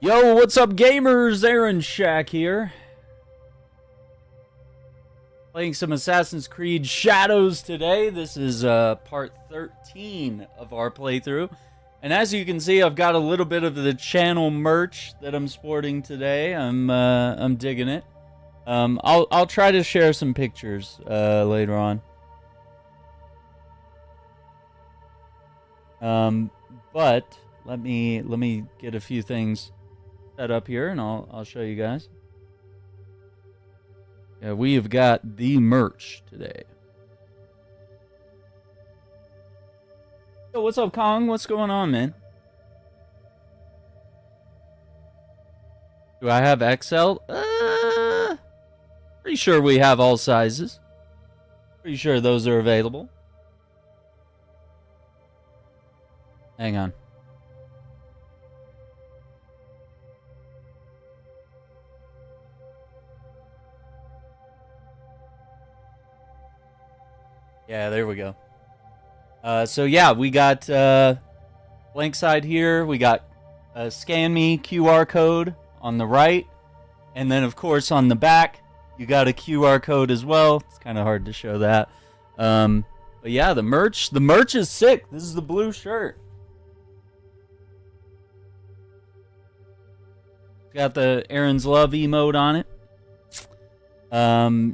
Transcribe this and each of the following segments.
Yo, what's up, gamers? Aaron Shack here. Playing some Assassin's Creed Shadows today. This is part 13 of our playthrough. And as you can see, I've got a little bit of the channel merch that I'm sporting today. I'm digging it. I'll try to share some pictures later on. But let me get a few things set up here, and I'll show you guys. Yeah, we have got the merch today. So what's up, Kong? What's going on, man? Do I have XL? Pretty sure we have all sizes. Pretty sure those are available. Hang on. Yeah, there we go. So yeah, we got blank side here. We got scan me QR code on the right, and then of course on the back you got a QR code as well. It's kind of hard to show that, but yeah, the merch is sick. This is the blue shirt. It's got the Aaron's Love emote on it.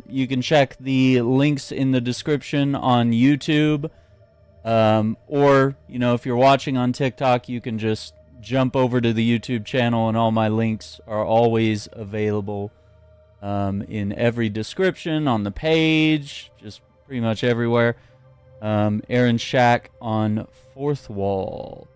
You can check the links in the description on YouTube, or, you know, if you're watching on TikTok, you can just jump over to the YouTube channel, and all my links are always available in every description, on the page, just pretty much everywhere. Aaron Shack on Fourth Wall.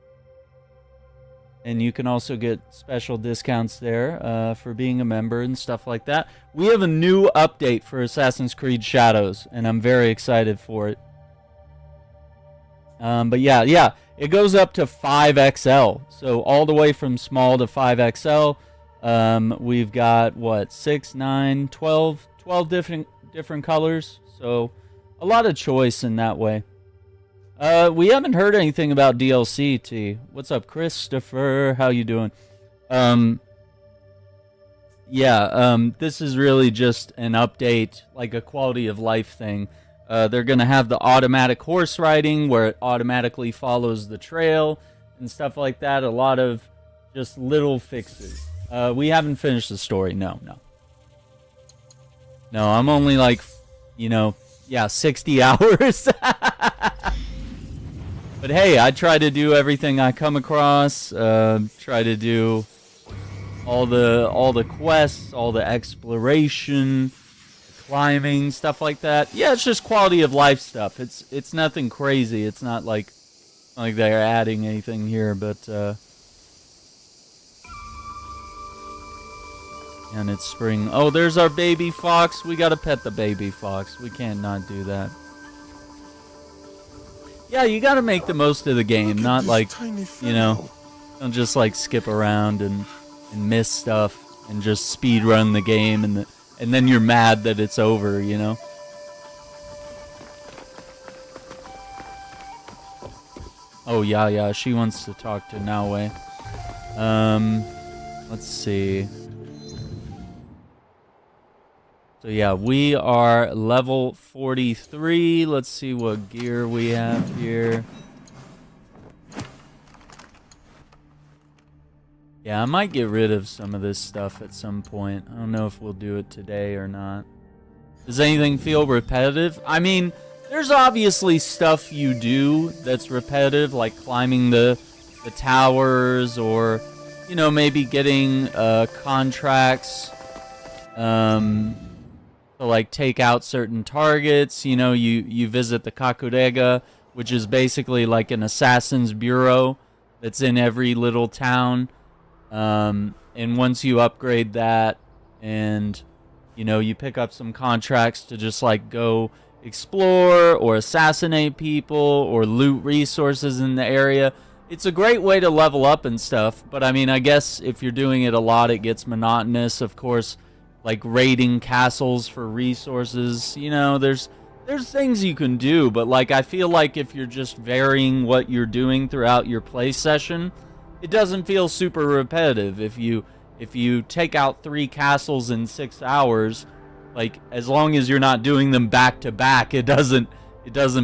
And you can also get special discounts there for being a member and stuff like that. We have a new update for Assassin's Creed Shadows, and I'm very excited for it. But yeah, it goes up to 5XL. So all the way from small to 5XL. We've got, what, 6, 9, 12 different colors. So a lot of choice in that way. We haven't heard anything about DLC, T. What's up, Christopher? How you doing? This is really just an update, like a quality of life thing. They're going to have the automatic horse riding, where it automatically follows the trail and stuff like that. A lot of just little fixes. We haven't finished the story. No, I'm only like, 60 hours. But hey, I try to do everything I come across. Try to do all the quests, all the exploration, climbing, stuff like that. Yeah, it's just quality of life stuff. It's nothing crazy. It's not like they're adding anything here, but and it's spring. Oh, there's our baby fox. We gotta pet the baby fox. We can't not do that. Yeah, you gotta make the most of the game, not like, don't just like skip around and miss stuff and just speed run the game and then you're mad that it's over, you know? Oh yeah, she wants to talk to Naoe. Let's see. So yeah, we are level 43. Let's see what gear we have here. Yeah, I might get rid of some of this stuff at some point. I don't know if we'll do it today or not. Does anything feel repetitive? I mean, there's obviously stuff you do that's repetitive, like climbing the towers, or, maybe getting contracts. To like take out certain targets. You visit the Kakurega, which is basically like an assassin's bureau that's in every little town. And once you upgrade that and you pick up some contracts to just like go explore or assassinate people or loot resources in the area, it's a great way to level up and stuff. But I mean, I guess if you're doing it a lot, it gets monotonous. Of course, like raiding castles for resources, there's things you can do, but like I feel like if you're just varying what you're doing throughout your play session, it doesn't feel super repetitive. If you take out 3 castles in 6 hours, like, as long as you're not doing them back to back, it doesn't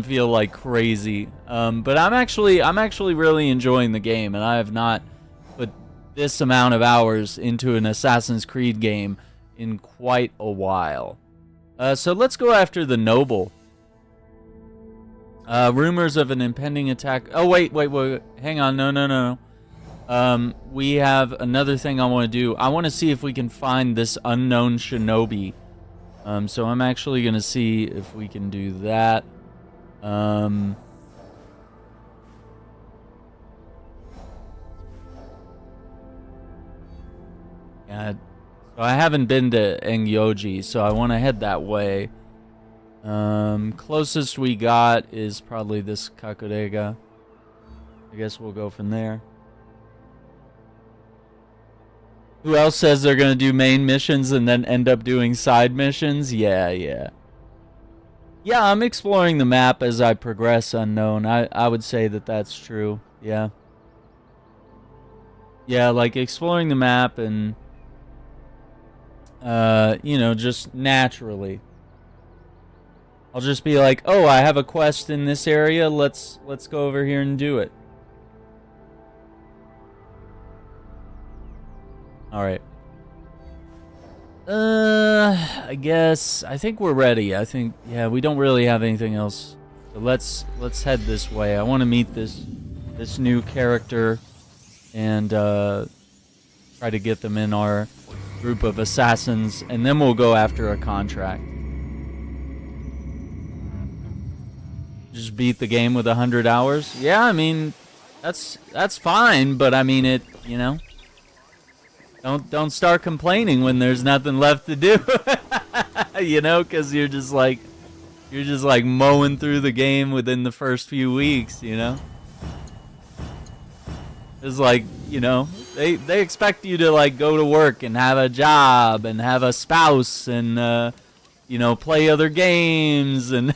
feel like crazy. But I'm actually really enjoying the game, and I have not put this amount of hours into an Assassin's Creed game in quite a while. So let's go after the noble. Rumors of an impending attack. Oh, wait. Hang on. No. We have another thing I want to do. I want to see if we can find this unknown shinobi. So I'm actually going to see if we can do that. Yeah, so I haven't been to Engyoji, so I want to head that way. Closest we got is probably this Kakurega. I guess we'll go from there. Who else says they're going to do main missions and then end up doing side missions? Yeah. Yeah, I'm exploring the map as I progress, Unknown. I would say that that's true. Yeah. Yeah, like exploring the map and you know, just naturally. I'll just be like, "Oh, I have a quest in this area. Let's go over here and do it." All right. I guess I think we're ready. I think, yeah, we don't really have anything else. So let's head this way. I want to meet this new character and try to get them in our group of assassins, and then we'll go after a contract. Just beat the game with 100 hours? Yeah, I mean, that's fine, but I mean, it, you know, don't start complaining when there's nothing left to do. You know, because you're just like mowing through the game within the first few weeks, you know. It's like, you know, they expect you to like go to work and have a job and have a spouse and you know, play other games and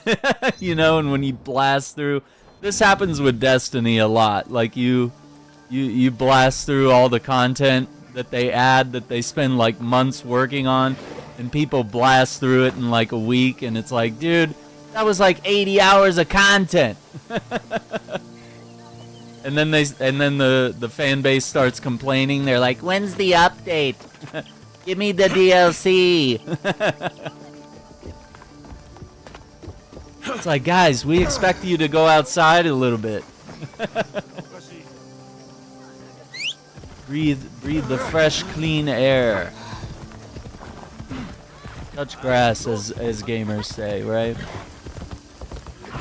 you know, and when you blast through, this happens with Destiny a lot. Like you blast through all the content that they add that they spend like months working on, and people blast through it in like a week, and it's like, dude, that was like 80 hours of content. And then the fan base starts complaining. They're like, when's the update? Give me the DLC. It's like, guys, we expect you to go outside a little bit. Breathe the fresh, clean air. Touch grass, as gamers say, right?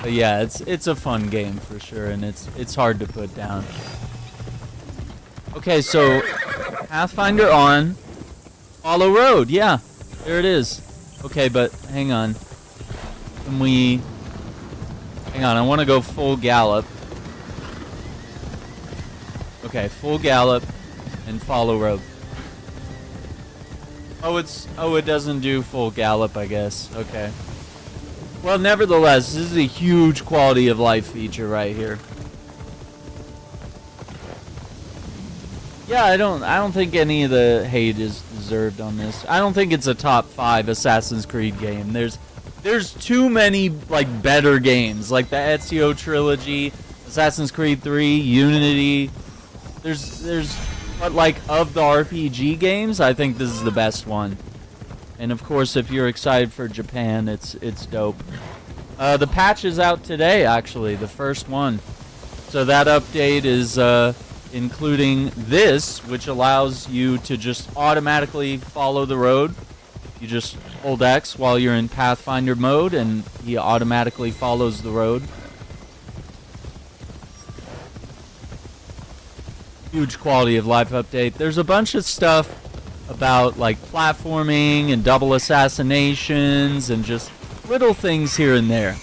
But yeah, it's a fun game for sure, and it's hard to put down. Okay, so Pathfinder on, follow road. Yeah, there it is. Okay, but hang on. Can we? Hang on, I want to go full gallop. Okay, full gallop and follow road. Oh, it doesn't do full gallop, I guess. Okay. Well, nevertheless, this is a huge quality of life feature right here. Yeah, I don't think any of the hate is deserved on this. I don't think it's a top 5 Assassin's Creed game. There's too many like better games, like the Ezio trilogy, Assassin's Creed 3, Unity. But like of the RPG games, I think this is the best one. And of course, if you're excited for Japan, it's dope. The patch is out today, actually, the first one. So that update is including this, which allows you to just automatically follow the road. You just hold X while you're in Pathfinder mode, and he automatically follows the road. Huge quality of life update. There's a bunch of stuff about like platforming and double assassinations and just little things here and there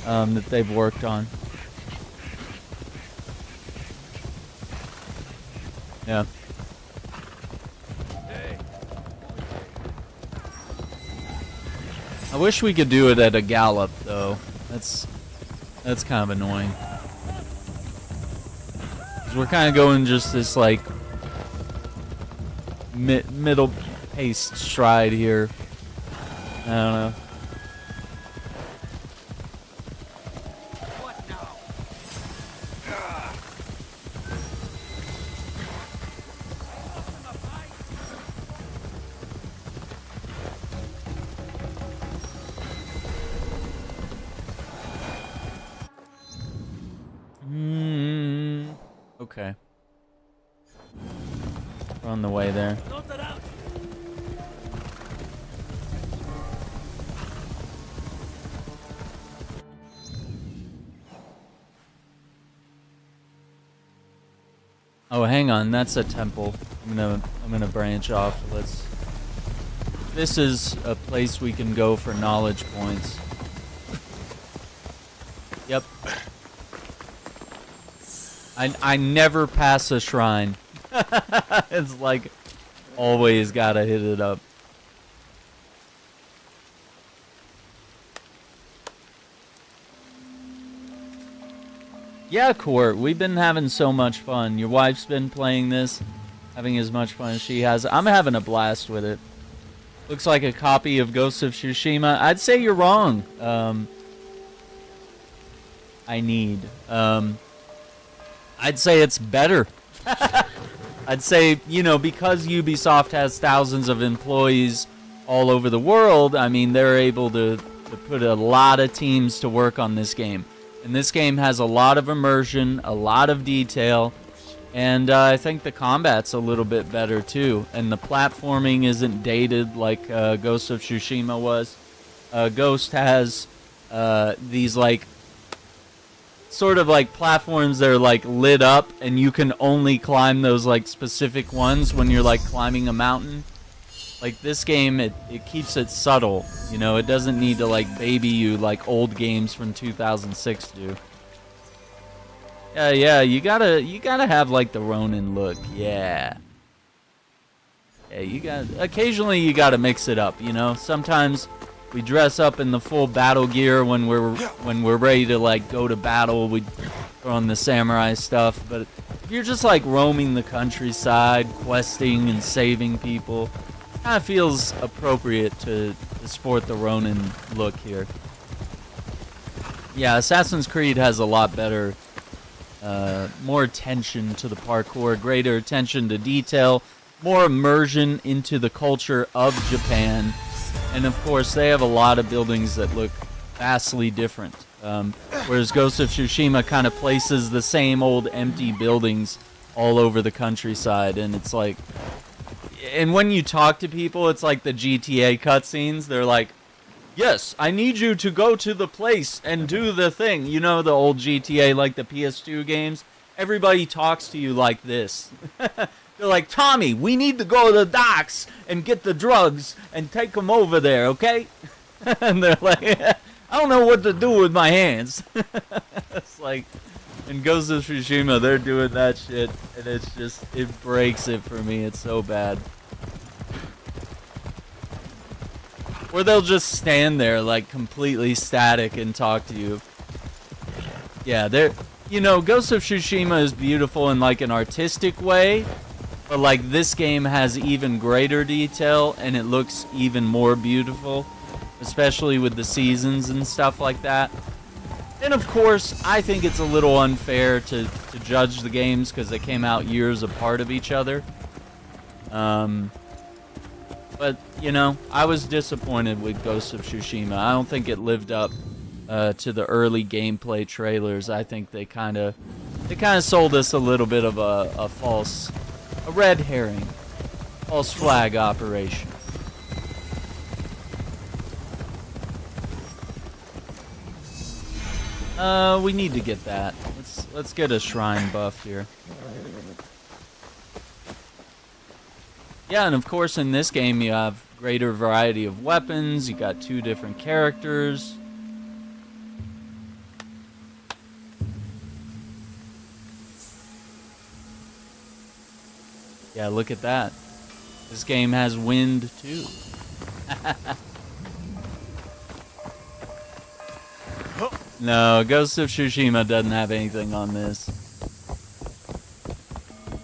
that they've worked on. Yeah. I wish we could do it at a gallop though. That's kind of annoying. We're kind of going just this like middle paced stride here. I don't know. Okay. We're on the way there. Oh, hang on, that's a temple. I'm gonna branch off. This is a place we can go for knowledge points. Yep. I never pass a shrine. It's like always gotta hit it up. Yeah, Court, we've been having so much fun. Your wife's been playing this, having as much fun as she has. I'm having a blast with it. Looks like a copy of Ghost of Tsushima. I'd say you're wrong. I'd say it's better. I'd say, you know, because Ubisoft has thousands of employees all over the world, I mean, they're able to put a lot of teams to work on this game. And this game has a lot of immersion, a lot of detail, and I think the combat's a little bit better too. And the platforming isn't dated like Ghost of Tsushima was. Ghost has these like sort of like platforms that are like lit up, and you can only climb those like specific ones when you're like climbing a mountain. Like this game, it keeps it subtle, you know. It doesn't need to like baby you like old games from 2006 do. Yeah, you gotta have like the Ronin look, yeah. Yeah, occasionally you gotta mix it up, you know. Sometimes we dress up in the full battle gear when we're ready to like go to battle. We throw on the samurai stuff, but if you're just like roaming the countryside, questing and saving people, kind of feels appropriate to sport the Ronin look here. Yeah, Assassin's Creed has a lot better, more attention to the parkour, greater attention to detail, more immersion into the culture of Japan. And of course, they have a lot of buildings that look vastly different. Whereas Ghost of Tsushima kind of places the same old empty buildings all over the countryside. And it's like, and when you talk to people, it's like the GTA cutscenes. They're like, yes, I need you to go to the place and do the thing. You know, the old GTA, like the PS2 games. Everybody talks to you like this. They're like, Tommy, we need to go to the docks and get the drugs and take them over there, okay? And they're like, I don't know what to do with my hands. It's like, in Ghost of Tsushima, they're doing that shit, and it's just, it breaks it for me. It's so bad. Or they'll just stand there, like, completely static and talk to you. Yeah, they're, you know, Ghost of Tsushima is beautiful in, like, an artistic way. But like this game has even greater detail and it looks even more beautiful, especially with the seasons and stuff like that. And of course, I think it's a little unfair to judge the games because they came out years apart of each other. But you know, I was disappointed with Ghost of Tsushima. I don't think it lived up to the early gameplay trailers. I think they kind of sold us a little bit of a red herring, false flag operation. We need to get that. Let's get a shrine buff here. Yeah, and of course in this game you have greater variety of weapons. You got 2 different characters. Yeah, look at that. This game has wind, too. No, Ghost of Tsushima doesn't have anything on this.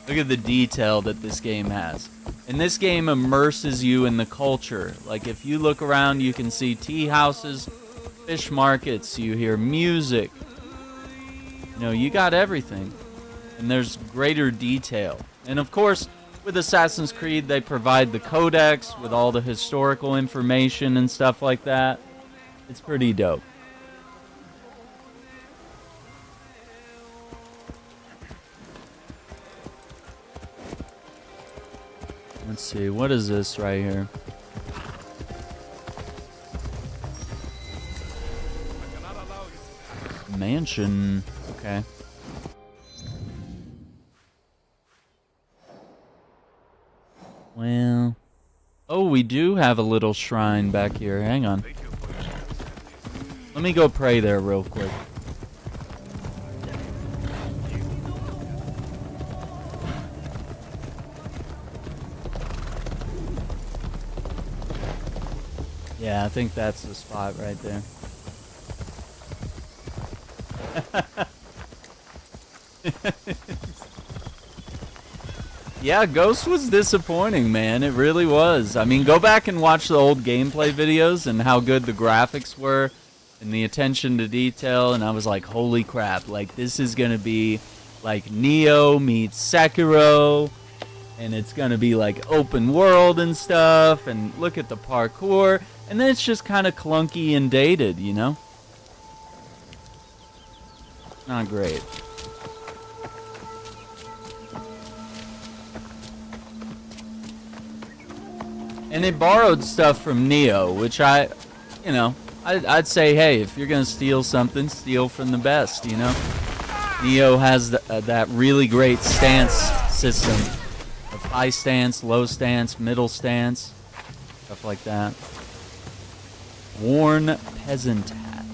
Look at the detail that this game has. And this game immerses you in the culture. Like, if you look around, you can see tea houses, fish markets, you hear music. You know, you got everything. And there's greater detail. And of course, with Assassin's Creed, they provide the codex with all the historical information and stuff like that. It's pretty dope. Let's see, what is this right here? Mansion. Okay. Well. Oh, we do have a little shrine back here. Hang on. Let me go pray there real quick. Yeah, I think that's the spot right there. Yeah, Ghost was disappointing, man. It really was. I mean, go back and watch the old gameplay videos and how good the graphics were and the attention to detail, and I was like, holy crap, like, this is gonna be like Neo meets Sekiro, and it's gonna be like open world and stuff, and look at the parkour. And then it's just kind of clunky and dated, you know? Not great. And it borrowed stuff from Neo, which I'd say, hey, if you're gonna steal something, steal from the best, you know? Neo has that really great stance system of high stance, low stance, middle stance, stuff like that. Worn peasant hat.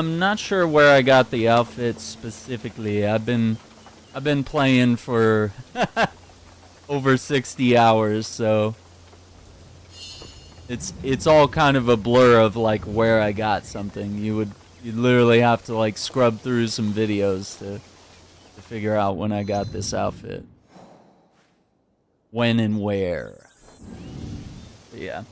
Not sure where I got the outfit specifically. I've been playing for over 60 hours, so it's all kind of a blur of like where I got something. You'd literally have to like scrub through some videos to figure out when I got this outfit. When and where. But yeah.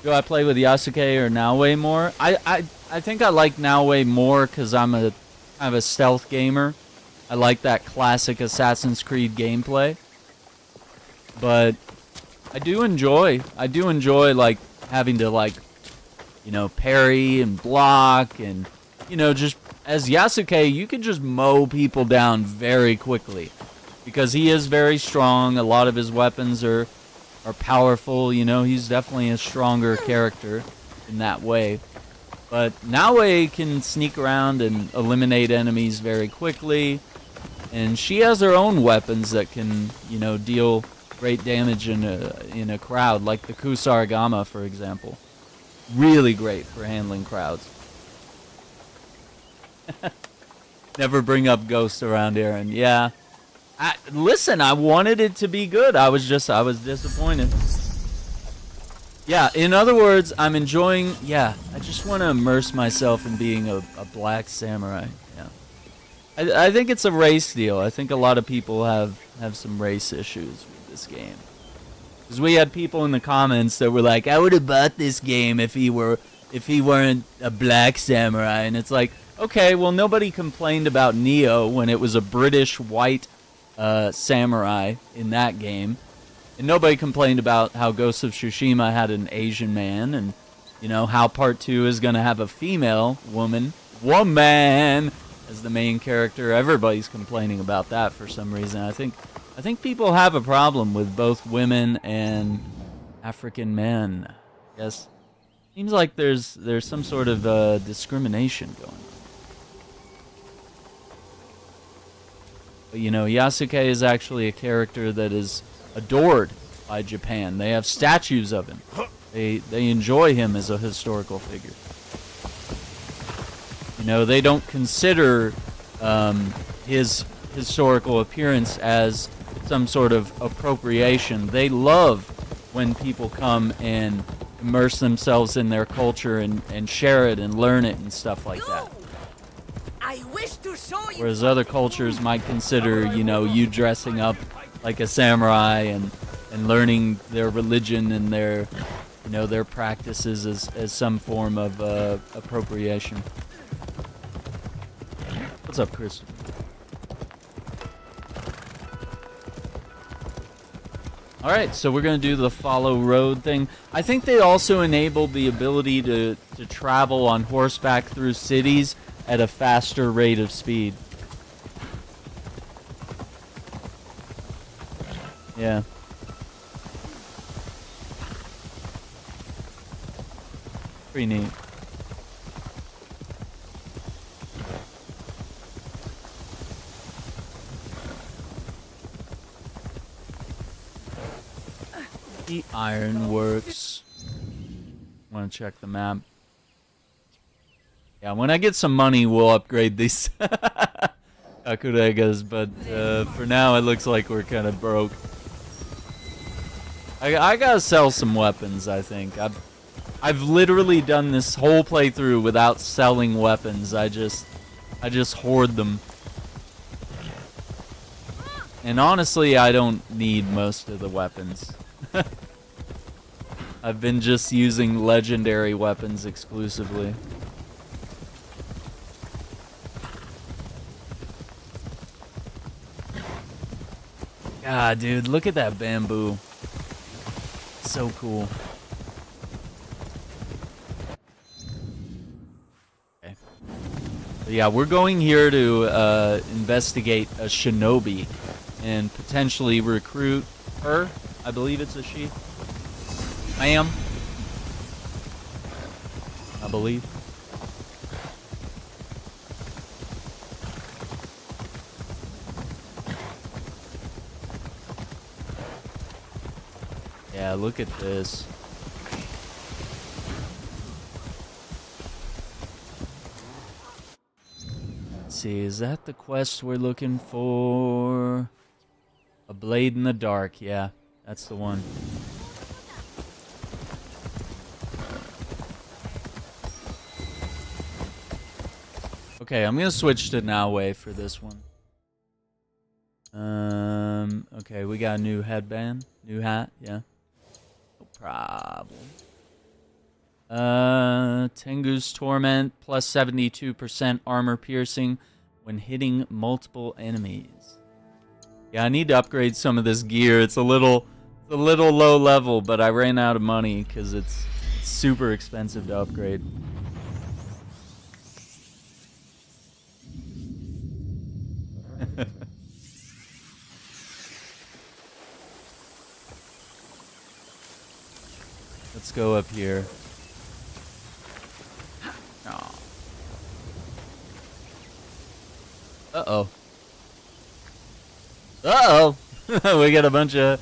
Do I play with Yasuke or Naoe more? I think I like Naoe more because I'm a kind of a stealth gamer. I like that classic Assassin's Creed gameplay. But I do enjoy like having to like, you know, parry and block and, you know, just as Yasuke, you can just mow people down very quickly because he is very strong. A lot of his weapons are powerful, you know. He's definitely a stronger character in that way. But Naoe can sneak around and eliminate enemies very quickly, and she has her own weapons that can, you know, deal great damage in a crowd, like the Kusarigama, for example. Really great for handling crowds. Never bring up Ghost around here, and yeah. Listen, I wanted it to be good. I was disappointed. Yeah, in other words, I'm enjoying, yeah, I just want to immerse myself in being a black samurai. Yeah. I think it's a race deal. I think a lot of people have some race issues with this game. Because we had people in the comments that were like, I would have bought this game if he weren't a black samurai. And it's like, okay, well, nobody complained about Neo when it was a British white samurai in that game, and nobody complained about how Ghost of Tsushima had an Asian man, and you know how Part 2 is gonna have a female woman as the main character. Everybody's complaining about that for some reason. I think people have a problem with both women and African men. Yes, seems like there's some sort of discrimination going on. But, you know, Yasuke is actually a character that is adored by Japan. They have statues of him. They enjoy him as a historical figure. You know, they don't consider his historical appearance as some sort of appropriation. They love when people come and immerse themselves in their culture and share it and learn it and stuff like that. I wish to show you. Whereas other cultures might consider, you know, you dressing up like a samurai and learning their religion and their, you know, their practices as some form of appropriation. What's up, Chris? Alright, so we're going to do the follow road thing. I think they also enabled the ability to travel on horseback through cities at a faster rate of speed. Yeah. Pretty neat. The ironworks. Want to check the map? Yeah, when I get some money, we'll upgrade these Kakuregas, but for now, it looks like we're kind of broke. I gotta sell some weapons, I think. I've literally done this whole playthrough without selling weapons. I just hoard them. And honestly, I don't need most of the weapons. I've been just using legendary weapons exclusively. God, dude, look at that bamboo. So cool. Okay. But yeah, we're going here to investigate a shinobi and potentially recruit her. I believe it's a she. Ma'am. I believe. Yeah, look at this. Let's see, is that the quest we're looking for? A blade in the dark, yeah, that's the one. Okay, I'm gonna switch to Naoe for this one. Okay, we got a new headband, new hat, yeah. No problem. Tengu's Torment, plus 72% armor piercing when hitting multiple enemies. Yeah, I need to upgrade some of this gear. It's a little low level, but I ran out of money because it's super expensive to upgrade. Let's go up here. Oh. Uh-oh. Uh-oh! We got a bunch of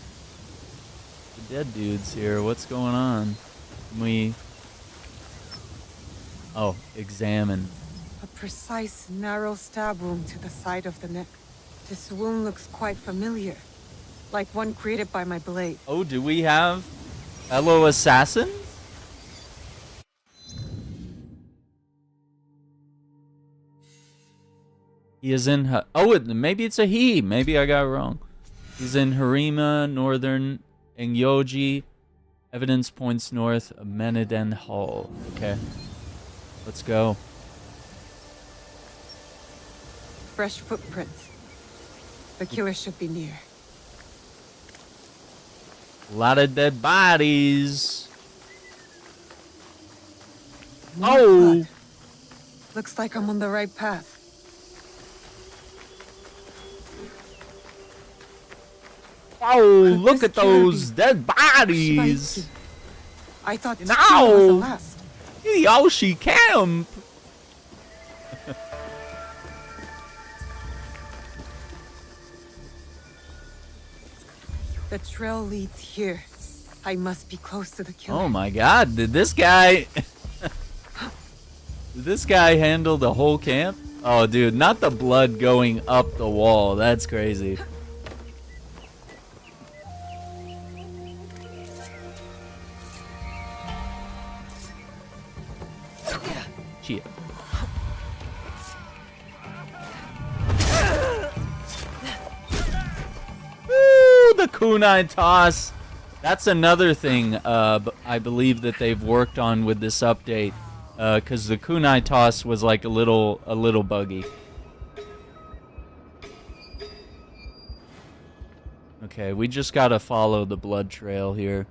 dead dudes here. What's going on? Can we... Oh, examine. A precise, narrow stab wound to the side of the neck. This wound looks quite familiar. Like one created by my blade. Oh, do we have fellow assassins? He is in... Oh, maybe it's a he. Maybe I got it wrong. He's in Harima, northern Engyoji. Evidence points north of Meniden Hall. Okay. Let's go. Fresh footprints. The killer should be near. A lot of dead bodies. More Oh! blood. Looks like I'm on the right path. Oh, Could look this at killer those be dead bodies. I thought No! Tsushima was the last. Yoshi Camp. The trail leads here. I must be close to the killer. Oh my god, did this guy... Did this guy handle the whole camp? Oh dude, not the blood going up the wall. That's crazy. kunai toss. That's another thing I believe that they've worked on with this update, because the kunai toss was like a little buggy. Okay, we just gotta follow the blood trail here.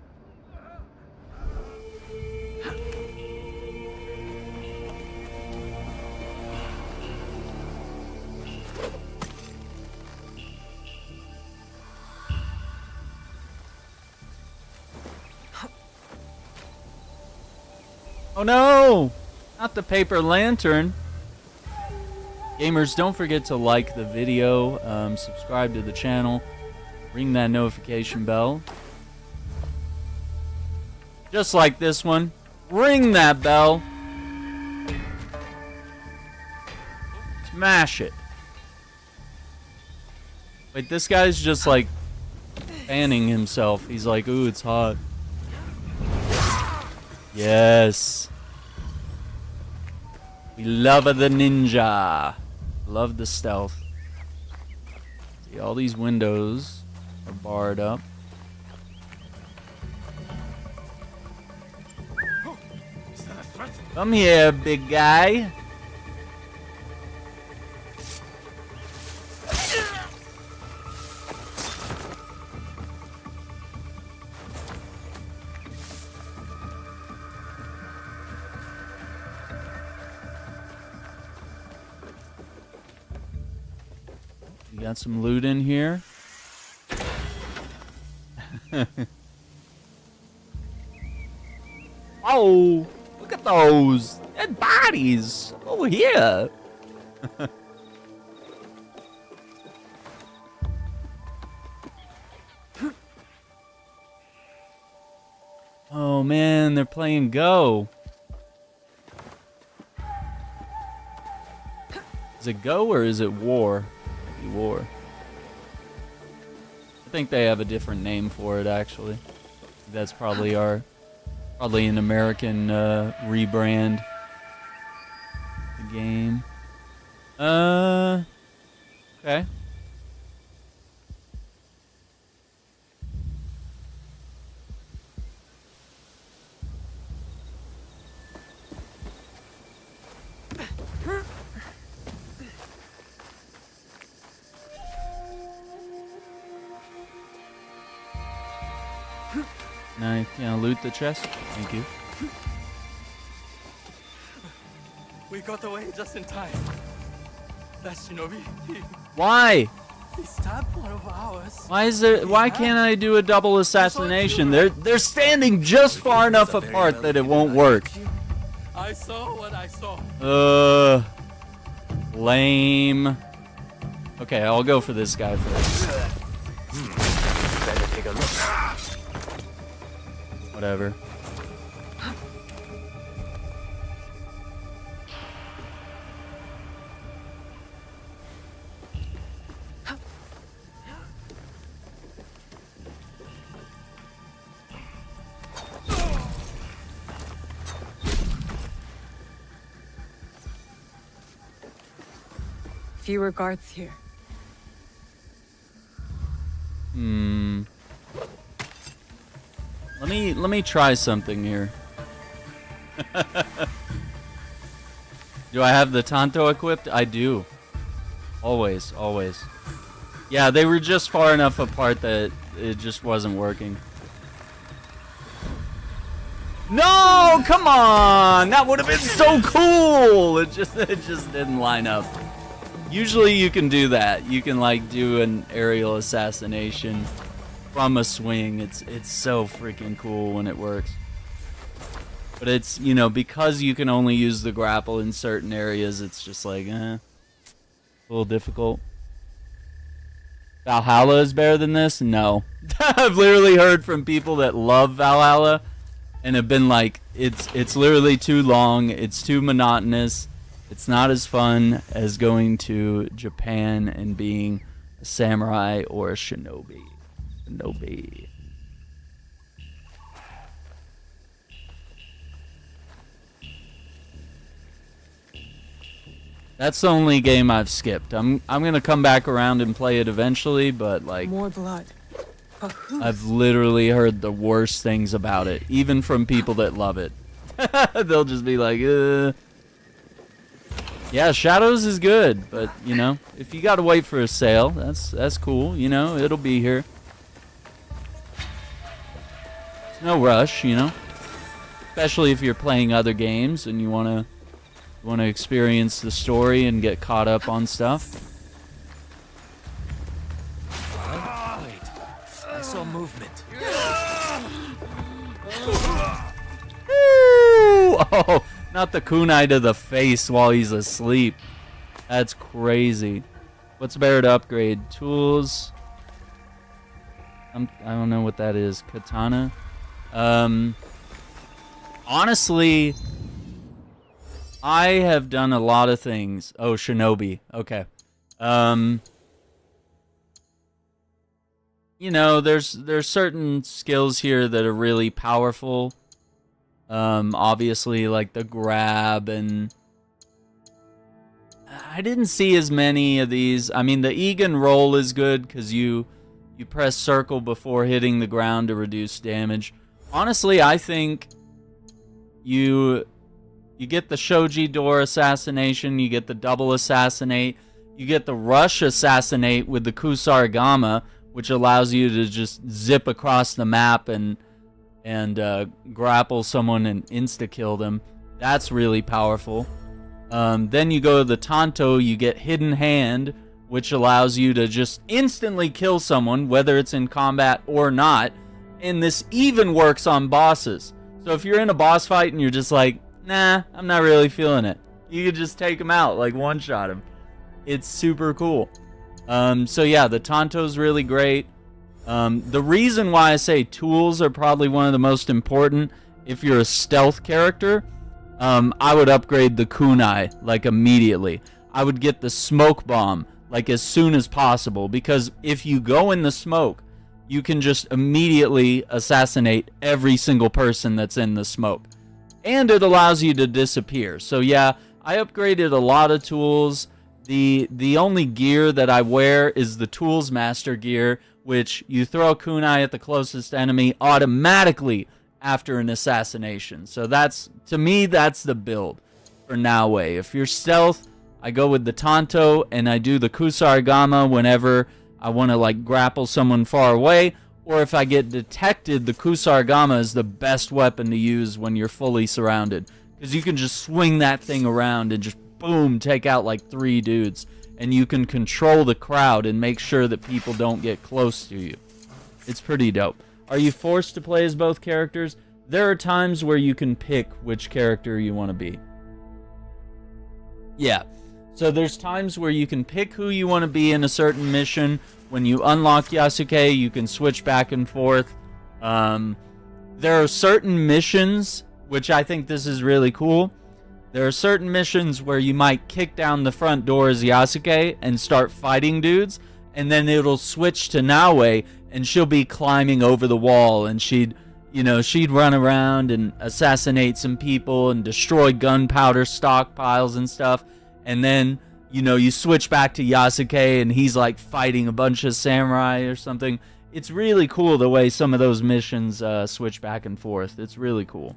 Oh no! Not the paper lantern. Gamers, don't forget to like the video, subscribe to the channel, ring that notification bell. Just like this one. Ring that bell. Smash it. Wait, this guy's just like fanning himself. He's like, ooh, it's hot. Yes. We love the ninja. Love the stealth. See, all these windows are barred up. Come here, big guy. You got some loot in here. Oh, look at those dead bodies over here. Oh man, they're playing Go. Is it Go or is it War? Maybe War. I think they have a different name for it actually. That's probably an American rebrand. The game. Okay. Now, can I loot the chest? Thank you. We got away just in time. That shinobi, Why? he stabbed one of ours. Why can't I do a double assassination? They're standing just far enough apart that it won't work. I saw what I saw. Lame. Okay, I'll go for this guy first. Better take a look. Whatever. Fewer guards here. Let me try something here. Do I have the Tanto equipped? I do. Always, always. Yeah, they were just far enough apart that it just wasn't working. No, come on! That would have been so cool! It just didn't line up. Usually you can do that. You can like do an aerial assassination from a swing. It's so freaking cool when it works. But it's, you know, because you can only use the grapple in certain areas, it's just like, a little difficult. Valhalla is better than this? No. I've literally heard from people that love Valhalla and have been like, it's literally too long, it's too monotonous, it's not as fun as going to Japan and being a samurai or a shinobi. That's the only game I've skipped. I'm gonna come back around and play it eventually, but like More blood. But who's? I've literally heard the worst things about it, even from people that love it. They'll just be like, yeah, Shadows is good, but you know, if you gotta wait for a sale, that's cool. You know, it'll be here. There's no rush, you know. Especially if you're playing other games and you wanna experience the story and get caught up on stuff. Wait, I saw movement. Oh, not the kunai to the face while he's asleep. That's crazy. What's better to upgrade? Tools. I don't know what that is. Katana. Honestly, I have done a lot of things. Oh, shinobi. Okay. You know, there's certain skills here that are really powerful. Obviously, like the grab, and I didn't see as many of these. I mean, the Egan roll is good because you press circle before hitting the ground to reduce damage. Honestly, I think you get the shoji door assassination, you get the double assassinate, you get the rush assassinate with the kusarigama, which allows you to just zip across the map and grapple someone and insta-kill them. That's really powerful. Then you go to the Tanto, you get Hidden Hand, which allows you to just instantly kill someone, whether it's in combat or not. And this even works on bosses. So if you're in a boss fight and you're just like, nah, I'm not really feeling it, you could just take him out, like one-shot him. It's super cool. So yeah, the Tanto's really great. The reason why I say tools are probably one of the most important, if you're a stealth character, I would upgrade the kunai, like, immediately. I would get the smoke bomb, like, as soon as possible, because if you go in the smoke, you can just immediately assassinate every single person that's in the smoke. And it allows you to disappear. So yeah, I upgraded a lot of tools. The only gear that I wear is the Tools Master gear, which you throw a kunai at the closest enemy automatically after an assassination. So that's, to me, that's the build for Naoe. If you're stealth, I go with the Tanto, and I do the kusarigama whenever I want to, like, grapple someone far away, or if I get detected, the kusarigama is the best weapon to use when you're fully surrounded, because you can just swing that thing around and just boom, take out like 3 dudes, and you can control the crowd and make sure that people don't get close to you. It's pretty dope. Are you forced to play as both characters? There are times where you can pick which character you want to be. Yeah. So there's times where you can pick who you want to be in a certain mission. When you unlock Yasuke, you can switch back and forth. There are certain missions, which I think this is really cool. There are certain missions where you might kick down the front door as Yasuke and start fighting dudes, and then it'll switch to Naoe, and she'll be climbing over the wall, and she'd run around and assassinate some people and destroy gunpowder stockpiles and stuff. And then, you switch back to Yasuke, and he's like fighting a bunch of samurai or something. It's really cool the way some of those missions switch back and forth. It's really cool.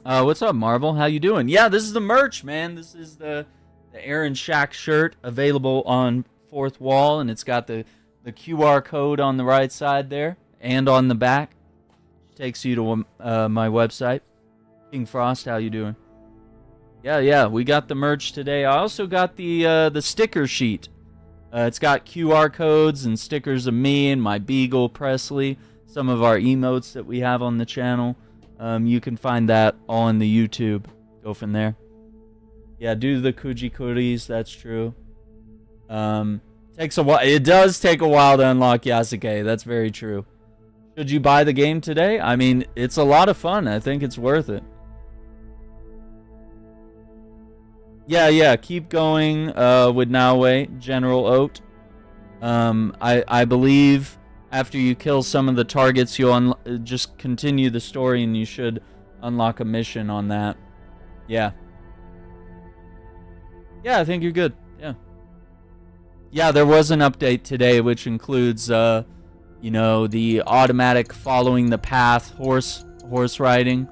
What's up, Marvel? How you doing? Yeah, this is the merch, man. This is the Aaron Shack shirt, available on Fourth Wall, and it's got the QR code on the right side there and on the back. Takes you to my website. King Frost, how you doing? Yeah, we got the merch today. I also got the sticker sheet. It's got QR codes and stickers of me and my Beagle Presley, some of our emotes that we have on the channel. You can find that all in the YouTube. Go from there. Yeah, do the Kujikuris, that's true. Takes a while. It does take a while to unlock Yasuke, that's very true. Should you buy the game today? I mean, it's a lot of fun. I think it's worth it. Yeah, keep going with Naoe, General Oat. I believe after you kill some of the targets, you'll just continue the story, and you should unlock a mission on that. Yeah, I think you're good. Yeah. Yeah, there was an update today which includes, you know, the automatic following the path horse riding.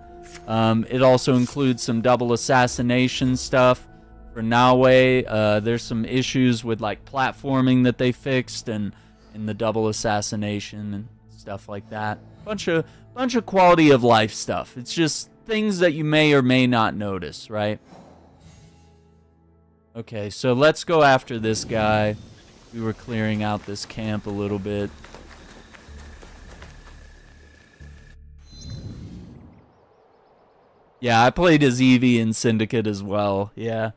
It also includes some double assassination stuff for Naoe. There's some issues with like platforming that they fixed and the double assassination and stuff like that. Bunch of quality of life stuff. It's just things that you may or may not notice, right? Okay, so let's go after this guy. We were clearing out this camp a little bit. Yeah, I played as Evie in Syndicate as well. Yeah.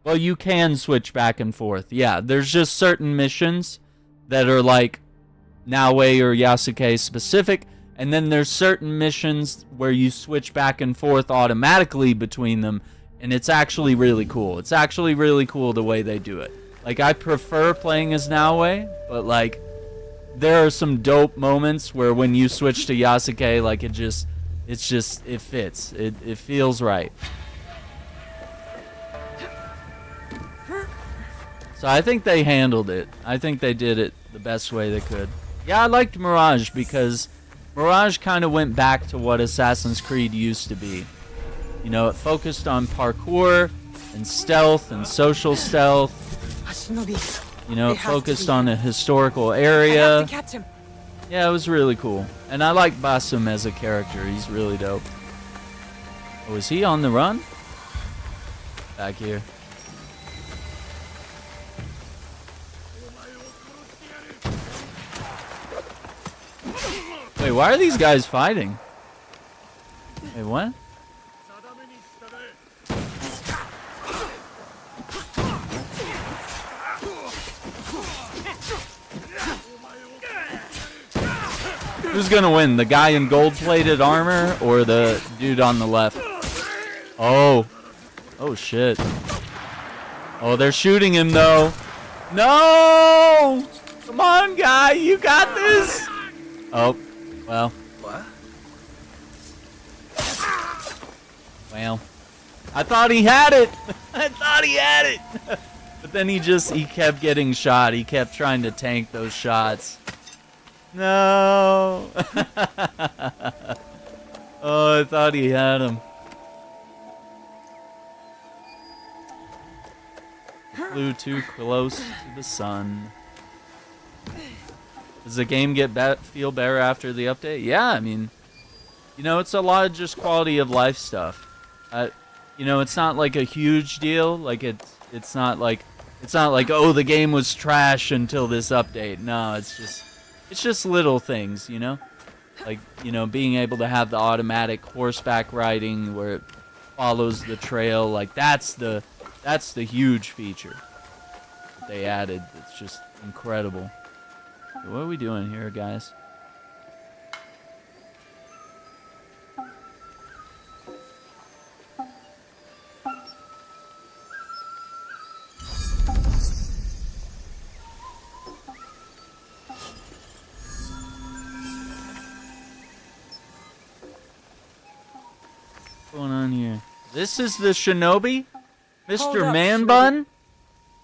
Well, you can switch back and forth. Yeah, there's just certain missions that are like Naoe or Yasuke specific, and then there's certain missions where you switch back and forth automatically between them, and it's actually really cool. It's actually really cool the way they do it. Like, I prefer playing as Naoe, but like, there are some dope moments where when you switch to Yasuke, like, it fits. It feels right. So I think they handled it. I think they did it the best way they could. Yeah, I liked Mirage because Mirage kind of went back to what Assassin's Creed used to be. You know, it focused on parkour and stealth and social stealth. You know, it focused on a historical area. I have to catch him. Yeah, it was really cool. And I like Basum as a character. He's really dope. Oh, is he on the run? Back here. Wait, why are these guys fighting? Wait, what? Who's gonna win? The guy in gold-plated armor or the dude on the left? Oh. Oh, shit. Oh, they're shooting him, though. No! Come on, guy. You got this. Oh. Well. What? Well. I thought he had it. I thought he had it. But then he kept getting shot. He kept trying to tank those shots. No. Oh, I thought he had him. He flew too close to the sun. Does the game feel better after the update? Yeah, I mean, you know, it's a lot of just quality of life stuff. You know, it's not like a huge deal. Like it's not like oh, the game was trash until this update. No, it's just little things, you know? Like, you know, being able to have the automatic horseback riding where it follows the trail, like that's the huge feature that they added. It's just incredible. So what are we doing here, guys? What's going on here? This is the shinobi? Hold Mr. up, Man shinobi. Bun?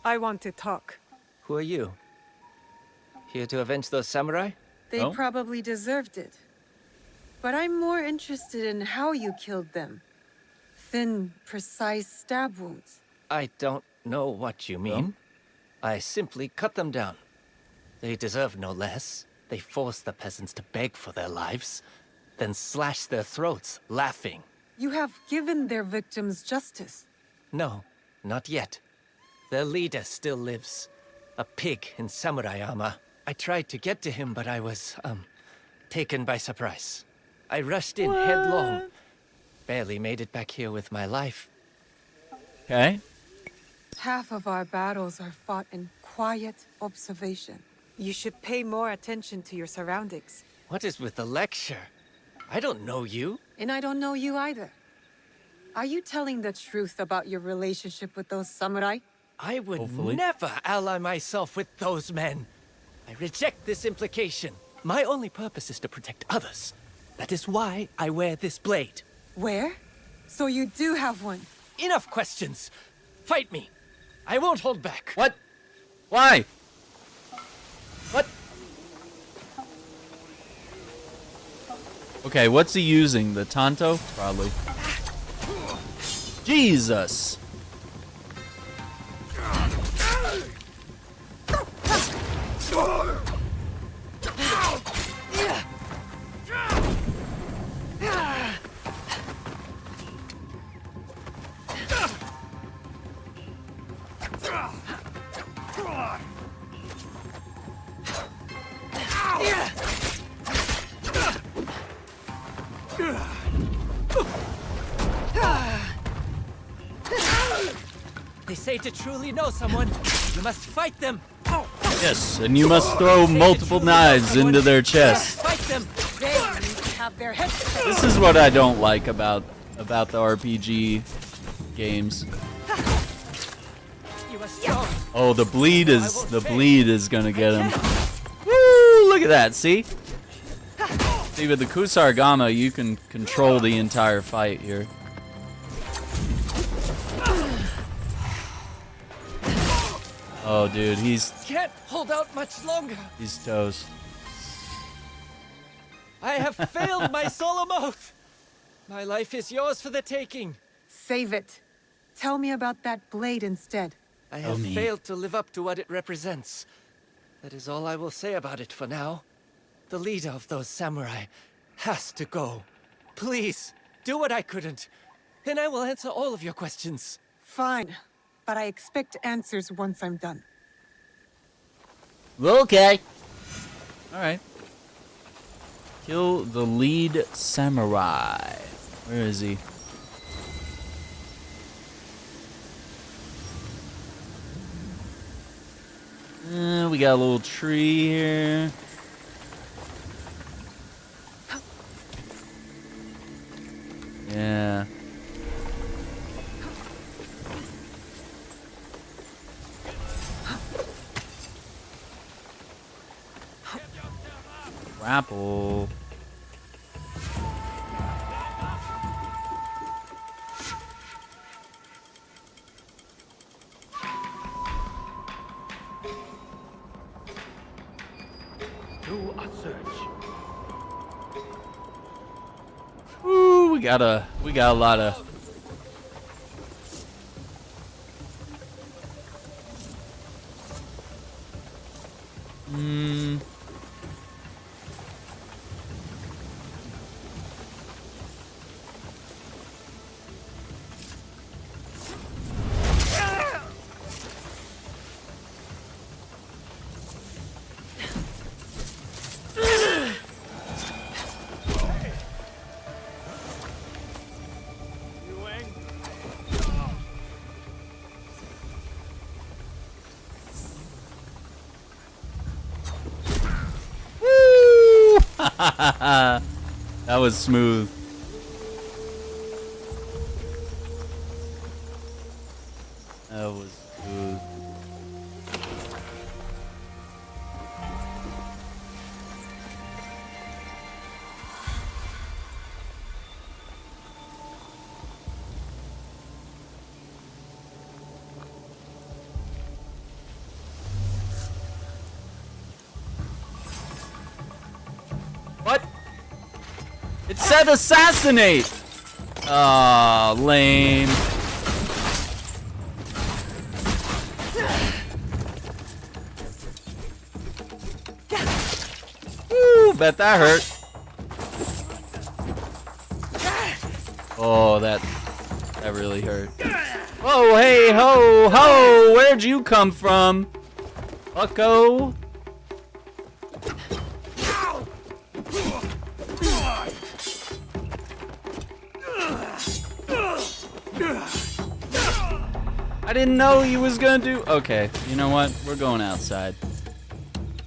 I want to talk. Who are you? Here to avenge those samurai? They Oh. probably deserved it. But I'm more interested in how you killed them. Thin, precise stab wounds. I don't know what you mean. I simply cut them down. They deserve no less. They forced the peasants to beg for their lives, then slashed their throats, laughing. You have given their victims justice. No, not yet. Their leader still lives. A pig in samurai armor. I tried to get to him, but I was, taken by surprise. I rushed in headlong. Barely made it back here with my life. Okay. Half of our battles are fought in quiet observation. You should pay more attention to your surroundings. What is with the lecture? I don't know you. And I don't know you either. Are you telling the truth about your relationship with those samurai? I would Hopefully. never ally myself with those men. I reject this implication. My only purpose is to protect others. That is why I wear this blade. Where? So you do have one. Enough questions. Fight me. I won't hold back. What? Why? What? Okay, what's he using? The Tanto? Probably. Jesus! They say to truly know someone, you must fight them. Yes, and you must throw multiple knives into their chest. Fight them. They need to have their heads. This is what I don't like about the RPG games. You must go. Oh, the bleed is gonna get him. Woo! Look at that. See? See, with the Kusarigama, you can control the entire fight here. Oh, dude, Can't hold out much longer. he's toast. I have failed my solemn oath. My life is yours for the taking. Save it. Tell me about that blade instead. I have me. failed to live up to what it represents. That is all I will say about it for now. The leader of those samurai has to go. Please, do what I couldn't. Then I will answer all of your questions. Fine, but I expect answers once I'm done. Okay. Alright. Kill the lead samurai. Where is he? We got a little tree here. Yeah. Grapple. Do a search. Ooh, we got a lot of. That was smooth. That was smooth. What? It said assassinate! Aw, lame. Woo, bet that hurt. Oh, that really hurt. Whoa, hey, ho, ho! Where'd you come from? Bucko? I didn't know he was gonna do. Okay, you know what? We're going outside.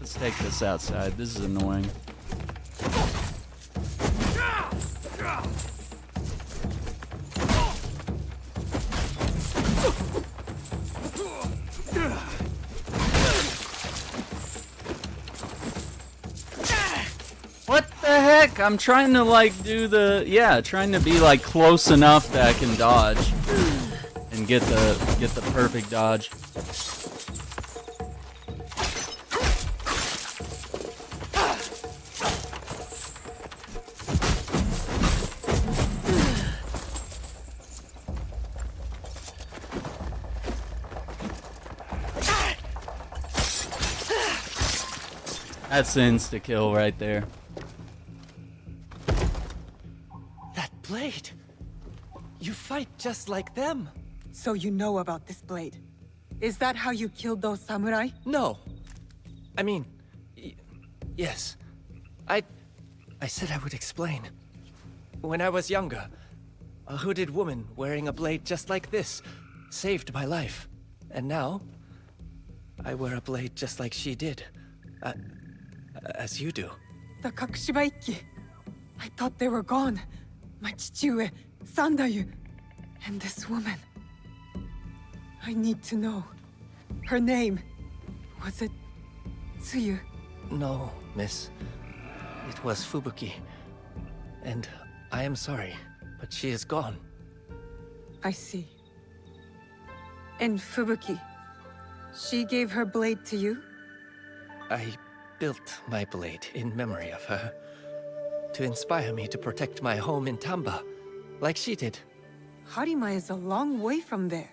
Let's take this outside. This is annoying. What the heck? I'm trying to like do the, yeah, trying to be like close enough that I can dodge. and get the perfect dodge. That's an insta-kill right there. That blade! You fight just like them! So you know about this blade. Is that how you killed those samurai? No. I mean, yes. I said I would explain. When I was younger, a hooded woman wearing a blade just like this saved my life. And now, I wear a blade just like she did. As you do. The Kakushibaiki. I thought they were gone. My chichiue, Sandayu, and this woman. I need to know. Her name. Was it Tsuyu? No, miss. It was Fubuki. And I am sorry, but she is gone. I see. And Fubuki. She gave her blade to you? I built my blade in memory of her. To inspire me to protect my home in Tamba, like she did. Harima is a long way from there.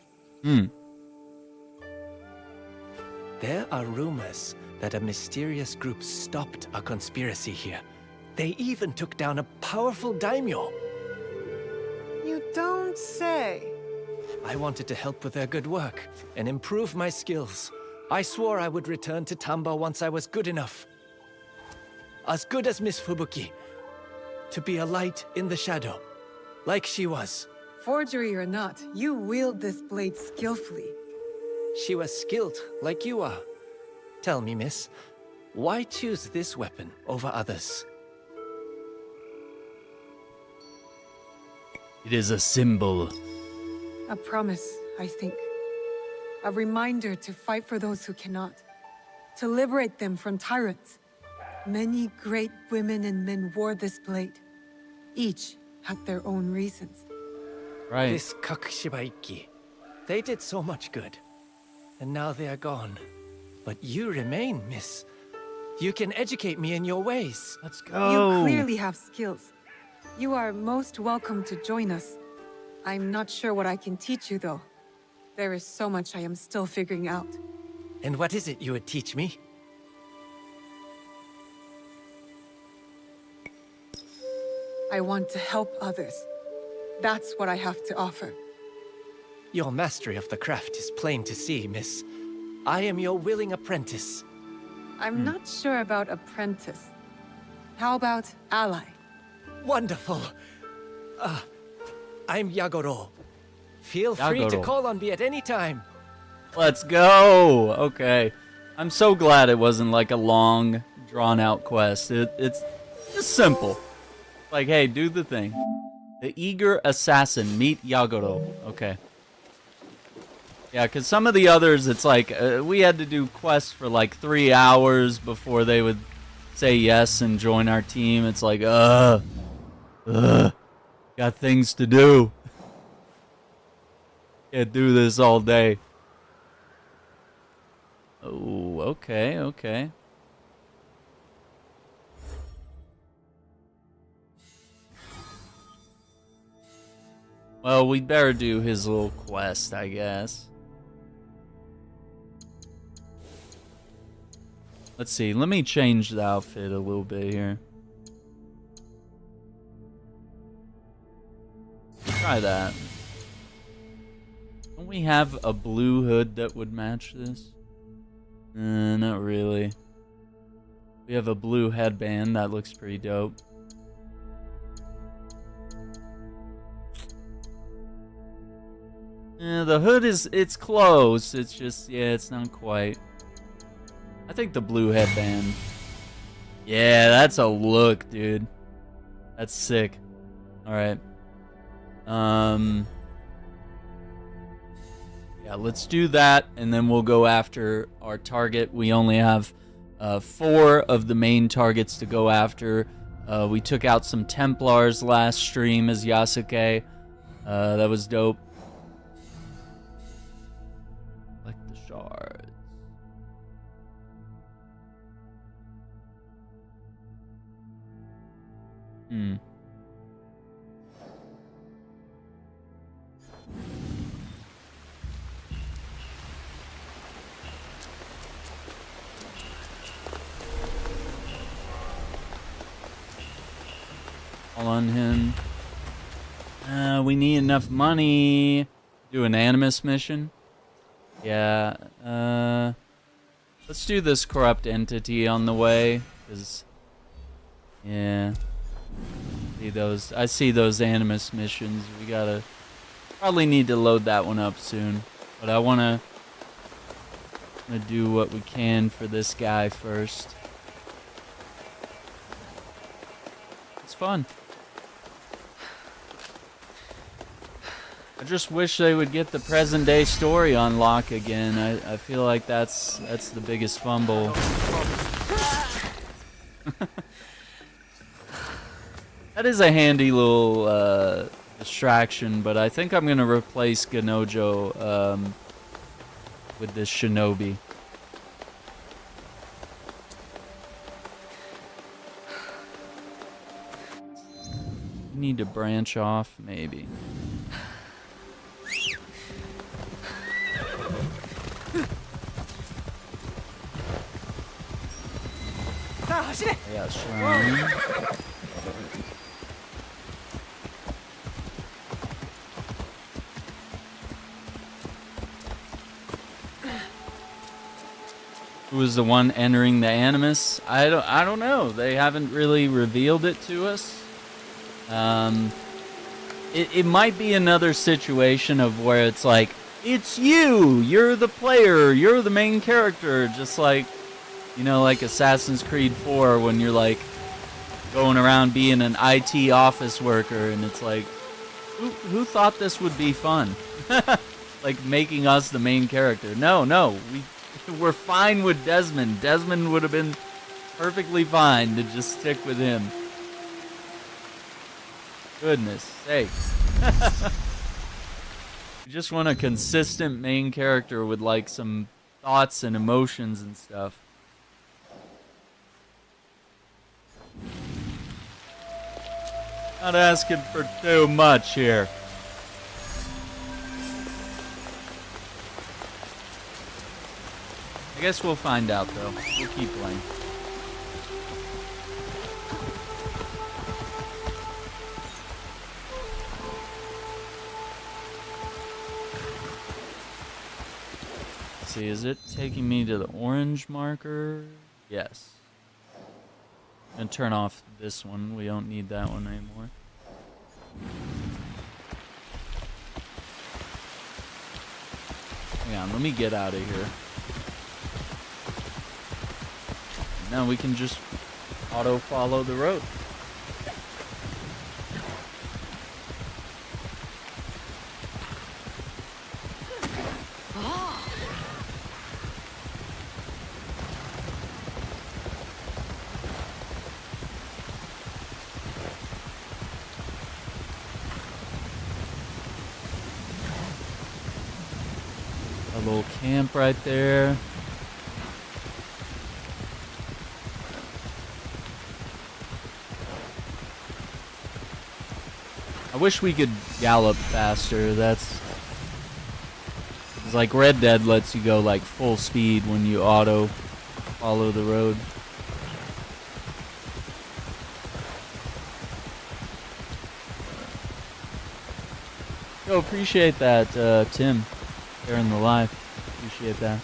There are rumors that a mysterious group stopped a conspiracy here. They even took down a powerful daimyo. You don't say. I wanted to help with their good work and improve my skills. I swore I would return to Tamba once I was good enough. As good as Miss Fubuki. To be a light in the shadow, like she was. Forgery or not, you wield this blade skillfully. She was skilled, like you are. Tell me, miss, why choose this weapon over others? It is a symbol. A promise, I think. A reminder to fight for those who cannot. To liberate them from tyrants. Many great women and men wore this blade. Each had their own reasons. Right. This Kakushibaiki. They did so much good. And now they are gone. But you remain, miss. You can educate me in your ways. Let's You go. clearly have skills. You are most welcome to join us. I'm not sure what I can teach you, though. There is so much I am still figuring out. And what is it you would teach me? I want to help others. That's what I have to offer. Your mastery of the craft is plain to see, miss. I am your willing apprentice. I'm not sure about apprentice. How about ally? Wonderful. I'm Yagoro. Feel free to Yagoro. call on me at any time. Let's go. Okay. I'm so glad it wasn't like a long, drawn-out quest. It's just simple. Like, hey, do the thing. The eager assassin, meet Yagoro. Okay. Yeah, because some of the others, it's like, we had to do quests for like 3 hours before they would say yes and join our team. It's like, got things to do. Can't do this all day. Oh, okay, okay. Well, we'd better do his little quest, I guess. Let's see, let me change the outfit a little bit here. Try that. Don't we have a blue hood that would match this? Not really. We have a blue headband, that looks pretty dope. Yeah, the hood it's close, it's just, yeah, it's not quite. I think the blue headband. Yeah, that's a look, dude. That's sick. Alright. Yeah, let's do that, and then we'll go after our target. We only have 4 of the main targets to go after. We took out some Templars last stream as Yasuke. That was dope. shards. Hmm. All on him. We need enough money. Do an animus mission. Yeah. Let's do this corrupt entity on the way, cause yeah. I see those animus missions. We gotta probably need to load that one up soon. But I wanna do what we can for this guy first. It's fun. I just wish they would get the present day story on lock again. I feel like that's the biggest fumble. That is a handy little distraction, but I think I'm gonna replace Ganojo with this shinobi. Need to branch off, maybe. Yeah, shrine. Who was the one entering the animus? I don't know. They haven't really revealed it to us. It might be another situation of where it's like, it's you! You're the player! You're the main character! Just like, you know, like Assassin's Creed 4 when you're like going around being an IT office worker and it's like, who thought this would be fun? Like making us the main character. No, we're fine with Desmond. Desmond would have been perfectly fine to just stick with him. Goodness sakes. We just want a consistent main character with like some thoughts and emotions and stuff. Not asking for too much here. I guess we'll find out though. We'll keep playing. Let's see, is it taking me to the orange marker? Yes. I'm gonna turn off this one. We don't need that one anymore. Hang on, let me get out of here. Now we can just auto follow the road. A little camp right there. I wish we could gallop faster. It's like Red Dead lets you go like full speed when you auto follow the road. Yo, appreciate that, Tim. Sharing the live. Appreciate that.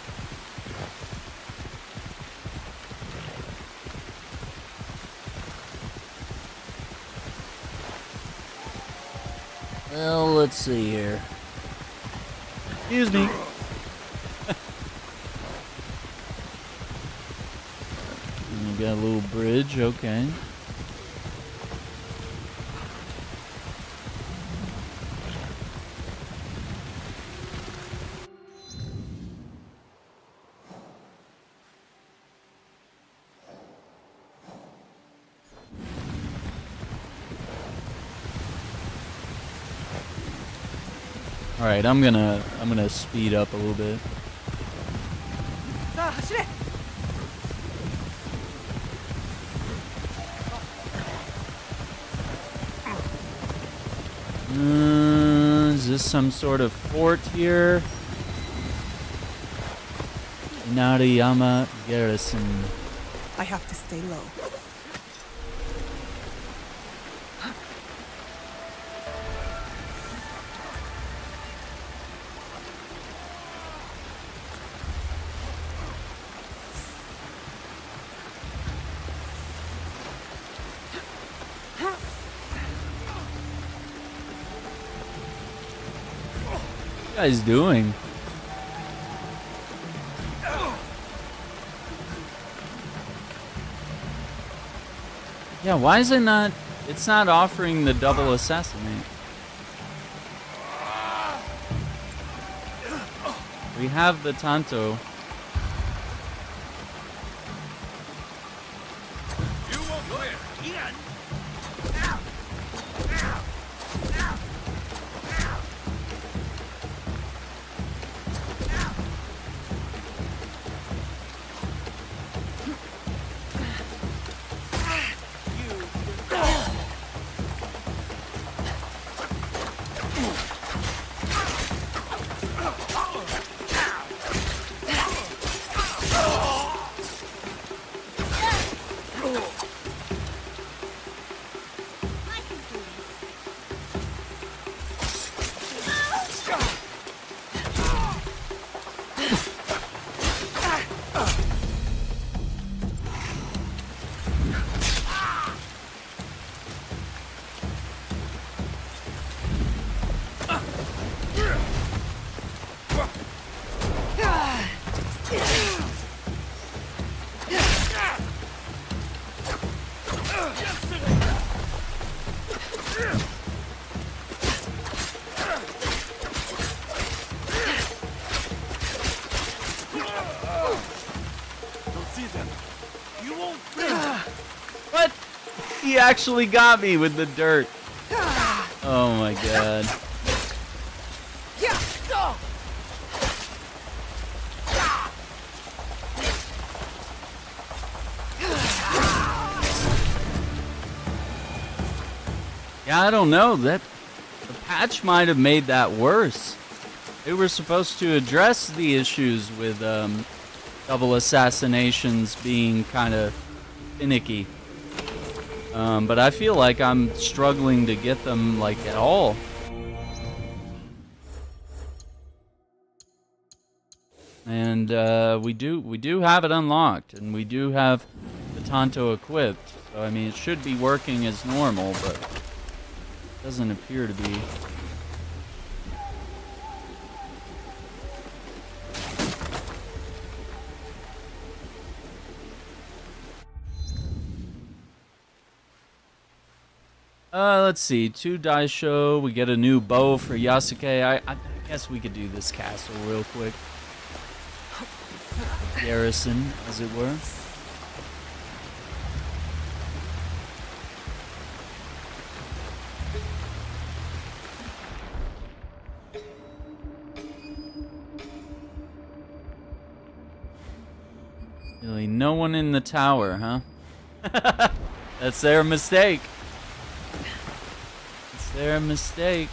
Well, let's see here. Excuse me. We got a little bridge, okay. All right, I'm gonna speed up a little bit. Is this some sort of fort here? Nariyama Garrison. I have to stay low. What are you guys doing? Yeah, why is it not? It's not offering the double assassinate. We have the Tanto. What? He actually got me with the dirt. Oh my god. Yeah, I don't know. That the patch might have made that worse. They were supposed to address the issues with double assassinations being kind of finicky. But I feel like I'm struggling to get them like at all. And we do have it unlocked, and we do have the Tanto equipped. So I mean, it should be working as normal, but it doesn't appear to be. Let's see. 2 Daisho. We get a new bow for Yasuke. I guess we could do this castle real quick. Garrison, as it were. Really, no one in the tower, huh? That's their mistake. It's their mistake.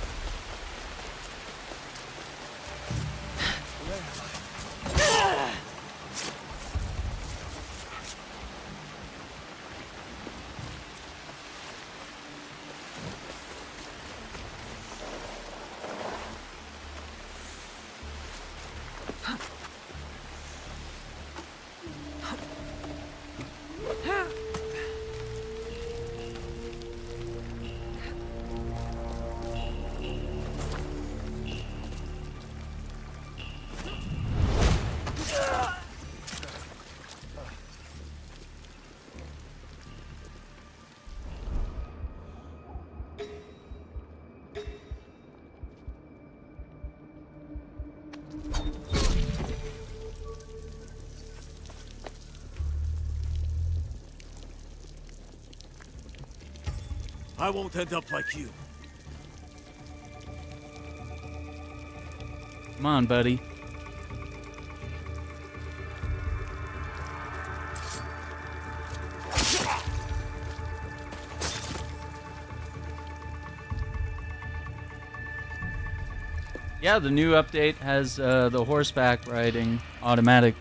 I won't end up like you. Come on, buddy. Yeah, the new update has the horseback riding automatic.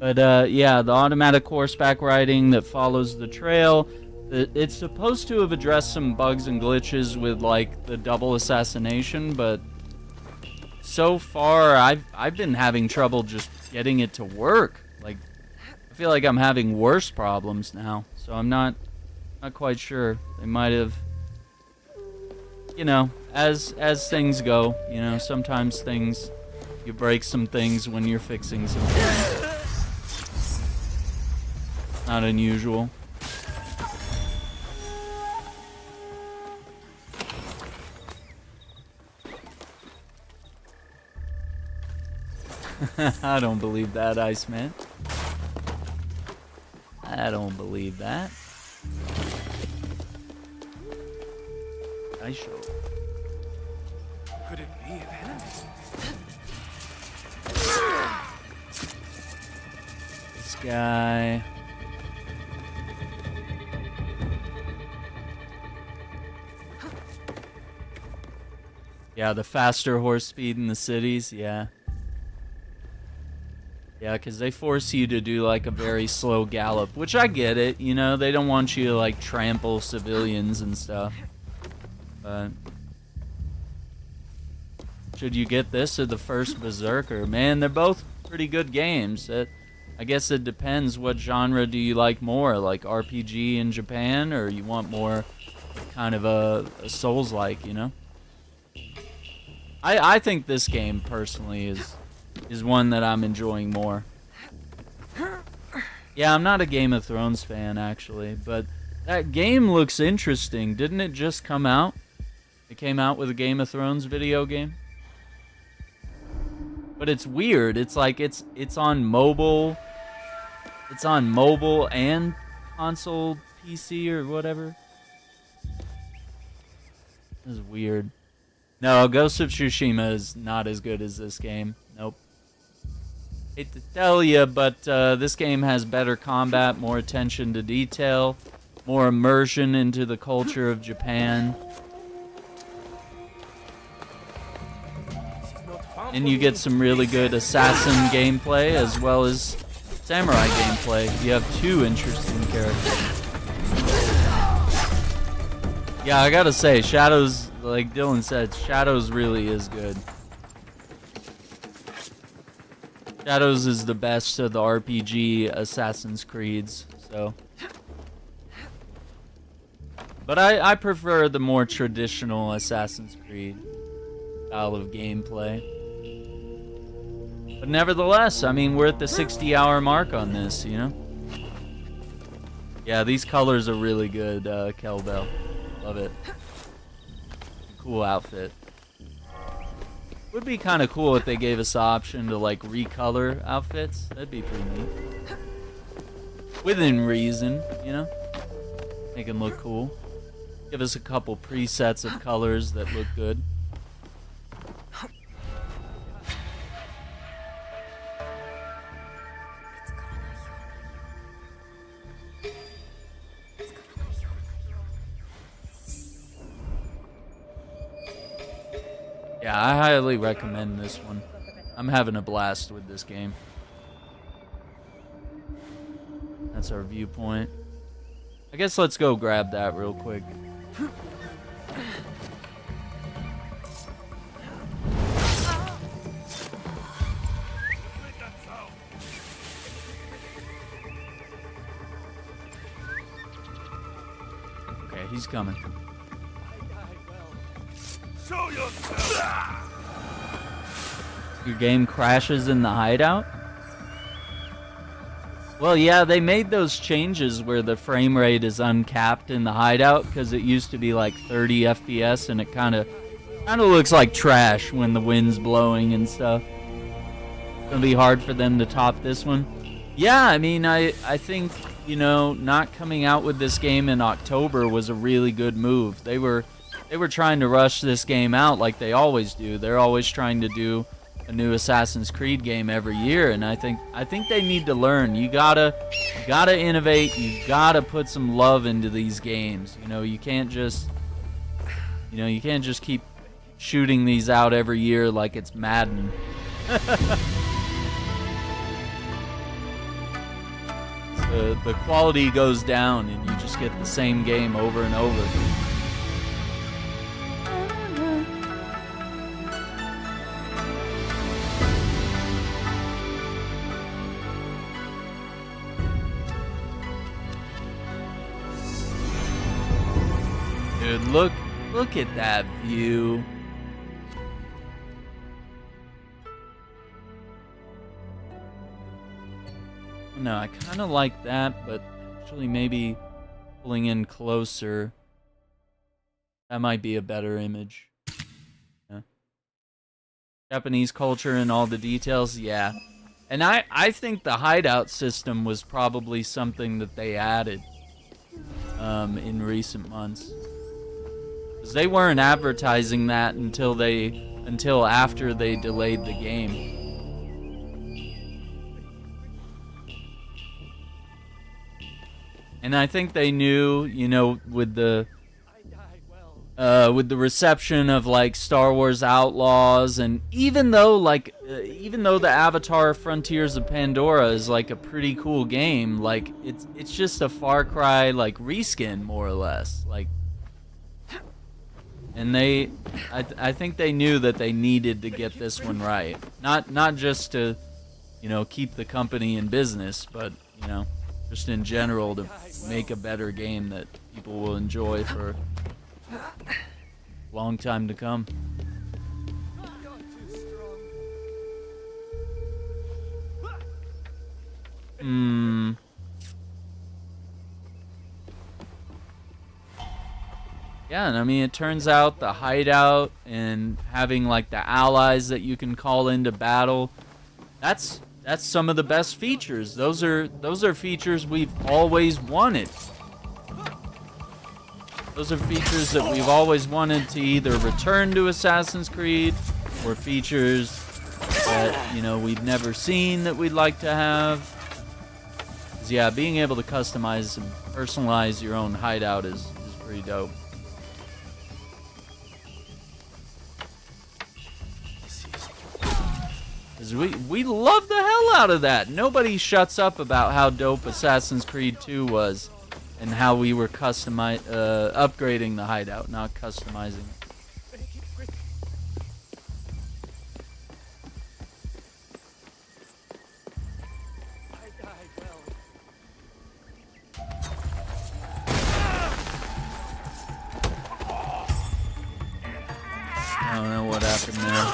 But yeah, the automatic horseback riding that follows the trail, it's supposed to have addressed some bugs and glitches with like the double assassination, but so far I've been having trouble just getting it to work. Like I feel like I'm having worse problems now, so I'm not quite sure. They might have, you know, as things go, you know, sometimes you break some things when you're fixing some things. Not unusual. I don't believe that, Iceman. I don't believe that. I show. Could it be an enemy? This guy. Yeah, the faster horse speed in the cities, yeah. Yeah, because they force you to do like a very slow gallop, which I get it, you know, they don't want you to like trample civilians and stuff. But should you get this or the first Berserker? Man, they're both pretty good games. I guess it depends, what genre do you like more, like RPG in Japan, or you want more kind of a Souls-like, you know? I think this game personally is one that I'm enjoying more. Yeah, I'm not a Game of Thrones fan actually, but that game looks interesting. Didn't it just come out? It came out with a Game of Thrones video game. But it's weird. It's like it's on mobile. It's on mobile and console PC or whatever. This is weird. No, Ghost of Tsushima is not as good as this game. Nope. Hate to tell you, but this game has better combat, more attention to detail, more immersion into the culture of Japan. And you get some really good assassin gameplay as well as samurai gameplay. You have two interesting characters. Yeah, I gotta say, Shadows, like Dylan said, Shadows really is good. Shadows is the best of the RPG Assassin's Creeds, so. But I prefer the more traditional Assassin's Creed style of gameplay. But nevertheless, I mean, we're at the 60-hour mark on this, you know? Yeah, these colors are really good, Kelbell. Love it. Cool outfit. Would be kind of cool if they gave us the option to like recolor outfits. That'd be pretty neat. Within reason, you know? Make them look cool. Give us a couple presets of colors that look good. Yeah, I highly recommend this one. I'm having a blast with this game. That's our viewpoint. I guess let's go grab that real quick. Okay, he's coming. Show yourself! Your game crashes in the hideout? Well, yeah, they made those changes where the frame rate is uncapped in the hideout because it used to be like 30 FPS and it kind of Kind of looks like trash when the wind's blowing and stuff. It's gonna be hard for them to top this one. Yeah, I mean, I think, you know, not coming out with this game in October was a really good move. They were trying to rush this game out like they always do. They're always trying to do a new Assassin's Creed game every year, and I think they need to learn. You gotta innovate. You gotta put some love into these games. You know, you can't just keep shooting these out every year like it's Madden. The quality goes down and you just get the same game over and over. Dude, look at that view. No, I kind of like that, but actually maybe pulling in closer, that might be a better image. Yeah. Japanese culture and all the details, yeah. And I think the hideout system was probably something that they added in recent months. Because they weren't advertising that until after they delayed the game. And I think they knew, you know, with the reception of like Star Wars Outlaws, and even though the Avatar Frontiers of Pandora is like a pretty cool game, like it's just a Far Cry like reskin more or less, like. And I think they knew that they needed to get this one right, not just to, you know, keep the company in business, but you know, just in general to make a better game that people will enjoy for a long time to come. Yeah, and I mean, it turns out the hideout and having like the allies that you can call into battle, that's some of the best features. Those are features we've always wanted. Those are features that we've always wanted to either return to Assassin's Creed, or features that, you know, we've never seen that we'd like to have. 'Cause yeah, being able to customize and personalize your own hideout is pretty dope. 'Cause we love the hell out of that. Nobody shuts up about how dope Assassin's Creed 2 was, and how we were upgrading the hideout, not customizing it. I don't know what happened there.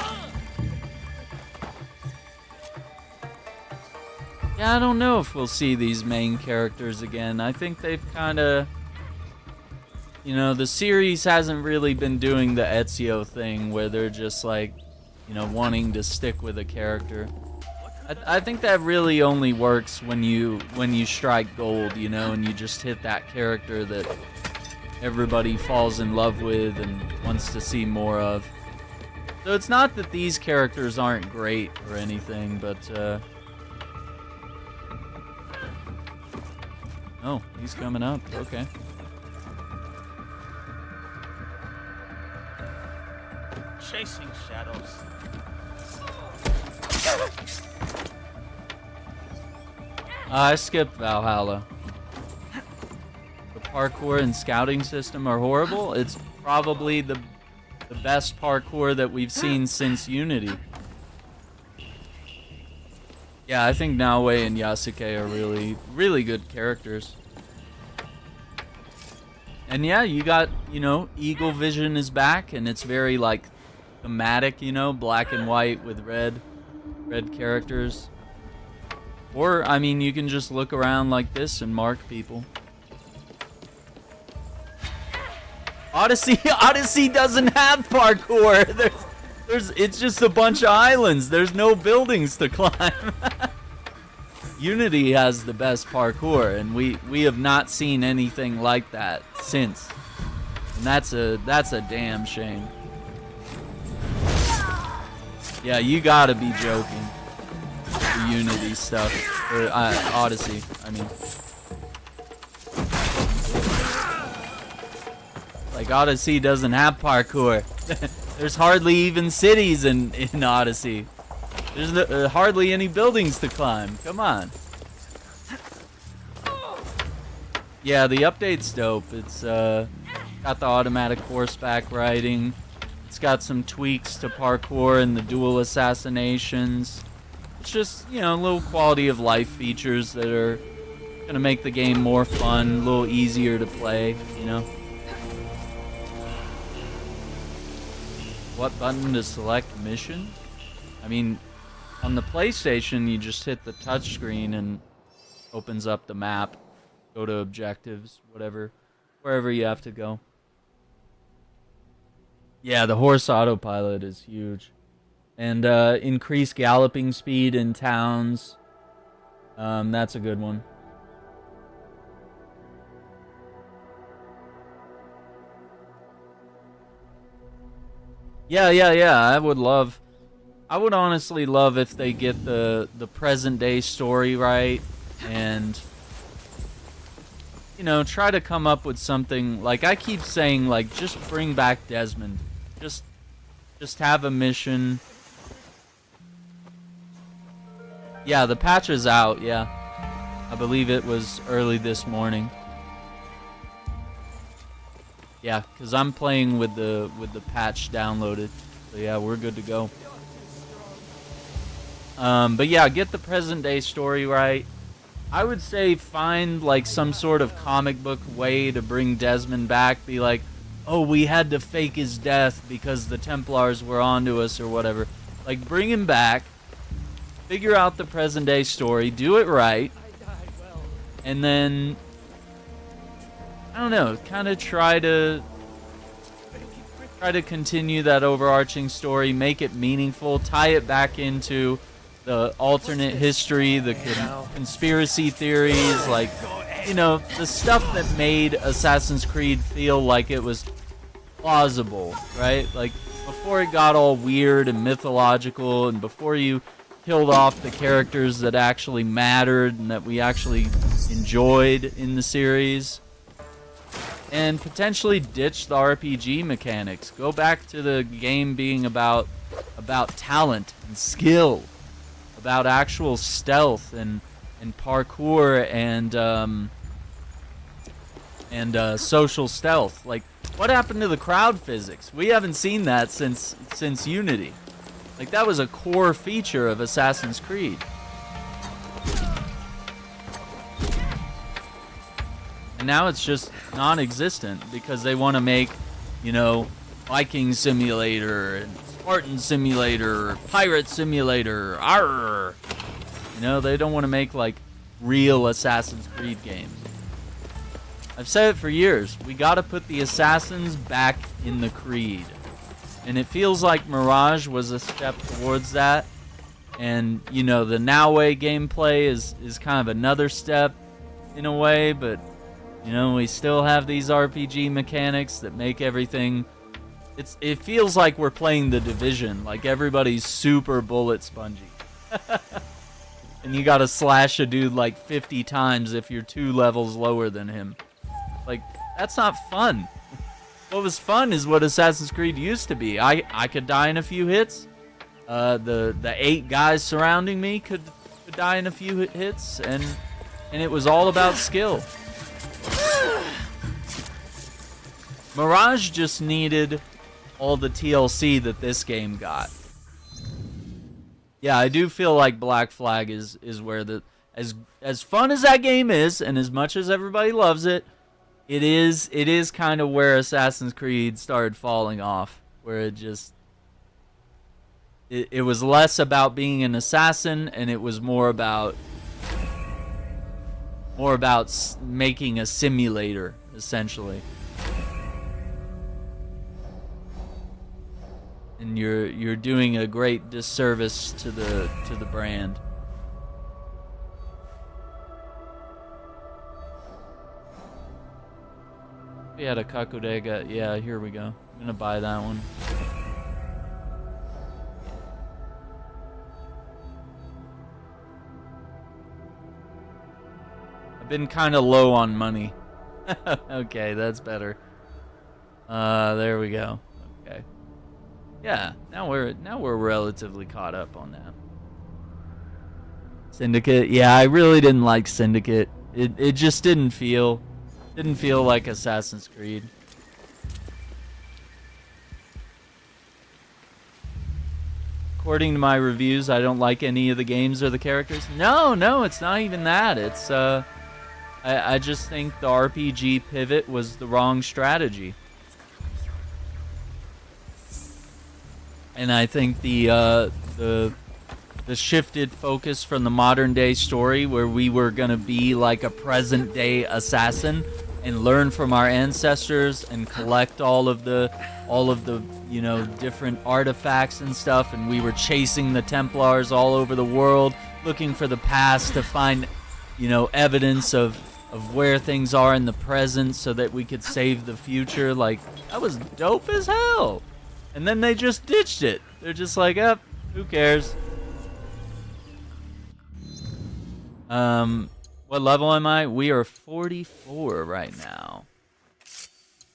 Yeah, I don't know if we'll see these main characters again. I think they've kind of, you know, the series hasn't really been doing the Ezio thing where they're just like, you know, wanting to stick with a character. I think that really only works when you strike gold, you know, and you just hit that character that everybody falls in love with and wants to see more of. So it's not that these characters aren't great or anything, but oh, he's coming up. Okay. Chasing shadows. I skipped Valhalla. The parkour and scouting system are horrible. It's probably the best parkour that we've seen since Unity. Yeah, I think Naoe and Yasuke are really, really good characters. And yeah, you got, you know, Eagle Vision is back, and it's very, like, thematic, you know, black and white with red characters. Or, I mean, you can just look around like this and mark people. Odyssey doesn't have parkour. It's just a bunch of islands. There's no buildings to climb. Unity has the best parkour, and we have not seen anything like that since. And that's a damn shame. Yeah, you gotta be joking. The Unity stuff, or Odyssey, I mean. Like, Odyssey doesn't have parkour. There's hardly even cities in Odyssey. There's hardly any buildings to climb. Come on. Yeah, the update's dope. It's got the automatic horseback riding. It's got some tweaks to parkour and the dual assassinations. It's just, you know, little quality of life features that are gonna make the game more fun, a little easier to play, you know. What button to select mission? I mean, on the PlayStation, you just hit the touchscreen and opens up the map. Go to objectives, whatever, wherever you have to go. Yeah, the horse autopilot is huge. And increased galloping speed in towns. That's a good one. Yeah. I would honestly love if they get the present day story right, and you know, try to come up with something. Like I keep saying, like, just bring back Desmond. Just have a mission. Yeah, the patch is out. Yeah, I believe it was early this morning. Yeah, because I'm playing with the patch downloaded. So yeah, we're good to go. But yeah, get the present day story right. I would say find like some sort of comic book way to bring Desmond back. Be like, oh, we had to fake his death because the Templars were onto us or whatever. Like, bring him back. Figure out the present day story. Do it right. And then, I don't know, kind of try to continue that overarching story, make it meaningful, tie it back into the alternate history, the conspiracy theories, like, you know, the stuff that made Assassin's Creed feel like it was plausible, right? Like, before it got all weird and mythological, and before you killed off the characters that actually mattered and that we actually enjoyed in the series. And potentially ditch the RPG mechanics. Go back to the game being about talent and skill, about actual stealth and parkour and social stealth. Like, what happened to the crowd physics? We haven't seen that since Unity. Like, that was a core feature of Assassin's Creed. And now it's just non-existent because they want to make, you know, Viking Simulator and Spartan Simulator, Pirate Simulator, arr. You know, they don't want to make, like, real Assassin's Creed games. I've said it for years. We got to put the Assassins back in the Creed. And it feels like Mirage was a step towards that. And, you know, the Naoe gameplay is kind of another step in a way, but, you know, we still have these RPG mechanics that make everything... It feels like we're playing The Division, like everybody's super bullet spongy. And you gotta slash a dude like 50 times if you're 2 levels lower than him. Like, that's not fun. What was fun is what Assassin's Creed used to be. I could die in a few hits. The 8 guys surrounding me could die in a few hits, and it was all about skill. Mirage just needed all the TLC that this game got. Yeah, I do feel like Black Flag is where as fun as that game is, and as much as everybody loves it, it is kind of where Assassin's Creed started falling off, where it was less about being an assassin, and it was more about making a simulator, essentially. and you're doing a great disservice to the brand. We had a Kakudega. Yeah, here we go. I'm gonna buy that one. I've been kind of low on money. Okay, that's better. There we go. Okay. Yeah, now we're relatively caught up on that. Syndicate. Yeah, I really didn't like Syndicate. It just didn't feel like Assassin's Creed. According to my reviews, I don't like any of the games or the characters. No, it's not even that. It's I just think the RPG pivot was the wrong strategy. And I think the shifted focus from the modern day story, where we were gonna be like a present day assassin and learn from our ancestors and collect all of the you know, different artifacts and stuff, and we were chasing the Templars all over the world, looking for the past to find, you know, evidence of where things are in the present so that we could save the future. Like, that was dope as hell. And then they just ditched it. They're just like, who cares? What level am I? We are 44 right now.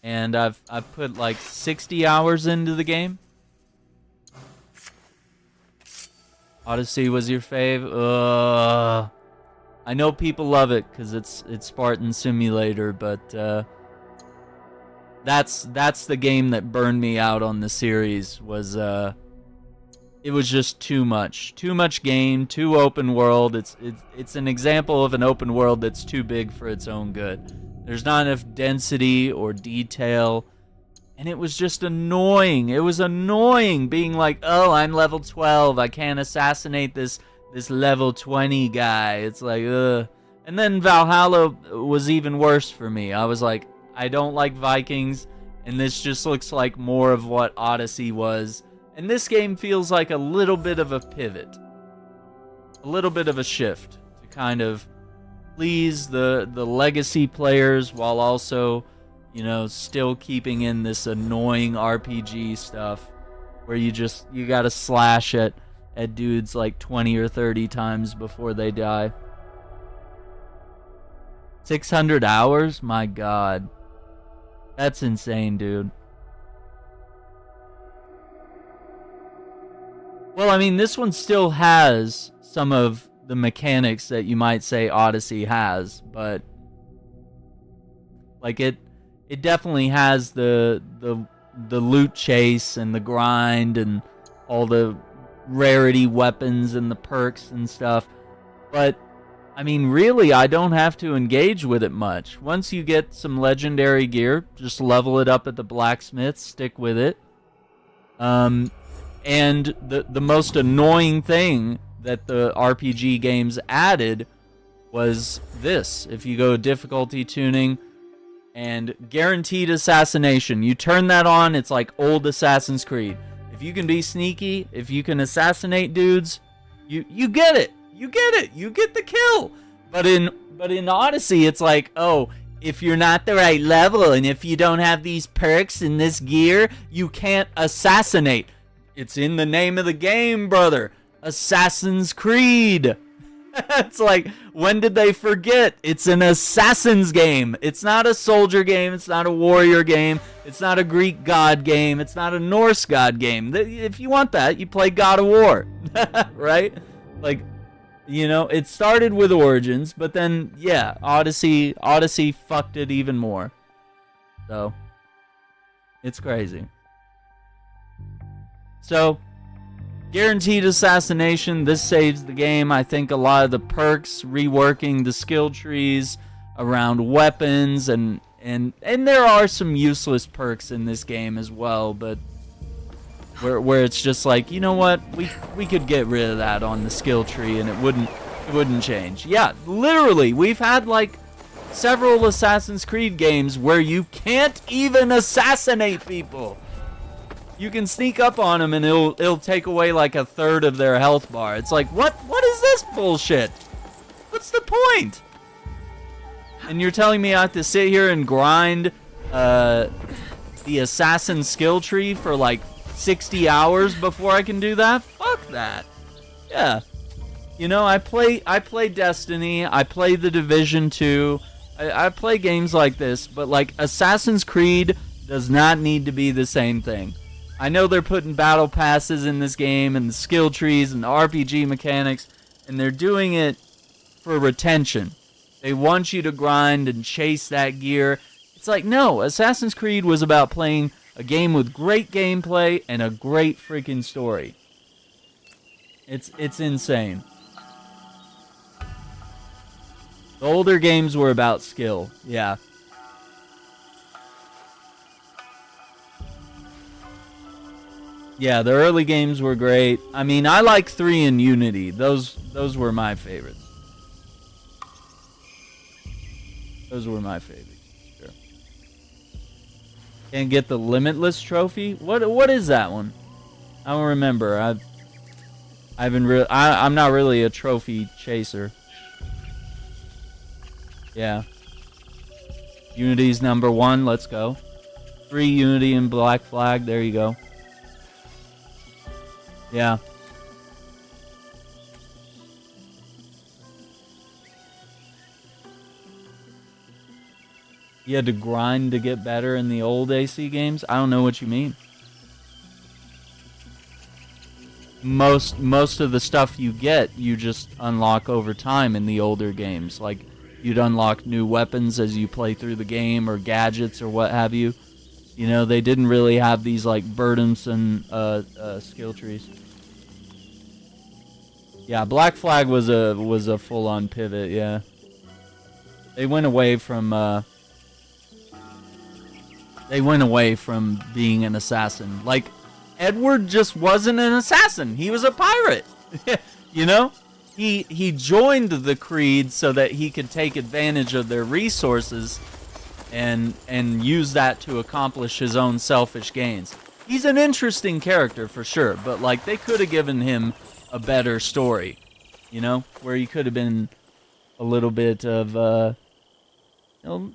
And I've put like 60 hours into the game. Odyssey was your fave? I know people love it because it's Spartan Simulator, but that's the game that burned me out on the series. Was it was just too much game, too open world. It's an example of an open world that's too big for its own good. There's not enough density or detail, and it was just annoying. It was annoying being like, oh, I'm level 12, I can't assassinate this level 20 guy. It's like, ugh. And then Valhalla was even worse for me. I was like, I don't like Vikings, and this just looks like more of what Odyssey was. And this game feels like a little bit of a pivot, a little bit of a shift to kind of please the legacy players while also, you know, still keeping in this annoying RPG stuff where you gotta slash at dudes like 20 or 30 times before they die. 600 hours? My god. That's insane, dude. Well, I mean, this one still has some of the mechanics that you might say Odyssey has, but like it definitely has the loot chase and the grind and all the rarity weapons and the perks and stuff. But I mean, really, I don't have to engage with it much. Once you get some legendary gear, just level it up at the blacksmith, stick with it. And the most annoying thing that the RPG games added was this. If you go difficulty tuning and guaranteed assassination, you turn that on, it's like old Assassin's Creed. If you can be sneaky, if you can assassinate dudes, you get it. You get the kill. But in Odyssey, it's like, oh, if you're not the right level and if you don't have these perks and this gear, you can't assassinate. It's in the name of the game, brother. Assassin's Creed. It's like, when did they forget? It's an assassin's game. It's not a soldier game. It's not a warrior game. It's not a Greek god game. It's not a Norse god game. If you want that, you play God of War. Right? Like, you know, it started with Origins, but then, yeah, Odyssey fucked it even more. So, it's crazy. So, guaranteed assassination, this saves the game. I think a lot of the perks, reworking the skill trees around weapons, and there are some useless perks in this game as well, but where it's just like, you know what, we could get rid of that on the skill tree and it wouldn't change. Yeah, literally, we've had like several Assassin's Creed games where you can't even assassinate people. You can sneak up on them and it'll take away like a third of their health bar. It's like, what is this bullshit? What's the point? And you're telling me I have to sit here and grind the assassin skill tree for like 60 hours before I can do that? Fuck that. Yeah. You know, I play Destiny, I play The Division 2, I play games like this, but like Assassin's Creed does not need to be the same thing. I know they're putting battle passes in this game and the skill trees and the RPG mechanics, and they're doing it for retention. They want you to grind and chase that gear. It's like, no, Assassin's Creed was about playing a game with great gameplay and a great freaking story. It's insane. The older games were about skill, yeah. Yeah, the early games were great. I mean, I like 3 and Unity. Those were my favorites. Those were my favorites, sure. Can't get the Limitless trophy? What is that one? I don't remember. I'm not really a trophy chaser. Yeah. Unity's number 1. Let's go. 3 Unity and Black Flag. There you go. Yeah. You had to grind to get better in the old AC games? I don't know what you mean. Most of the stuff you get, you just unlock over time in the older games. Like, you'd unlock new weapons as you play through the game, or gadgets, or what have you. You know, they didn't really have these, like, burdensome skill trees. Yeah, Black Flag was a full-on pivot, yeah. They went away from being an assassin. Like, Edward just wasn't an assassin. He was a pirate. You know? He joined the Creed so that he could take advantage of their resources and use that to accomplish his own selfish gains. He's an interesting character for sure, but like they could have given him a better story, you know, where he could have been a little bit of you know,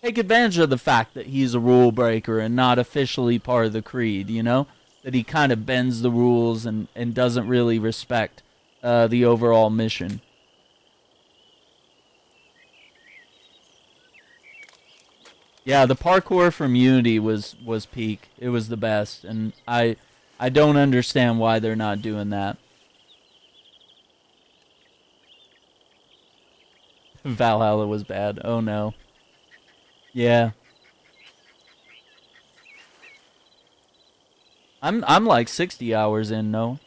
take advantage of the fact that he's a rule breaker and not officially part of the Creed, you know, that he kind of bends the rules and doesn't really respect the overall mission. Yeah, the parkour from Unity was peak. It was the best, and I don't understand why they're not doing that. Valhalla was bad. Oh no. Yeah. I'm like 60 hours in, no.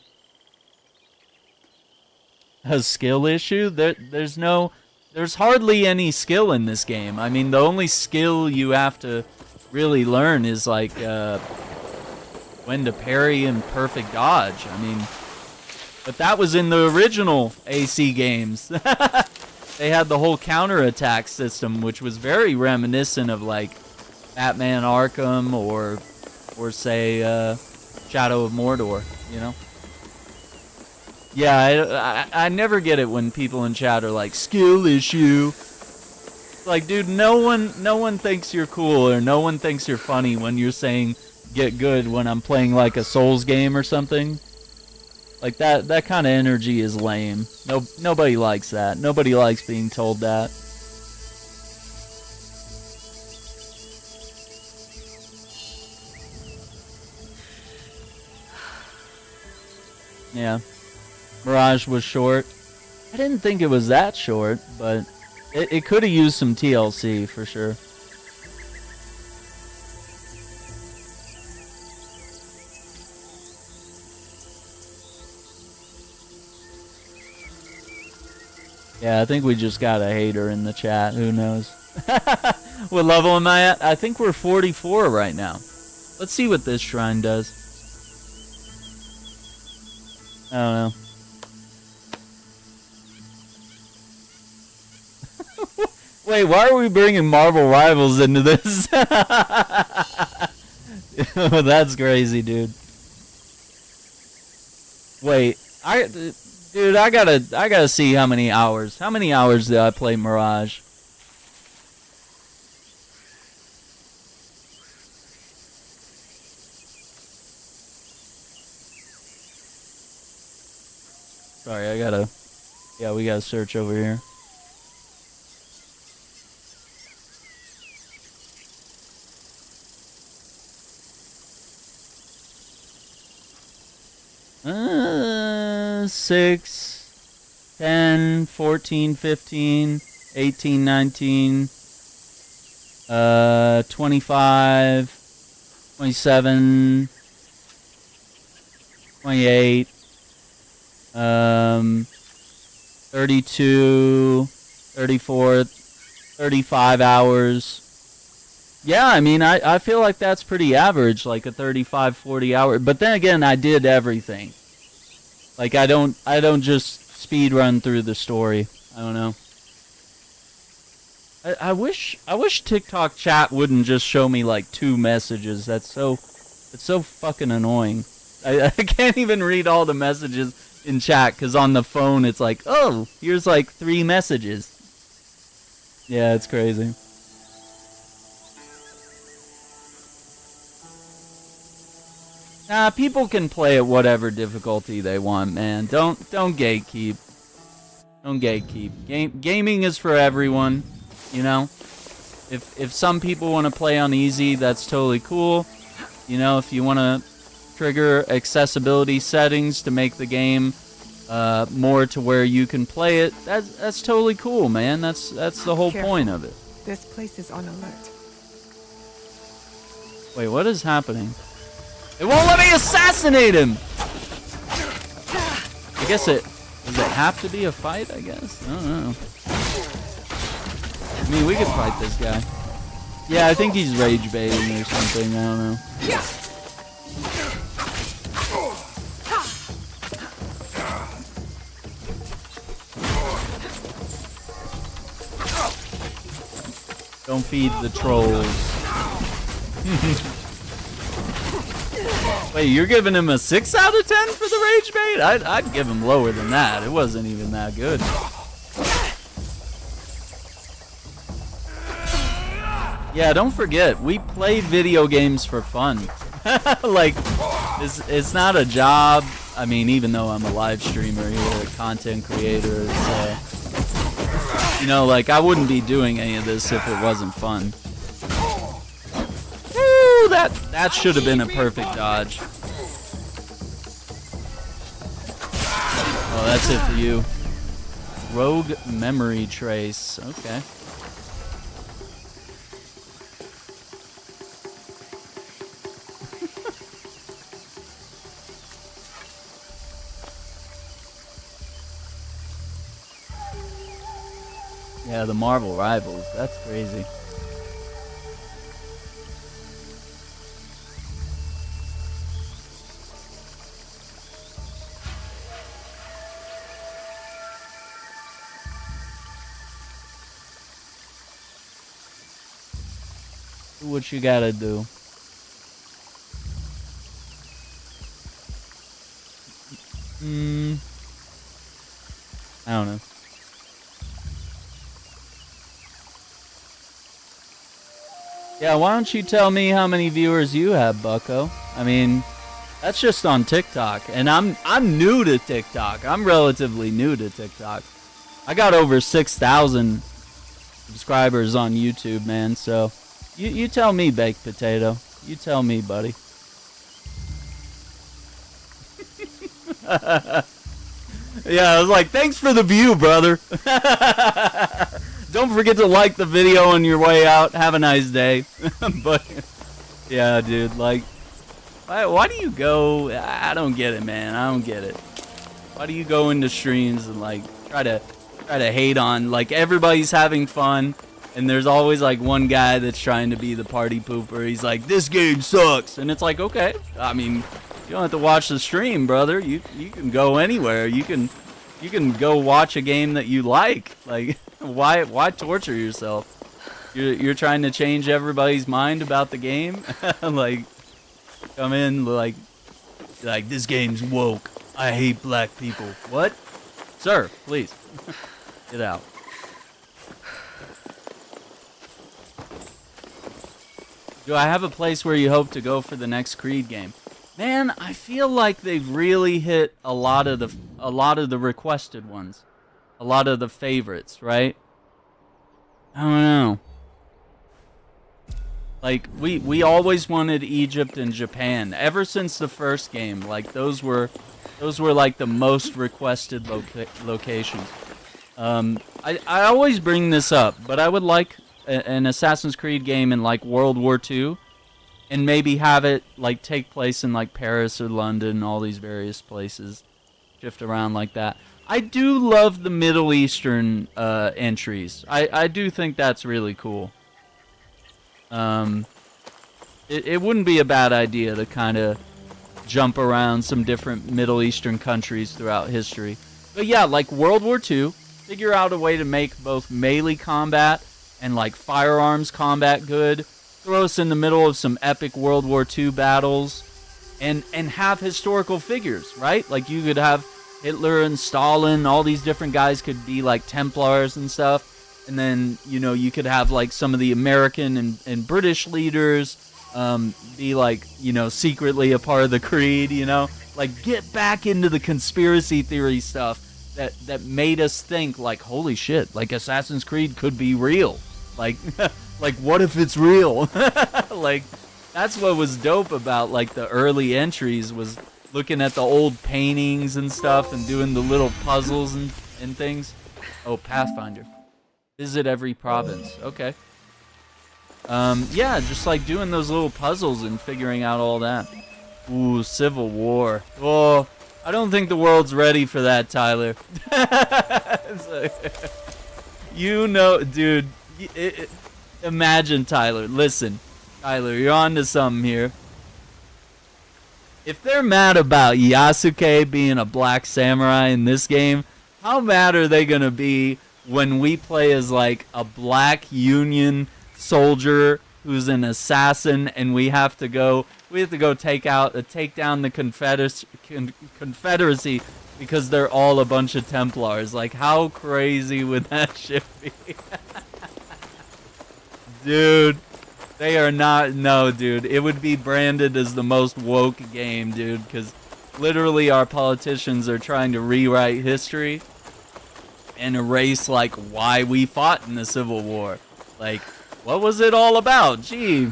A skill issue? There's hardly any skill in this game. I mean, the only skill you have to really learn is like when to parry and perfect dodge. I mean, but that was in the original AC games. They had the whole counterattack system, which was very reminiscent of like Batman Arkham or say Shadow of Mordor, you know? Yeah, I never get it when people in chat are like, skill issue. Like, dude, no one thinks you're cool or no one thinks you're funny when you're saying get good when I'm playing like a Souls game or something. Like that kind of energy is lame. Nobody likes that. Nobody likes being told that. Yeah. Mirage was short. I didn't think it was that short, but it could have used some TLC for sure. Yeah, I think we just got a hater in the chat. Who knows? What level am I at? I think we're 44 right now. Let's see what this shrine does. I don't know. Wait, why are we bringing Marvel Rivals into this? That's crazy, dude. Wait, dude, I gotta see how many hours. How many hours did I play Mirage? Sorry, yeah, we gotta search over here. Uh, 6, 10, 14, 15, 18, 19, 25, 27, 28, 32, 34, 35 hours. Yeah, I mean, I feel like that's pretty average, like a 35, 40 hour. But then again, I did everything. Like, I don't just speed run through the story. I don't know. I wish TikTok chat wouldn't just show me like 2 messages. It's so fucking annoying. I can't even read all the messages in chat because on the phone it's like, oh, here's like 3 messages. Yeah, it's crazy. Nah, people can play at whatever difficulty they want, man. Don't gatekeep. Don't gatekeep. Gaming is for everyone, you know? If some people want to play on easy, that's totally cool. You know, if you want to trigger accessibility settings to make the game more to where you can play it, that's totally cool, man. That's the whole point of it. This place is on alert. Wait, what is happening? It won't let me assassinate him! I guess does it have to be a fight, I guess? I don't know. I mean, we could fight this guy. Yeah, I think he's rage baiting or something, I don't know. Don't feed the trolls. Wait, you're giving him a 6 out of 10 for the rage bait? I'd give him lower than that. It wasn't even that good. Yeah, don't forget, we play video games for fun. Like, it's not a job. I mean, even though I'm a live streamer here, a content creator, you know, like, I wouldn't be doing any of this if it wasn't fun. Woo, that should have been a perfect dodge. Oh, that's it for you. Rogue memory trace. Okay. Yeah, the Marvel Rivals. That's crazy. Do what you gotta do. I don't know. Yeah, why don't you tell me how many viewers you have, Bucko? I mean, that's just on TikTok, and I'm new to TikTok. I'm relatively new to TikTok. I got over 6,000 subscribers on YouTube, man. So, you tell me, Baked Potato. You tell me, buddy. Yeah, I was like, thanks for the view, brother. Don't forget to like the video on your way out. Have a nice day. But, yeah, dude, like, why do you go? I don't get it, man. I don't get it. Why do you go into streams and, like, try to hate on, like, everybody's having fun, and there's always, like, one guy that's trying to be the party pooper. He's like, this game sucks. And it's like, okay. I mean, you don't have to watch the stream, brother. You can go anywhere. You can go watch a game that you like. Like, why torture yourself? You're trying to change everybody's mind about the game? Like, Come in like this game's woke. I hate black people. What? Sir, please. Get out. Do I have a place where you hope to go for the next Creed game? Man, I feel like they've really hit a lot of the requested ones. A lot of the favorites, right? I don't know. Like, we always wanted Egypt and Japan. Ever since the first game, like, those were like the most requested locations. I always bring this up, but I would like an Assassin's Creed game in, like, World War II. And maybe have it, like, take place in, like, Paris or London, all these various places. Shift around like that. I do love the Middle Eastern entries. I do think that's really cool. It wouldn't be a bad idea to kind of jump around some different Middle Eastern countries throughout history. But yeah, like World War II, figure out a way to make both melee combat and, like, firearms combat good. Throw us in the middle of some epic World War II battles, and have historical figures, right? Like, you could have Hitler and Stalin, all these different guys could be like Templars and stuff, and then, you know, you could have like some of the American and British leaders be like, you know, secretly a part of the Creed, you know? Like, get back into the conspiracy theory stuff that made us think, like, holy shit, like, Assassin's Creed could be real. Like, like, what if it's real? Like, that's what was dope about, like, the early entries, was looking at the old paintings and stuff and doing the little puzzles and things. Oh, Pathfinder. Visit every province. Okay. Yeah, just, like, doing those little puzzles and figuring out all that. Ooh, Civil War. Oh, I don't think the world's ready for that, Tyler. You know, dude... imagine, Tyler. Listen, Tyler, you're on to something here. If they're mad about Yasuke being a black samurai in this game, how mad are they gonna be when we play as, like, a black Union soldier who's an assassin, and we have to go take down the Confederacy because they're all a bunch of Templars? Like, how crazy would that shit be? Dude, they are not... No, dude. It would be branded as the most woke game, dude, because literally our politicians are trying to rewrite history and erase, like, why we fought in the Civil War. Like, what was it all about? Gee,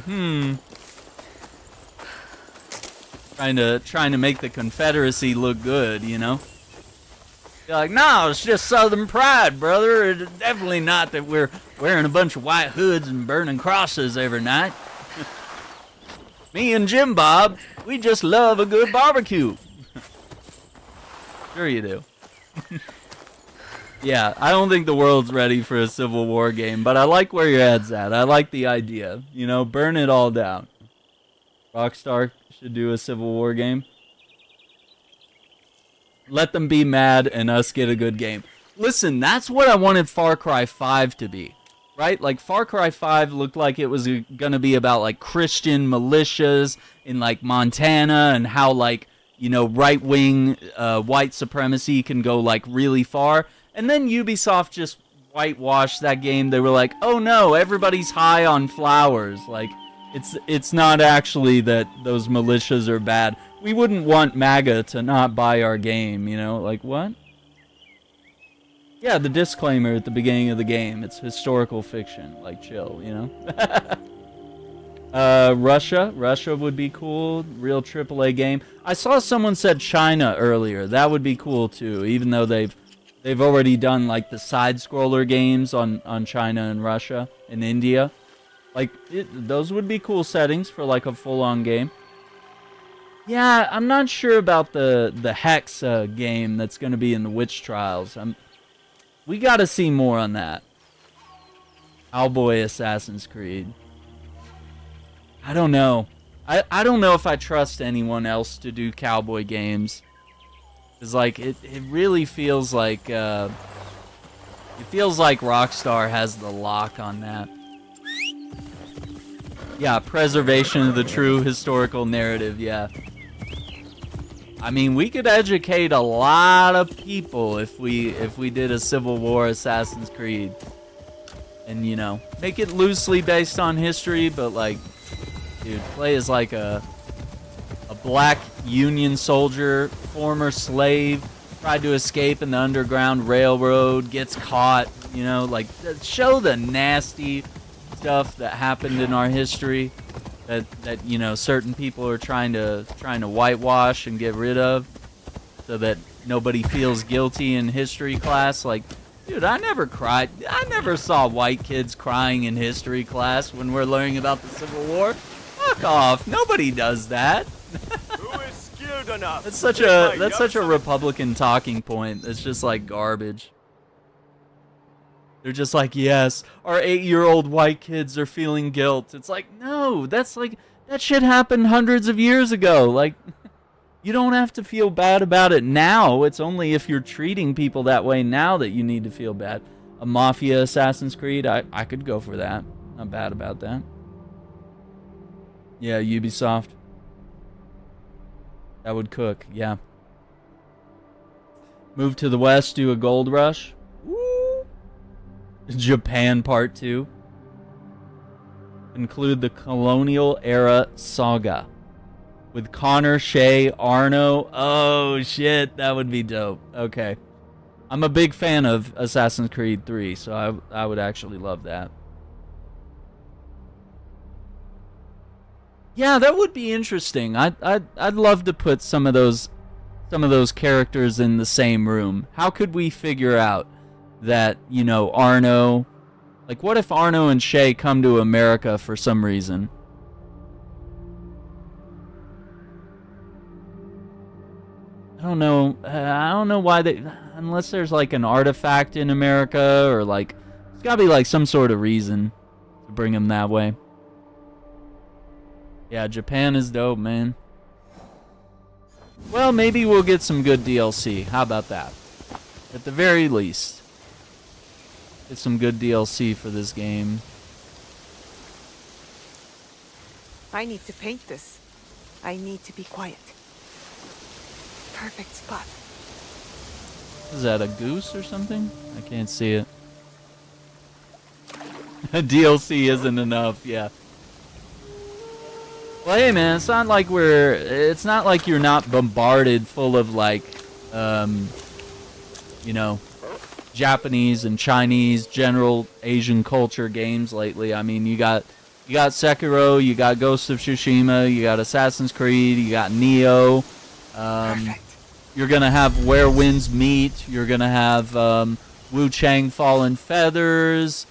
Trying to make the Confederacy look good, you know? You're like, no, it's just Southern pride, brother. It's definitely not that we're wearing a bunch of white hoods and burning crosses every night. Me and Jim Bob, we just love a good barbecue. Sure you do. Yeah, I don't think the world's ready for a Civil War game, but I like where your head's at. I like the idea. You know, burn it all down. Rockstar should do a Civil War game. Let them be mad and us get a good game. Listen, that's what I wanted Far Cry 5 to be. Right? Like, Far Cry 5 looked like it was gonna be about, like, Christian militias in, like, Montana, and how, like, you know, right-wing white supremacy can go, like, really far. And then Ubisoft just whitewashed that game. They were like, oh no, everybody's high on flowers. Like, it's not actually that those militias are bad. We wouldn't want MAGA to not buy our game, you know? Like, what? Yeah, the disclaimer at the beginning of the game. It's historical fiction. Like, chill, you know? Russia would be cool. Real AAA game. I saw someone said China earlier. That would be cool, too. Even though they've already done, like, the side-scroller games on China and Russia and India. Like, those would be cool settings for, like, a full-on game. Yeah, I'm not sure about the Hex game that's going to be in the Witch Trials. We got to see more on that. Cowboy Assassin's Creed. I don't know. I don't know if I trust anyone else to do cowboy games. Because, like, it really feels like... it feels like Rockstar has the lock on that. Yeah, preservation of the true historical narrative, yeah. I mean, we could educate a lot of people if we did a Civil War Assassin's Creed. And, you know, make it loosely based on history, but like, dude, play as like a black Union soldier, former slave, tried to escape in the Underground Railroad, gets caught, you know, like, show the nasty stuff that happened in our history that you know, certain people are trying to whitewash and get rid of so that nobody feels guilty in history class. Like, dude, I never cried. I never saw white kids crying in history class when we're learning about the Civil War. Fuck off. Nobody does that. Who is skilled enough? That's such a Republican talking point. It's just like garbage. They're just like, yes, our 8-year-old white kids are feeling guilt. It's like, no, that's like, that shit happened hundreds of years ago. Like, you don't have to feel bad about it now. It's only if you're treating people that way now that you need to feel bad. A Mafia Assassin's Creed, I could go for that. Not bad about that. Yeah, Ubisoft. That would cook, yeah. Move to the west, do a gold rush. Woo! Japan Part 2. Include the colonial era saga. With Connor, Shay, Arno. Oh, shit, that would be dope. Okay. I'm a big fan of Assassin's Creed 3, so I would actually love that. Yeah, that would be interesting. I'd love to put some of those characters in the same room. How could we figure out that, you know, Arno, like, what if Arno and Shay come to America for some reason? I don't know why they, unless there's like an artifact in America, or like, there's gotta be like some sort of reason to bring them that way. Yeah, Japan is dope, man. Well, maybe we'll get some good DLC. How about that? At the very least. Get some good DLC for this game. I need to paint this. I need to be quiet. Perfect spot. Is that a goose or something? I can't see it. DLC isn't enough, yeah. Well, hey man, it's not like you're not bombarded full of like, you know, Japanese and Chinese, general Asian culture games lately. I mean, you got Sekiro, you got Ghost of Tsushima, you got Assassin's Creed, you got Neo. Perfect. You're gonna have Where Winds Meet. You're gonna have Wu Chang Fallen Feathers.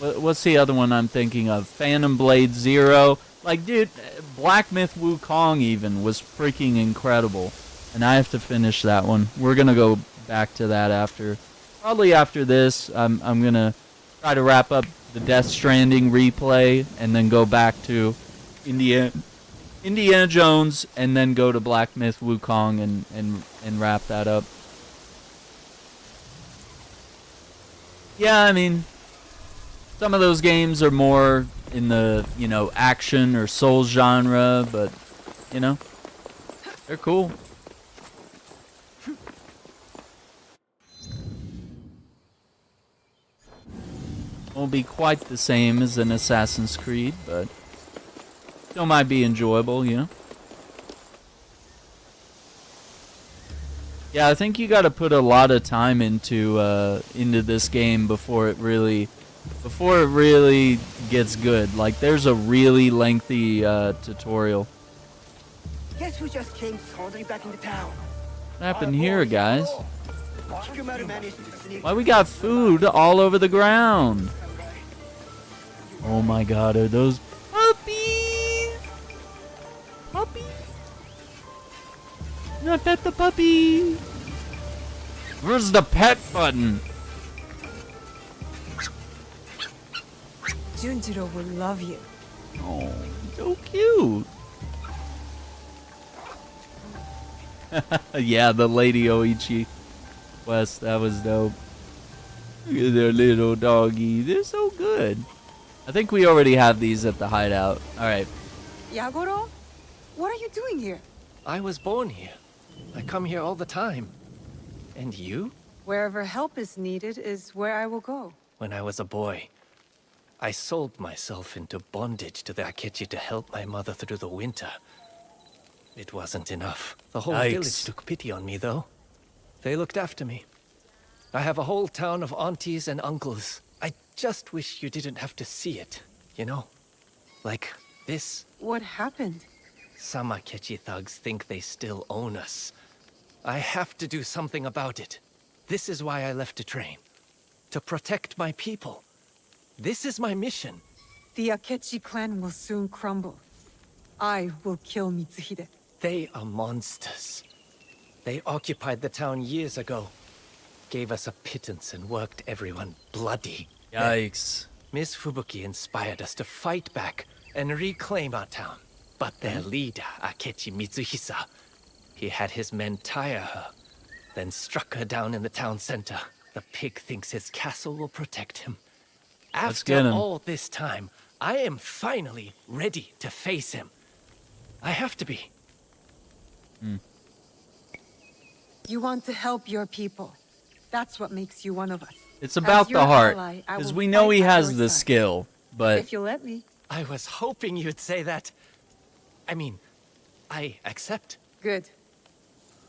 What's the other one I'm thinking of? Phantom Blade Zero. Like, dude, Black Myth Wukong even was freaking incredible. And I have to finish that one. We're gonna go back to that probably after this. I'm gonna try to wrap up the Death Stranding replay and then go back to Indiana Jones and then go to Black Myth Wukong and wrap that up. Yeah, I mean, some of those games are more in the, you know, action or soul genre, but, you know, they're cool. Won't be quite the same as an Assassin's Creed, but still might be enjoyable, you know? Yeah, I think you gotta put a lot of time into this game before it really gets good. Like, there's a really lengthy tutorial. Guess who just came sauntering back into town? What happened here, guys? Shikamaru managed to sneak. Why we got food all over the ground? Oh my god, are those puppies? Puppies? Not pet the puppy. Where's the pet button? Junjiro will love you. Oh, so cute. Yeah, the Lady Oichi quest, that was dope. Look at their little doggy. They're so good. I think we already have these at the hideout. Alright. Yagoro? What are you doing here? I was born here. I come here all the time. And you? Wherever help is needed is where I will go. When I was a boy, I sold myself into bondage to the Akechi to help my mother through the winter. It wasn't enough. The whole Yikes. village took pity on me, though. They looked after me. I have a whole town of aunties and uncles. I just wish you didn't have to see it, you know? Like this. What happened? Some Akechi thugs think they still own us. I have to do something about it. This is why I left to train. To protect my people. This is my mission. The Akechi clan will soon crumble. I will kill Mitsuhide. They are monsters. They occupied the town years ago. Gave us a pittance and worked everyone bloody. Yikes. Miss Fubuki inspired us to fight back and reclaim our town. But their leader, Akechi Mitsuhisa, he had his men tire her, then struck her down in the town center. The pig thinks his castle will protect him. Let's get After him. all this time, I am finally ready to face him. I have to be. You want to help your people. That's what makes you one of us. It's about your the heart. ally, I Because will we know fight he at has your the side. skill, but If you let me. I was hoping you'd say that. I mean, I accept. Good.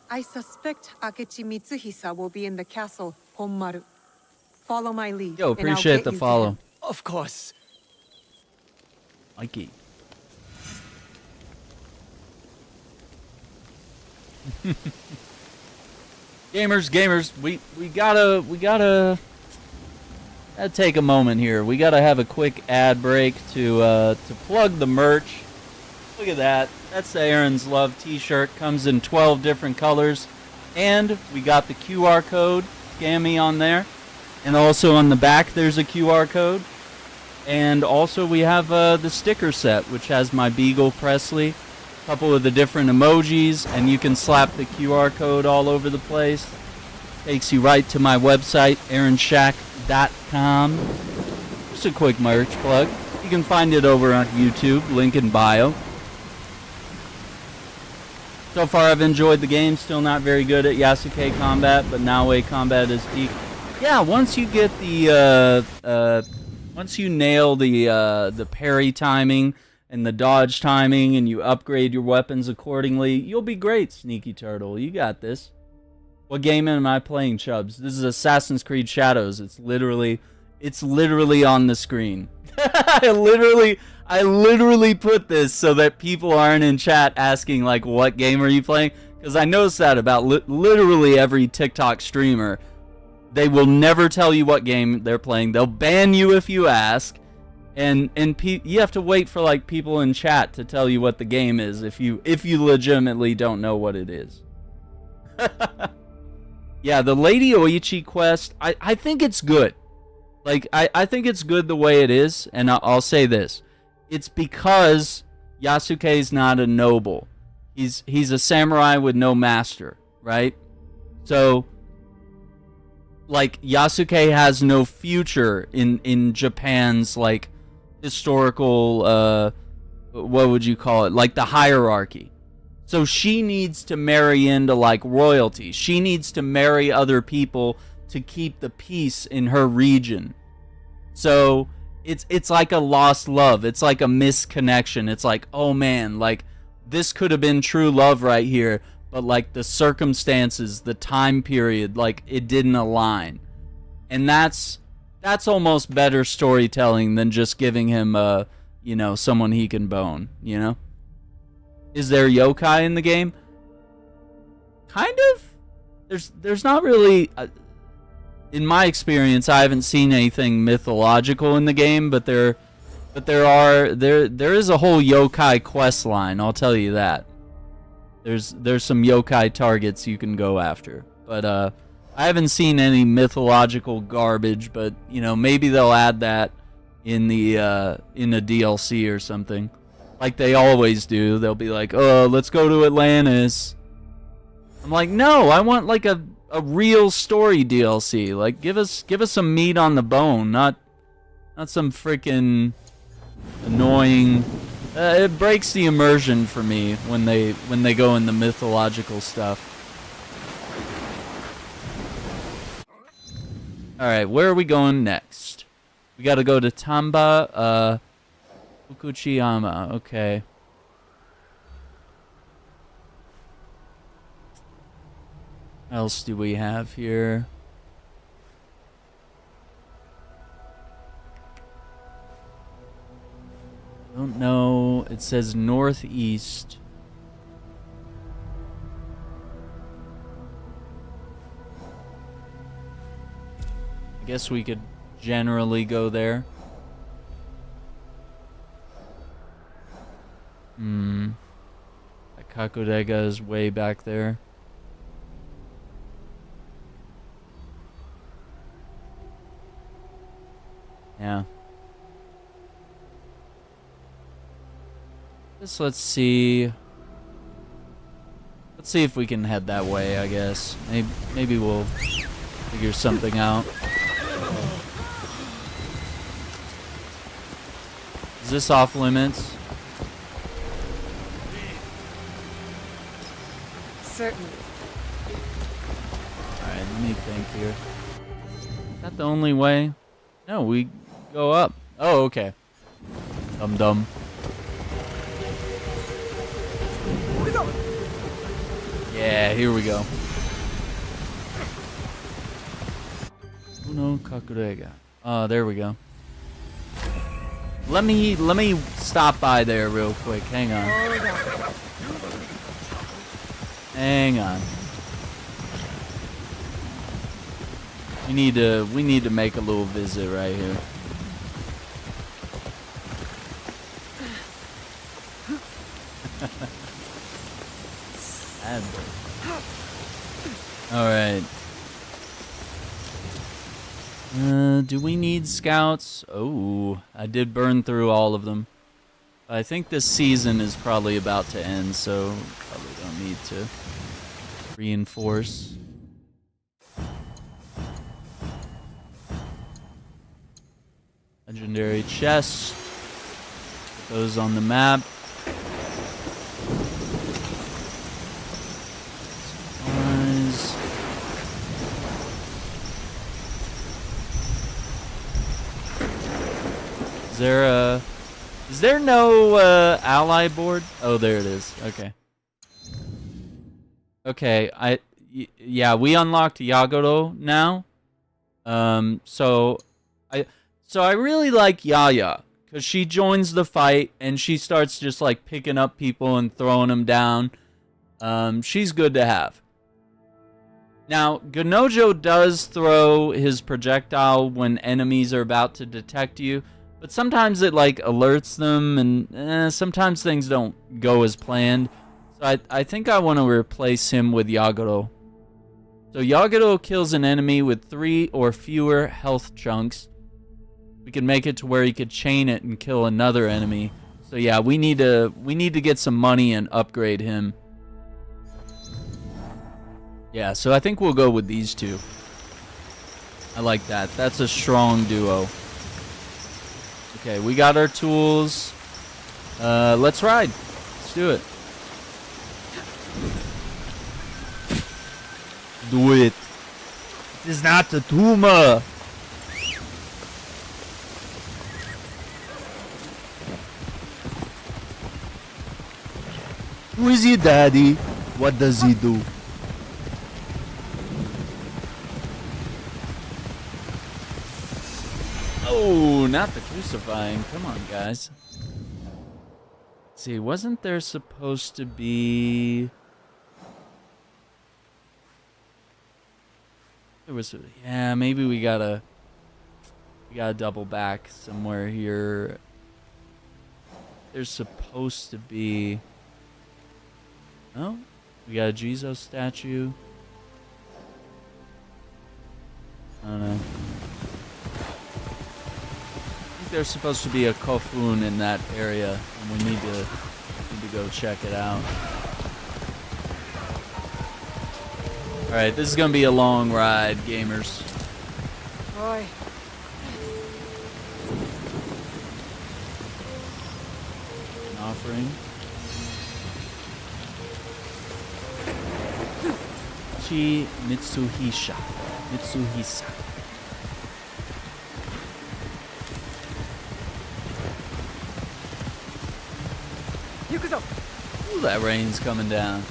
I suspect Akechi Mitsuhisa will be in the castle Honmaru. Follow my lead. yo, and I'll appreciate get the you to follow. him. Of course. Mikey. Gamers, we gotta take a moment here. We gotta have a quick ad break to plug the merch. Look at that. That's the Aaron's Love t-shirt. Comes in 12 different colors. And we got the QR code, scan me on there. And also on the back there's a QR code. And also we have the sticker set, which has my Beagle Presley, a couple of the different emojis, and you can slap the QR code all over the place. Takes you right to my website, aaronshack.com. Just a quick merch plug. You can find it over on YouTube, link in bio. So far I've enjoyed the game, still not very good at Yasuke combat, but Naoe combat is peak. Yeah, once you get the once you nail the parry timing and the dodge timing and you upgrade your weapons accordingly, you'll be great, Sneaky Turtle. You got this. What game am I playing, Chubbs? This is Assassin's Creed Shadows. It's literally on the screen. I literally put this so that people aren't in chat asking like, what game are you playing? Because I noticed that about literally every TikTok streamer. They will never tell you what game they're playing. They'll ban you if you ask. And you have to wait for like people in chat to tell you what the game is if you legitimately don't know what it is. Yeah, the Lady Oichi quest, I think it's good. Like, I think it's good the way it is, and I'll say this. It's because Yasuke's not a noble. He's a samurai with no master, right? So, like, Yasuke has no future in Japan's, like, historical, what would you call it? Like, the hierarchy. So she needs to marry into, like, royalty. She needs to marry other people to keep the peace in her region. So it's like a lost love. It's like a misconnection. It's like, oh man, like this could have been true love right here, but like the circumstances, the time period, like it didn't align. And that's almost better storytelling than just giving him someone he can bone, you know? Is there yokai in the game? Kind of. There's not really in my experience, I haven't seen anything mythological in the game, but there is a whole yokai quest line, I'll tell you that. There's some yokai targets you can go after. But I haven't seen any mythological garbage, but maybe they'll add that in the DLC or something. Like they always do. They'll be like, "Oh, let's go to Atlantis." I'm like, "No, I want like a real story DLC. Like give us some meat on the bone, not some freaking annoying. It breaks the immersion for me when they go in the mythological stuff. All right, where are we going next? We got to go to Tamba, Fukuchiyama. Okay. What else do we have here? Don't know. It says northeast. I guess we could generally go there. That Kakodega is way back there. Yeah. Just let's see. Let's see if we can head that way, I guess. Maybe we'll figure something out. Is this off limits? Certainly. Alright, let me think here. Is that the only way? No, we go up. Oh, okay. Dum-dum. Yeah, here we go. Uno Kakurega. Oh, there we go. Let me stop by there real quick. Hang on. Hang on. We need to make a little visit right here. Alright. Do we need scouts? Oh, I did burn through all of them. I think this season is probably about to end, so probably don't need to reinforce. Legendary chest. Put those on the map. Supplies. Is there no ally board? Oh, there it is. Okay. Okay, yeah, we unlocked Yagoro now. So I really like Yaya, because she joins the fight and she starts just like picking up people and throwing them down. She's good to have. Now, Ganojo does throw his projectile when enemies are about to detect you, but sometimes it like alerts them, and sometimes things don't go as planned. So I think I want to replace him with Yagoro. So Yagoro kills an enemy with 3 or fewer health chunks. We can make it to where he could chain it and kill another enemy. So yeah, we need to get some money and upgrade him. Yeah, so I think we'll go with these two. I like that. That's a strong duo. Okay, we got our tools. Let's ride. Let's do it. Do it. It is not a tumor. Who is your daddy? What does he do? Oh, not the crucifying. Come on, guys. Let's see, wasn't there supposed to be... There was... Yeah, maybe we gotta double back somewhere here. There's supposed to be... Oh, we got a Jesus statue. I don't know. I think there's supposed to be a kofun in that area, and we need to go check it out. All right, this is gonna be a long ride, gamers. Boy. offering. Chi Mitsuhisa. Ooh, that rain's coming down.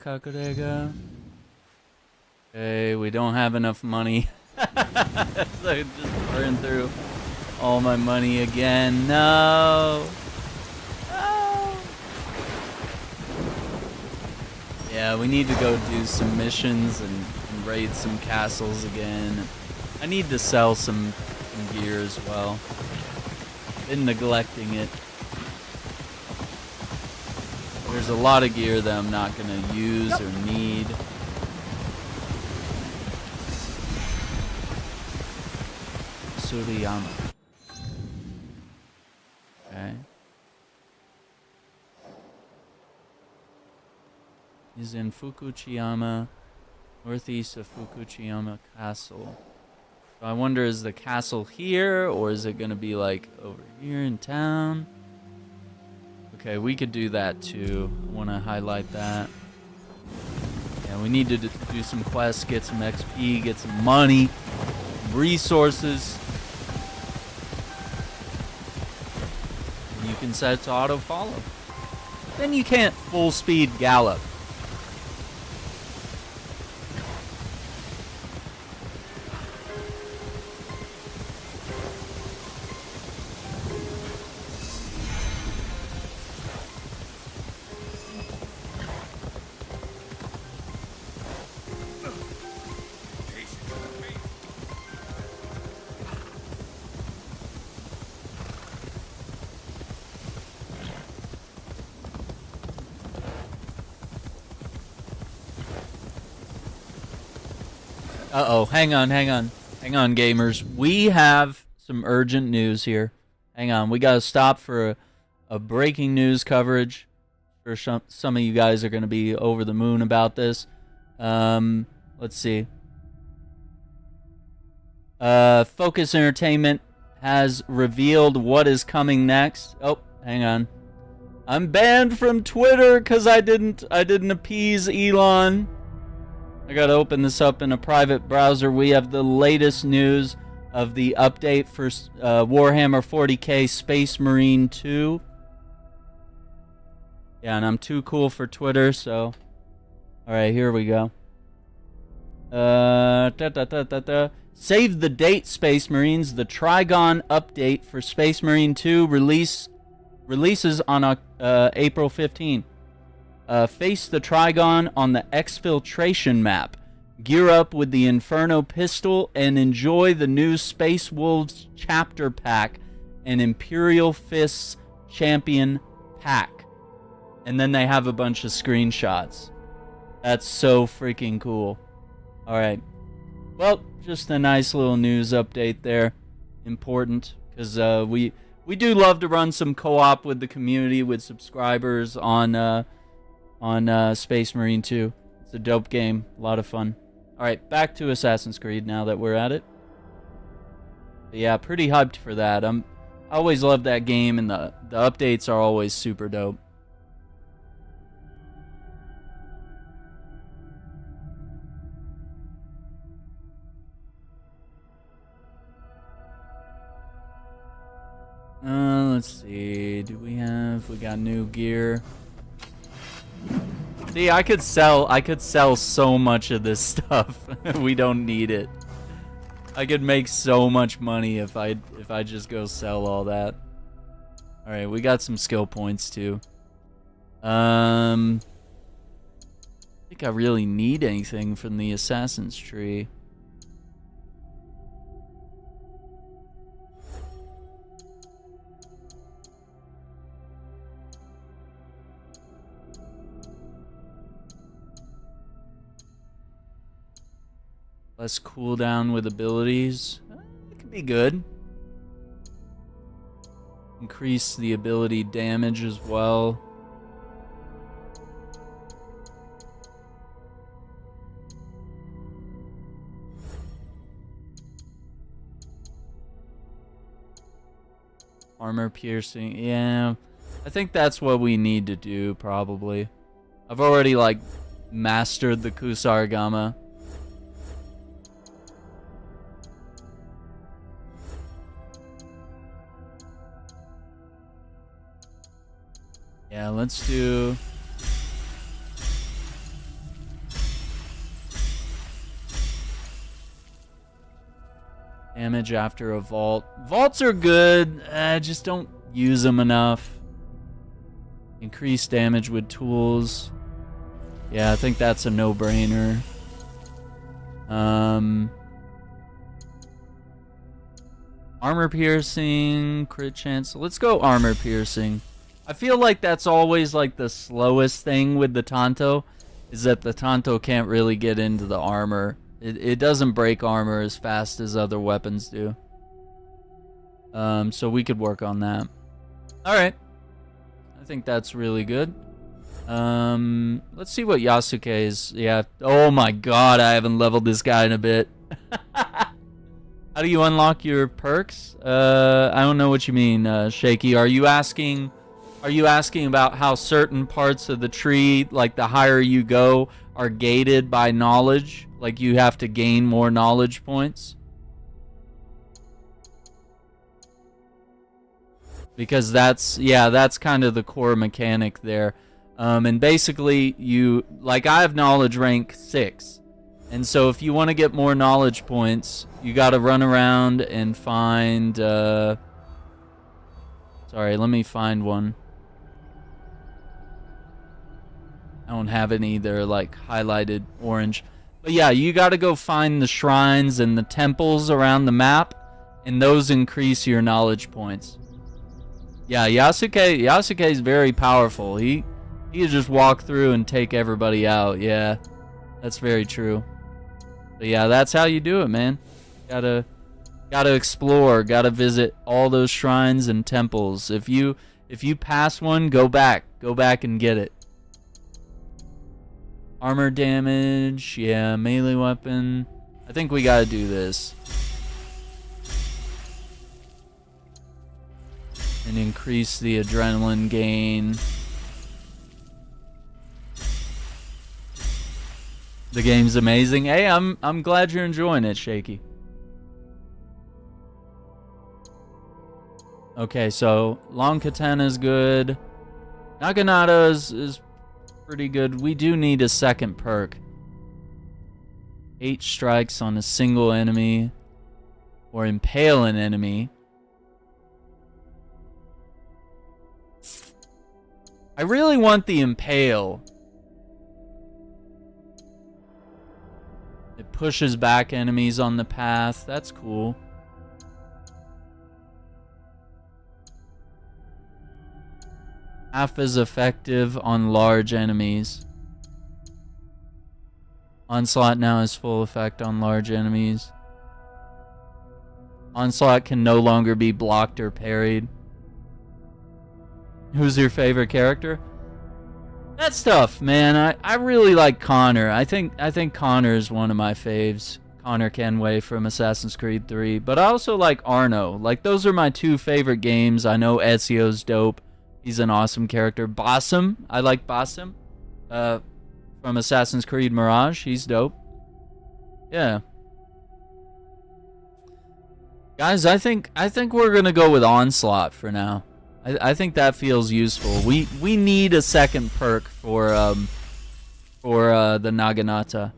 Kakurega. Okay, we don't have enough money. So I just burned through all my money again. No. No. Yeah, we need to go do some missions and raid some castles again. I need to sell some gear as well. Been neglecting it. There's a lot of gear that I'm not gonna use or need. Suriyama. Okay. He's in Fukuchiyama, northeast of Fukuchiyama Castle. So I wonder, is the castle here, or is it gonna be like over here in town? Okay, we could do that too. I want to highlight that. Yeah, we need to do some quests, get some XP, get some money, resources. And you can set it to auto follow. Then you can't full speed gallop. Uh-oh, hang on, gamers. We have some urgent news here. Hang on, we gotta stop for a breaking news coverage. For some of you guys are gonna be over the moon about this. Let's see. Focus Entertainment has revealed what is coming next. Oh, hang on. I'm banned from Twitter because I didn't appease Elon. I gotta open this up in a private browser. We have the latest news of the update for Warhammer 40k Space Marine 2. Yeah, and I'm too cool for Twitter, so... Alright, here we go. Save the date, Space Marines. The Trigon update for Space Marine 2 releases on April 15th. Face the Trigon on the Exfiltration map. Gear up with the Inferno pistol and enjoy the new Space Wolves chapter pack and Imperial Fists champion pack. And then they have a bunch of screenshots. That's so freaking cool. Alright. Well, just a nice little news update there. Important, because we do love to run some co-op with the community, with subscribers on Space Marine 2. It's a dope game. A lot of fun. Alright, back to Assassin's Creed now that we're at it. But yeah, pretty hyped for that. I always love that game, and the updates are always super dope. Let's see. We got new gear. See, I could sell so much of this stuff. We don't need it. I could make so much money if I just go sell all that. All right, we got some skill points too. I think I really need anything from the Assassin's Tree. Less cooldown with abilities. It could be good. Increase the ability damage as well. Armor piercing. Yeah. I think that's what we need to do, probably. I've already, like, mastered the Kusarigama. Yeah, let's do... damage after a vault. Vaults are good, just don't use them enough. Increase damage with tools. Yeah, I think that's a no-brainer. Armor piercing, crit chance. Let's go armor piercing. I feel like that's always like the slowest thing with the Tanto, is that the Tanto can't really get into the armor. It doesn't break armor as fast as other weapons do. So we could work on that. Alright. I think that's really good. Let's see what Yasuke is. Yeah. Oh my god, I haven't leveled this guy in a bit. How do you unlock your perks? I don't know what you mean, Shaky. Are you asking about how certain parts of the tree, like the higher you go, are gated by knowledge? Like you have to gain more knowledge points? Because that's kind of the core mechanic there. And basically I have knowledge rank 6. And so if you want to get more knowledge points, you got to run around and find, sorry, let me find one. I don't have any, they're like highlighted orange. But yeah, you got to go find the shrines and the temples around the map, and those increase your knowledge points. Yeah, Yasuke is very powerful. He can just walk through and take everybody out. Yeah, that's very true. But yeah, that's how you do it, man. Gotta explore, gotta visit all those shrines and temples. If you pass one, go back and get it. Armor damage, yeah, melee weapon. I think we gotta do this. And increase the adrenaline gain. The game's amazing. Hey, I'm glad you're enjoying it, Shaky. Okay, so long katana is good. Naginata is pretty good. We do need a second perk. 8 strikes on a single enemy, or impale an enemy. I really want the impale. It pushes back enemies on the path. That's cool. Half as effective on large enemies. Onslaught now has full effect on large enemies. Onslaught can no longer be blocked or parried. Who's your favorite character? That's tough, man. I really like Connor. I think Connor is one of my faves. Connor Kenway from Assassin's Creed 3. But I also like Arno. Like, those are my 2 favorite games. I know Ezio's dope. He's an awesome character. Basim. I like Basim. From Assassin's Creed Mirage. He's dope. Yeah. Guys, I think we're gonna go with Onslaught for now. I think that feels useful. We need a second perk for the Naginata.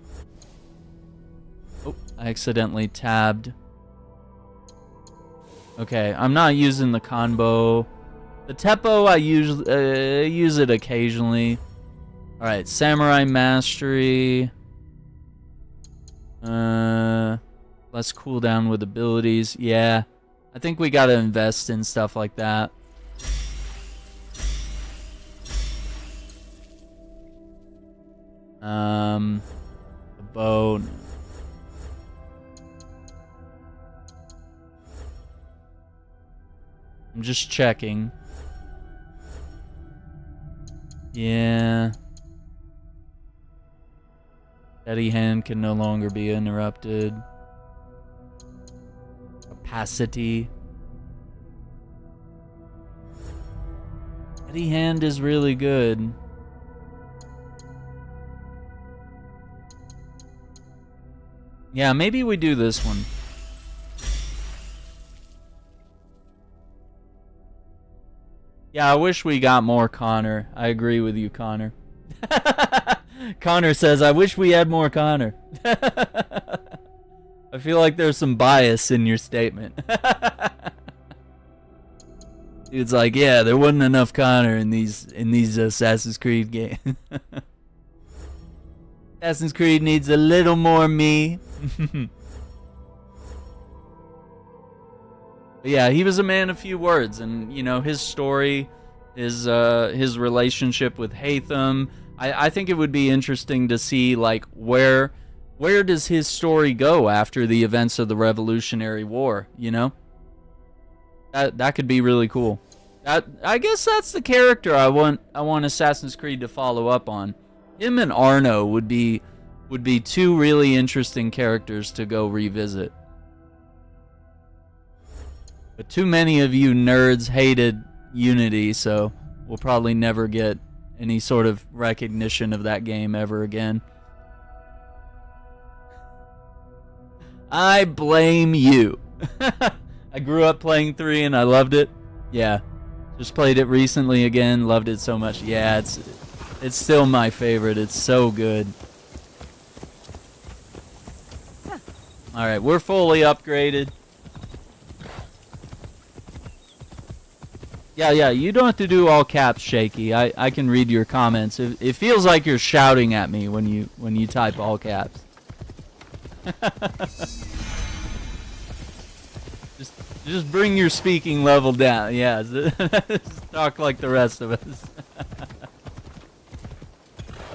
Oh, I accidentally tabbed. Okay, I'm not using the Kanbo. The Teppo, I usually use it occasionally. All right, Samurai Mastery. Less cooldown with abilities. Yeah, I think we gotta invest in stuff like that. The bow. I'm just checking. Yeah. Steady hand can no longer be interrupted. Capacity. Steady hand is really good. Yeah, maybe we do this one. Yeah, I wish we got more Connor. I agree with you, Connor. Connor says, I wish we had more Connor. I feel like there's some bias in your statement. Dude's like, yeah, there wasn't enough Connor in these Assassin's Creed games. Assassin's Creed needs a little more me. But yeah, he was a man of few words, and you know his story, his relationship with Haytham. I think it would be interesting to see like where does his story go after the events of the Revolutionary War. You know, that could be really cool. I guess that's the character I want Assassin's Creed to follow up on. Him and Arno would be two really interesting characters to go revisit. But too many of you nerds hated Unity, so we'll probably never get any sort of recognition of that game ever again. I blame you. I grew up playing 3 and I loved it. Yeah. Just played it recently again, loved it so much. Yeah, it's still my favorite. It's so good. Alright, we're fully upgraded. Yeah, you don't have to do all caps, Shaky. I can read your comments. It feels like you're shouting at me when you type all caps. just bring your speaking level down. Yeah, just talk like the rest of us.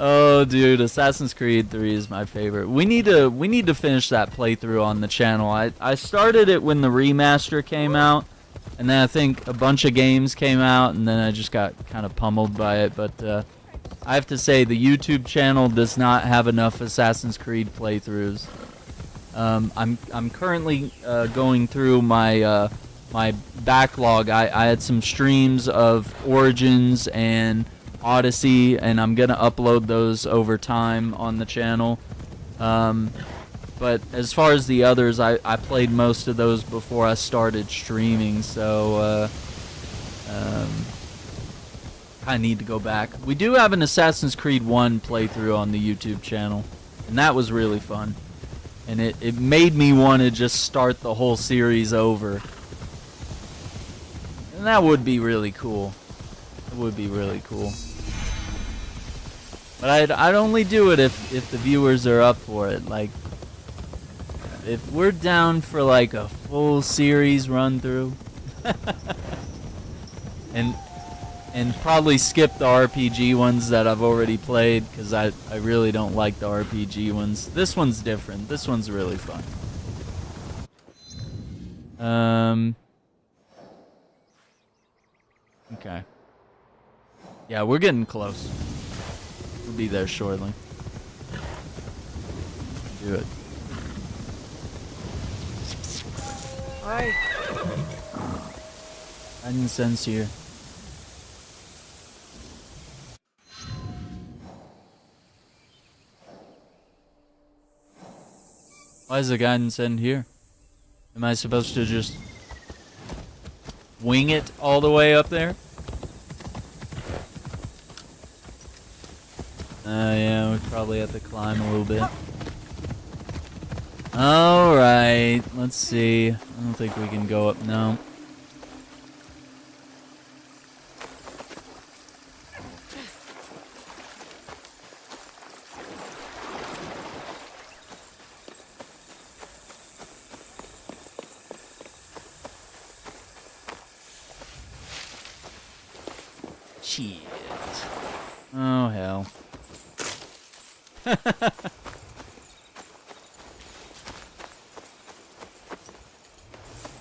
Oh, dude, Assassin's Creed 3 is my favorite. We need to finish that playthrough on the channel. I started it when the remaster came out. And then I think a bunch of games came out, and then I just got kind of pummeled by it. But I have to say, the YouTube channel does not have enough Assassin's Creed playthroughs. I'm currently going through my my backlog. I had some streams of Origins and Odyssey, and I'm gonna upload those over time on the channel. But as far as the others, I played most of those before I started streaming, so I need to go back. We do have an Assassin's Creed 1 playthrough on the YouTube channel, and that was really fun. And it made me want to just start the whole series over. And that would be really cool. It would be really cool. But I'd only do it if the viewers are up for it. Like, if we're down for like a full series run through, and probably skip the RPG ones that I've already played, because I really don't like the RPG ones. This one's different. This one's really fun. Okay. Yeah, we're getting close. We'll be there shortly. Do it. Why? Guidance sense here. Why is the guidance end here? Am I supposed to just wing it all the way up there? Yeah, we probably have to climb a little bit. Alright, let's see. I don't think we can go up, no. Shit. Oh, hell.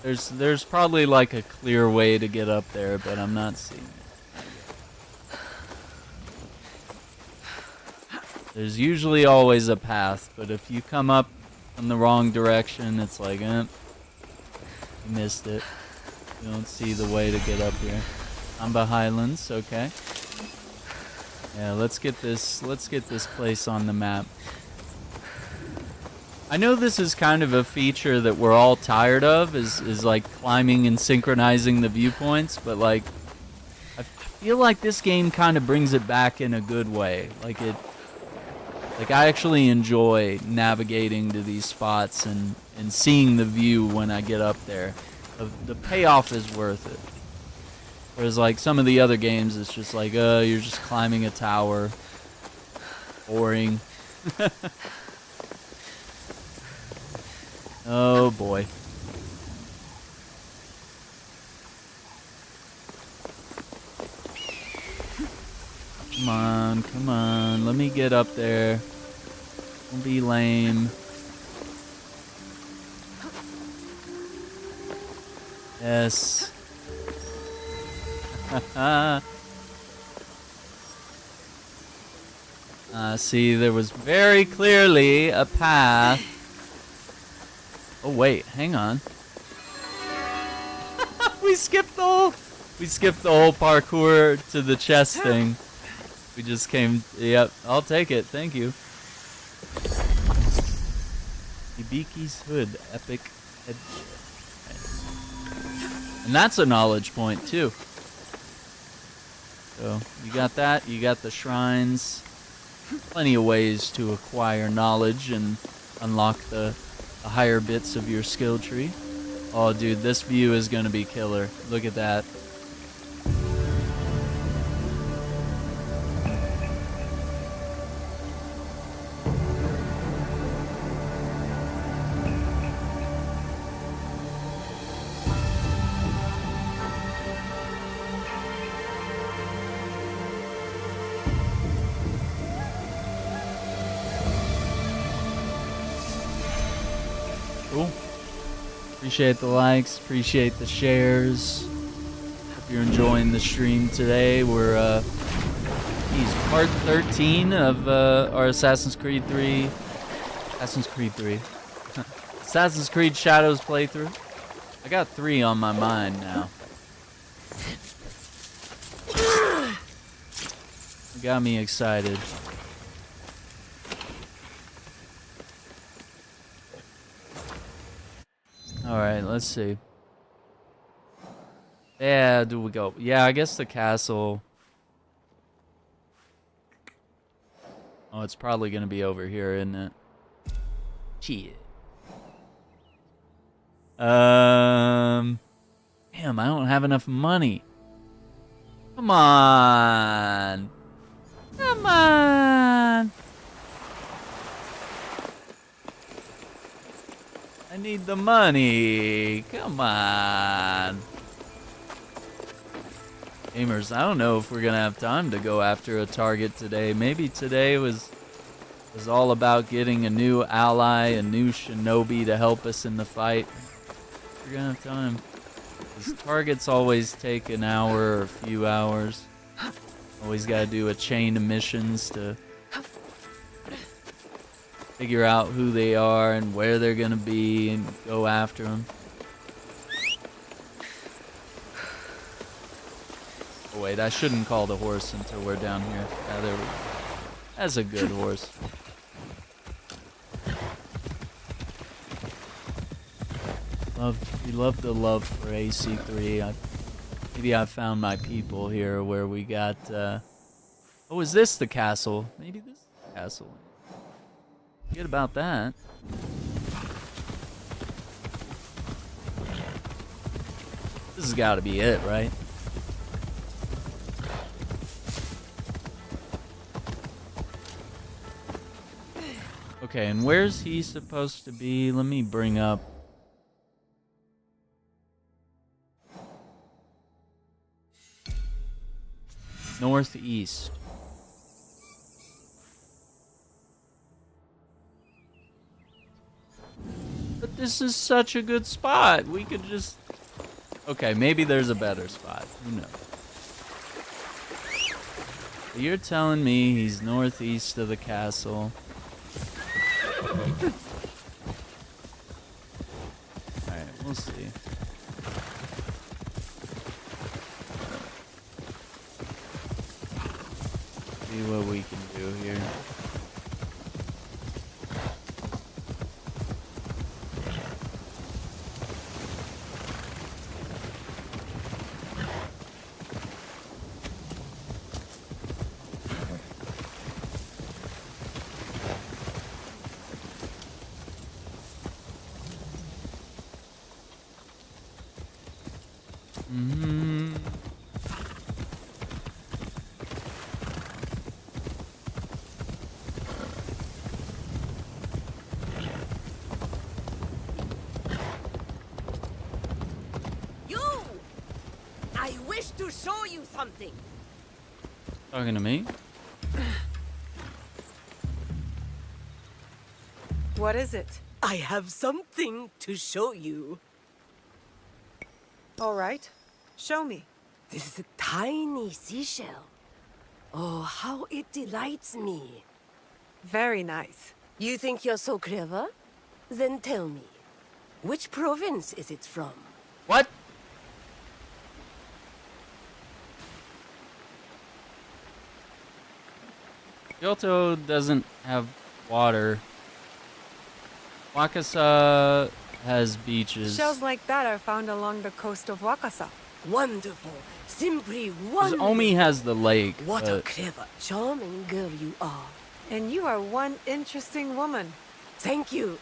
There's probably like a clear way to get up there, but I'm not seeing it. There's usually always a path, but if you come up from the wrong direction, it's like, you missed it. You don't see the way to get up here. Amba Highlands, okay. Yeah, let's get this place on the map. I know this is kind of a feature that we're all tired of, is like climbing and synchronizing the viewpoints, but like I feel like this game kind of brings it back in a good way. Like I actually enjoy navigating to these spots and seeing the view when I get up there. The payoff is worth it. Whereas like some of the other games, it's just like, you're just climbing a tower. Boring. Oh boy. Come on, let me get up there. Don't be lame. Yes. See, there was very clearly a path. Oh wait, hang on. we skipped the whole parkour to the chest thing. We just came. Yep, I'll take it. Thank you. Hibiki's Hood, epic head. And that's a knowledge point too. So you got that. You got the shrines. Plenty of ways to acquire knowledge and unlock the higher bits of your skill tree. Oh, dude, this view is gonna be killer. Look at that. Cool. Appreciate the likes, appreciate the shares. Hope you're enjoying the stream today. We're part 13 of our Assassin's Creed 3 Assassin's Creed Shadows playthrough. I got 3 on my mind now. It got me excited. Alright, let's see. Yeah, do we go? Yeah, I guess the castle. Oh, it's probably gonna be over here, isn't it? Shit. Damn, I don't have enough money. Come on. Come on. I need the money. Come on. Gamers, I don't know if we're gonna have time to go after a target today. Maybe today was all about getting a new ally, a new shinobi to help us in the fight. We're gonna have time. These targets always take an hour or a few hours. Always gotta do a chain of missions to figure out who they are and where they're gonna be and go after them. Oh wait, I shouldn't call the horse until we're down here. Yeah, there we go. That's a good horse. We love the love for AC3. Maybe I found my people here where we got. Oh, is this the castle? Maybe this is the castle. Forget about that. This has got to be it, right? Okay, and where's he supposed to be? Let me bring up. Northeast. this is such a good spot. We could just... Okay, maybe there's a better spot. Who knows? But you're telling me he's northeast of the castle. Alright, we'll see. See what we can do here. To show you something. Talking to me? What is it? I have something to show you. All right. Show me. This is a tiny seashell. Oh, how it delights me. Very nice. You think you're so clever? Then tell me, which province is it from? What? Kyoto doesn't have water. Wakasa has beaches. Shells like that are found along the coast of Wakasa. Wonderful. Simply 'Cause wonderful. Omi has the lake. What a but clever, charming girl you are. And you are one interesting woman. Thank you.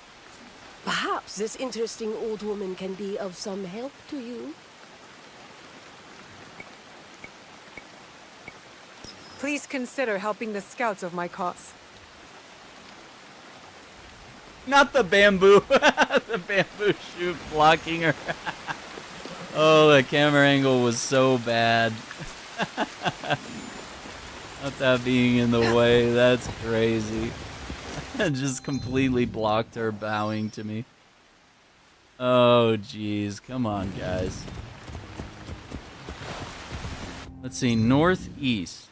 Perhaps this interesting old woman can be of some help to you. Please consider helping the scouts of my cause. Not the bamboo. The bamboo shoot blocking her. Oh, the camera angle was so bad. Not that being in the way. That's crazy. Just completely blocked her bowing to me. Oh, jeez. Come on, guys. Let's see. Northeast.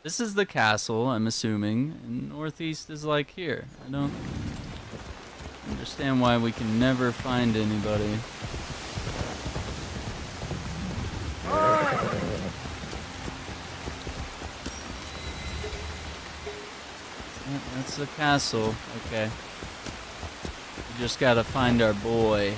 This is the castle, I'm assuming. And northeast is like here. I don't understand why we can never find anybody. Yeah, that's the castle. Okay. We just gotta find our boy.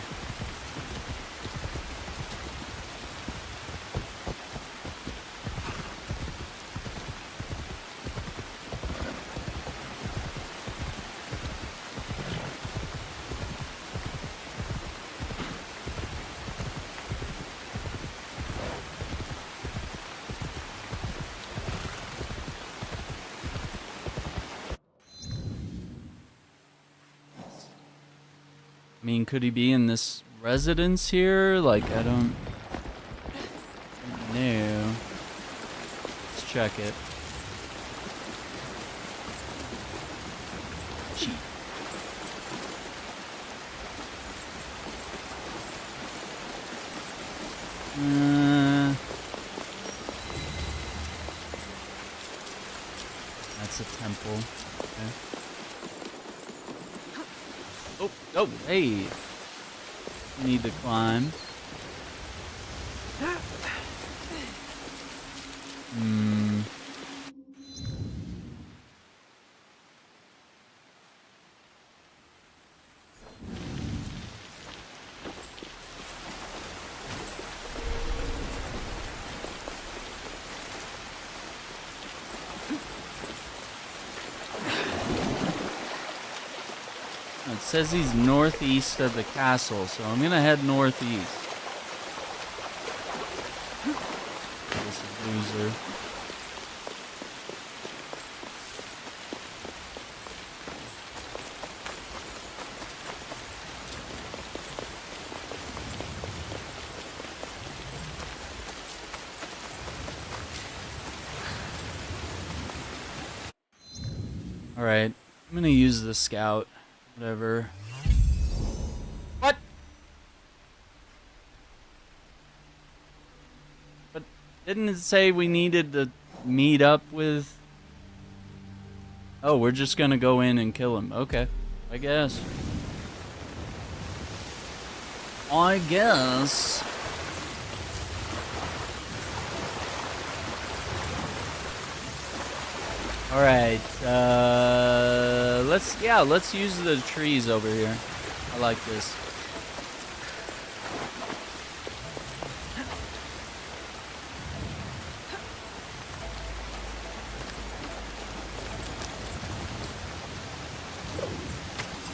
I mean, could he be in this residence here? Like, I don't know. Let's check it. Cheat. That's a temple. Okay. Oh, hey. Need to climb. It says he's northeast of the castle, so I'm gonna head northeast. This loser. Alright, I'm gonna use the scout. Whatever. Didn't it say we needed to meet up with... Oh, we're just gonna go in and kill him. Okay, I guess. I guess. All right. Let's use the trees over here. I like this.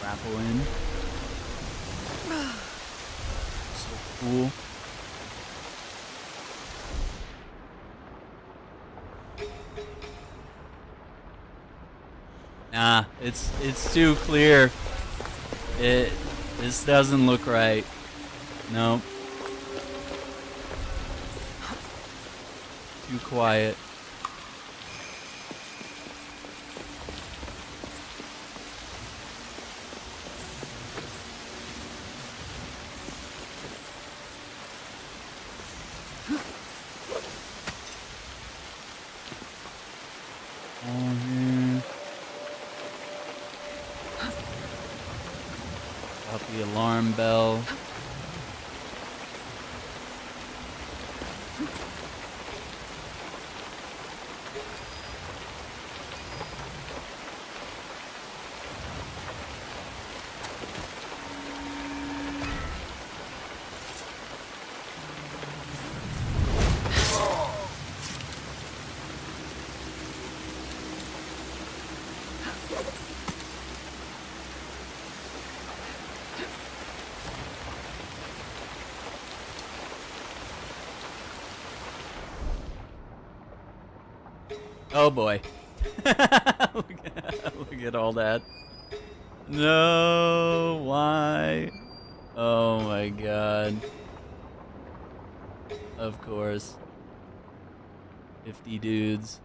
Grapple in. So cool. Nah, it's too clear. This doesn't look right. Nope. Too quiet. Up the alarm bell. Oh boy. Look at all that. No, why? Oh my god. Of course. 50 dudes.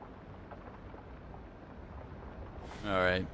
Alright.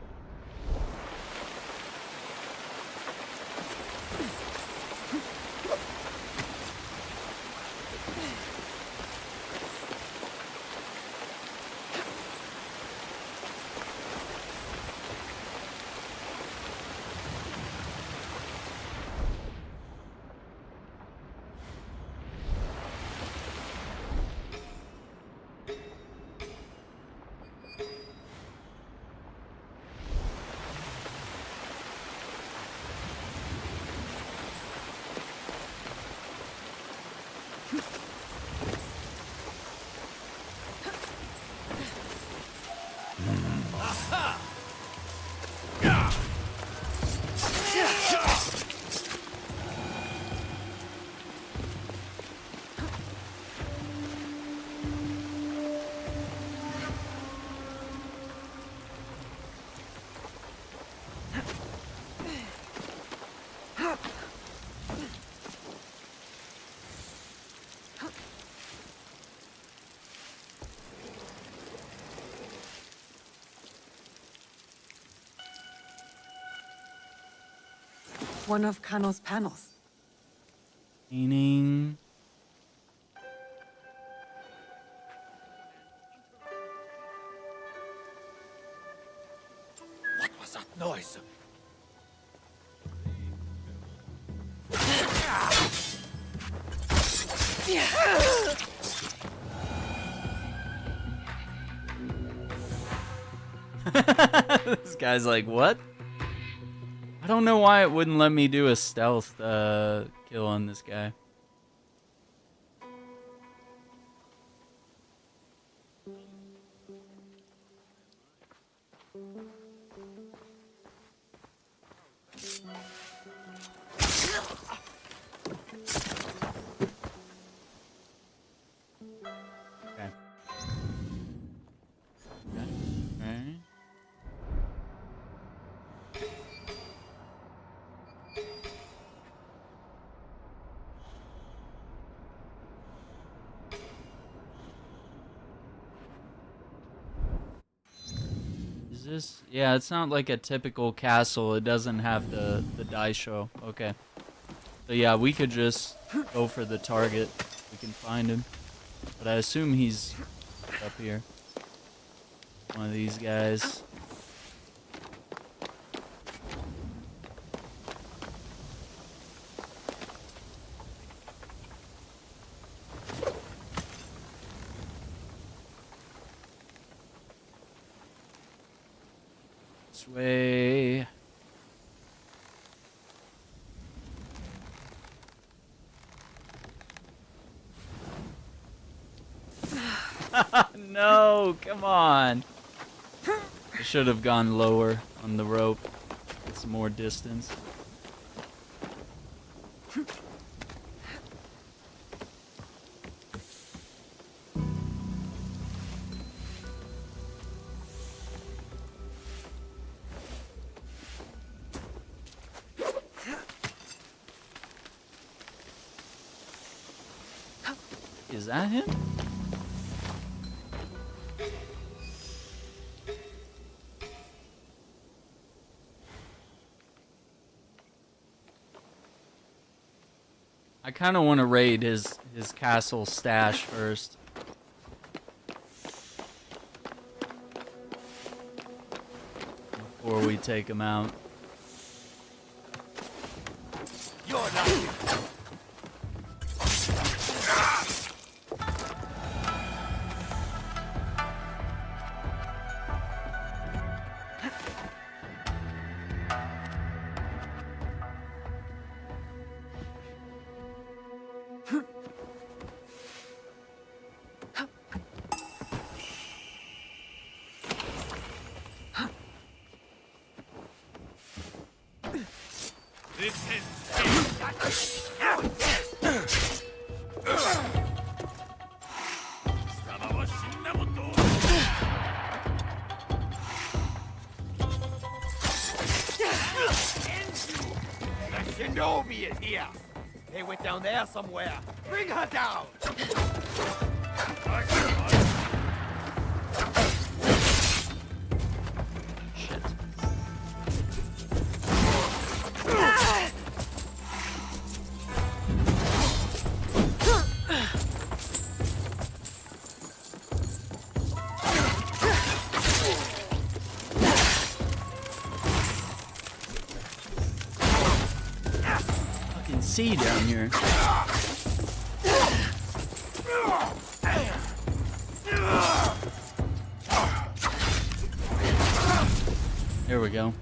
One of Kano's panels. Painting. What was that noise? This guy's like, what? I don't know why it wouldn't let me do a stealth kill on this guy. Okay. Okay. Is this? Yeah, it's not like a typical castle. It doesn't have the die show. Okay. So yeah, we could just go for the target. We can find him. But I assume he's up here. One of these guys. This way. No, come on. I should have gone lower on the rope. Get some more distance. Is that him? I kind of want to raid his castle stash first. Before we take him out. You're not. Shinobi is here. They went down there somewhere. Bring her down. Shit. Fucking sea down here. There we go.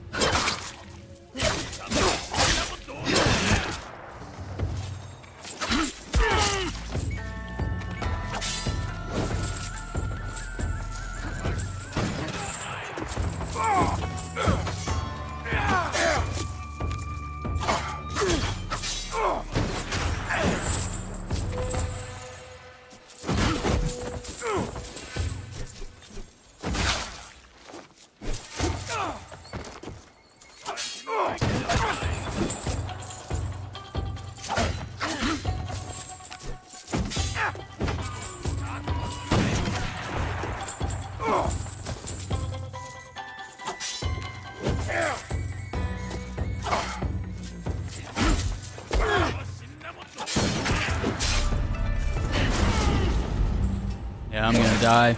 Yeah, I'm gonna die.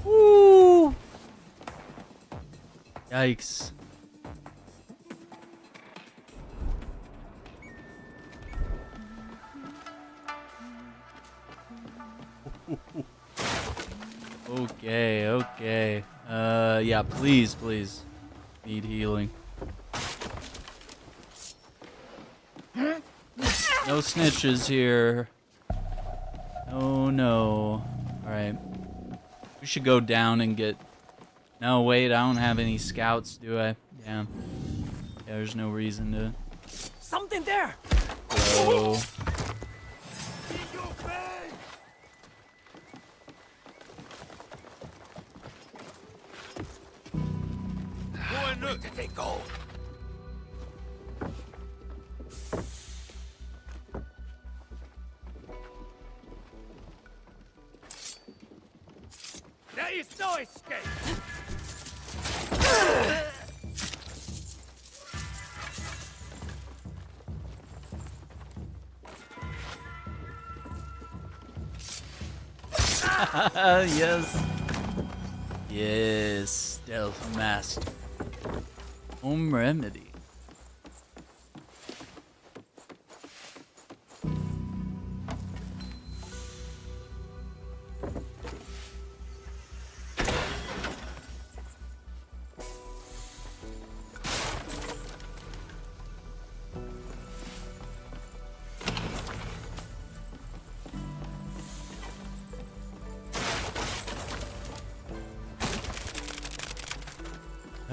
Woo! Yikes. Okay, okay. Yeah, please, please. Need healing. No snitches here. Oh no. Alright. We should go down and get... No, wait, I don't have any scouts, do I? Damn. Yeah, there's no reason to... Something there! Go. Where did they go? There is no escape! Yes. Yes, stealth master. Home remedy.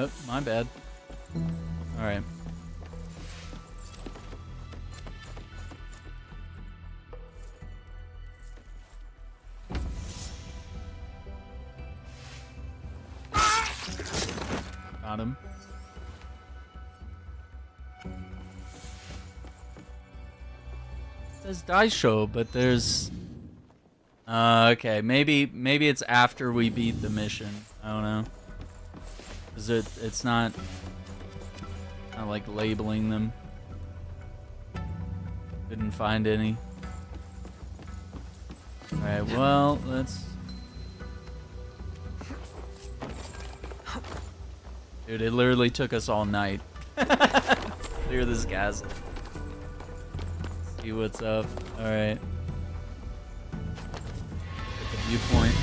Oh, my bad. All right. Got him. There's Daisho, but there's... okay, maybe it's after we beat the mission. I don't know. Cause it's not like labeling them. Couldn't find any. Alright, well, let's... Dude, it literally took us all night. Clear this gas. See what's up. Alright. Get the viewpoint.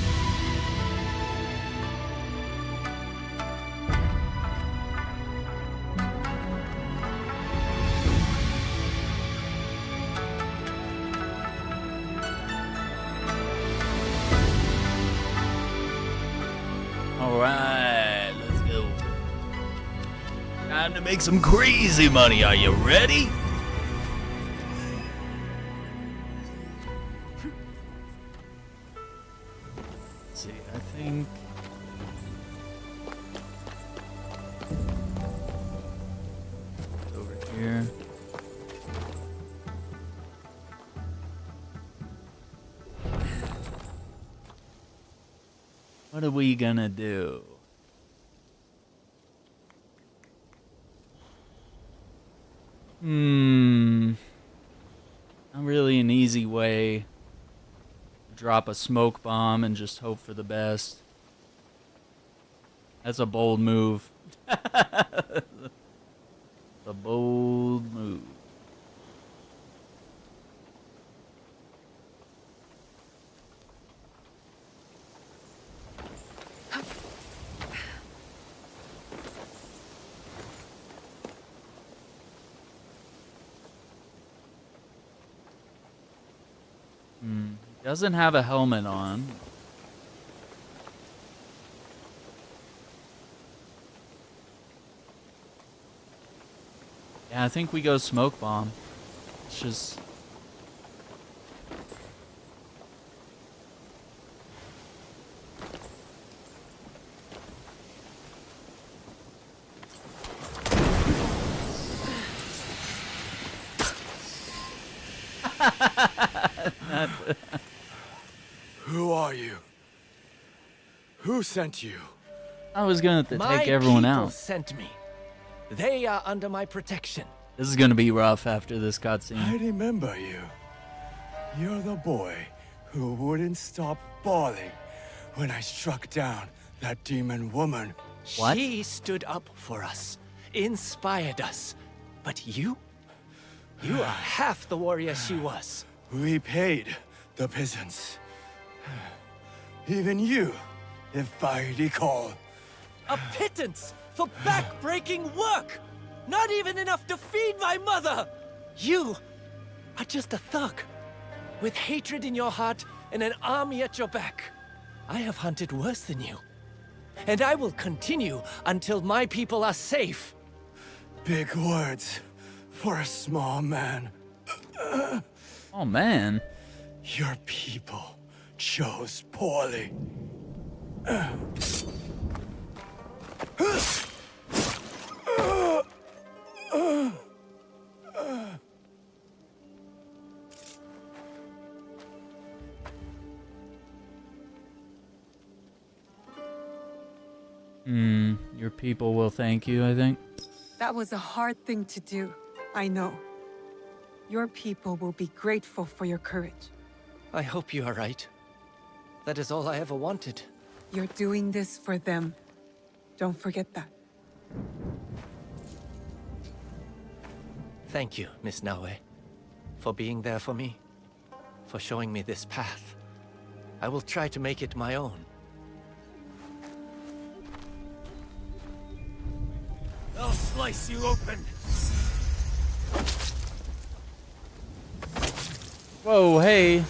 Alright, let's go. Time to make some crazy money. Are you ready? Let's see, I think... It's over here. What are we gonna do? Not really an easy way to drop a smoke bomb and just hope for the best. That's a bold move. A bold move. Doesn't have a helmet on. Yeah, I think we go smoke bomb. It's just... Who are you? Who sent you? I was gonna have to My take everyone people out. sent me. They are under my protection. This is gonna be rough after this cutscene. I remember you. You're the boy who wouldn't stop bawling when I struck down that demon woman. What? She stood up for us, inspired us. But you? You are half the warrior she was. We paid the peasants. Even you, if I recall. A pittance for back-breaking work! Not even enough to feed my mother! You are just a thug, with hatred in your heart and an army at your back. I have hunted worse than you. And I will continue until my people are safe. Big words for a small man. Oh man. Your people chose poorly. Your people will thank you, I think. That was a hard thing to do, I know. Your people will be grateful for your courage. I hope you are right. That is all I ever wanted. You're doing this for them. Don't forget that. Thank you, Miss Naoe, for being there for me, for showing me this path. I will try to make it my own. I'll slice you open. Whoa, hey.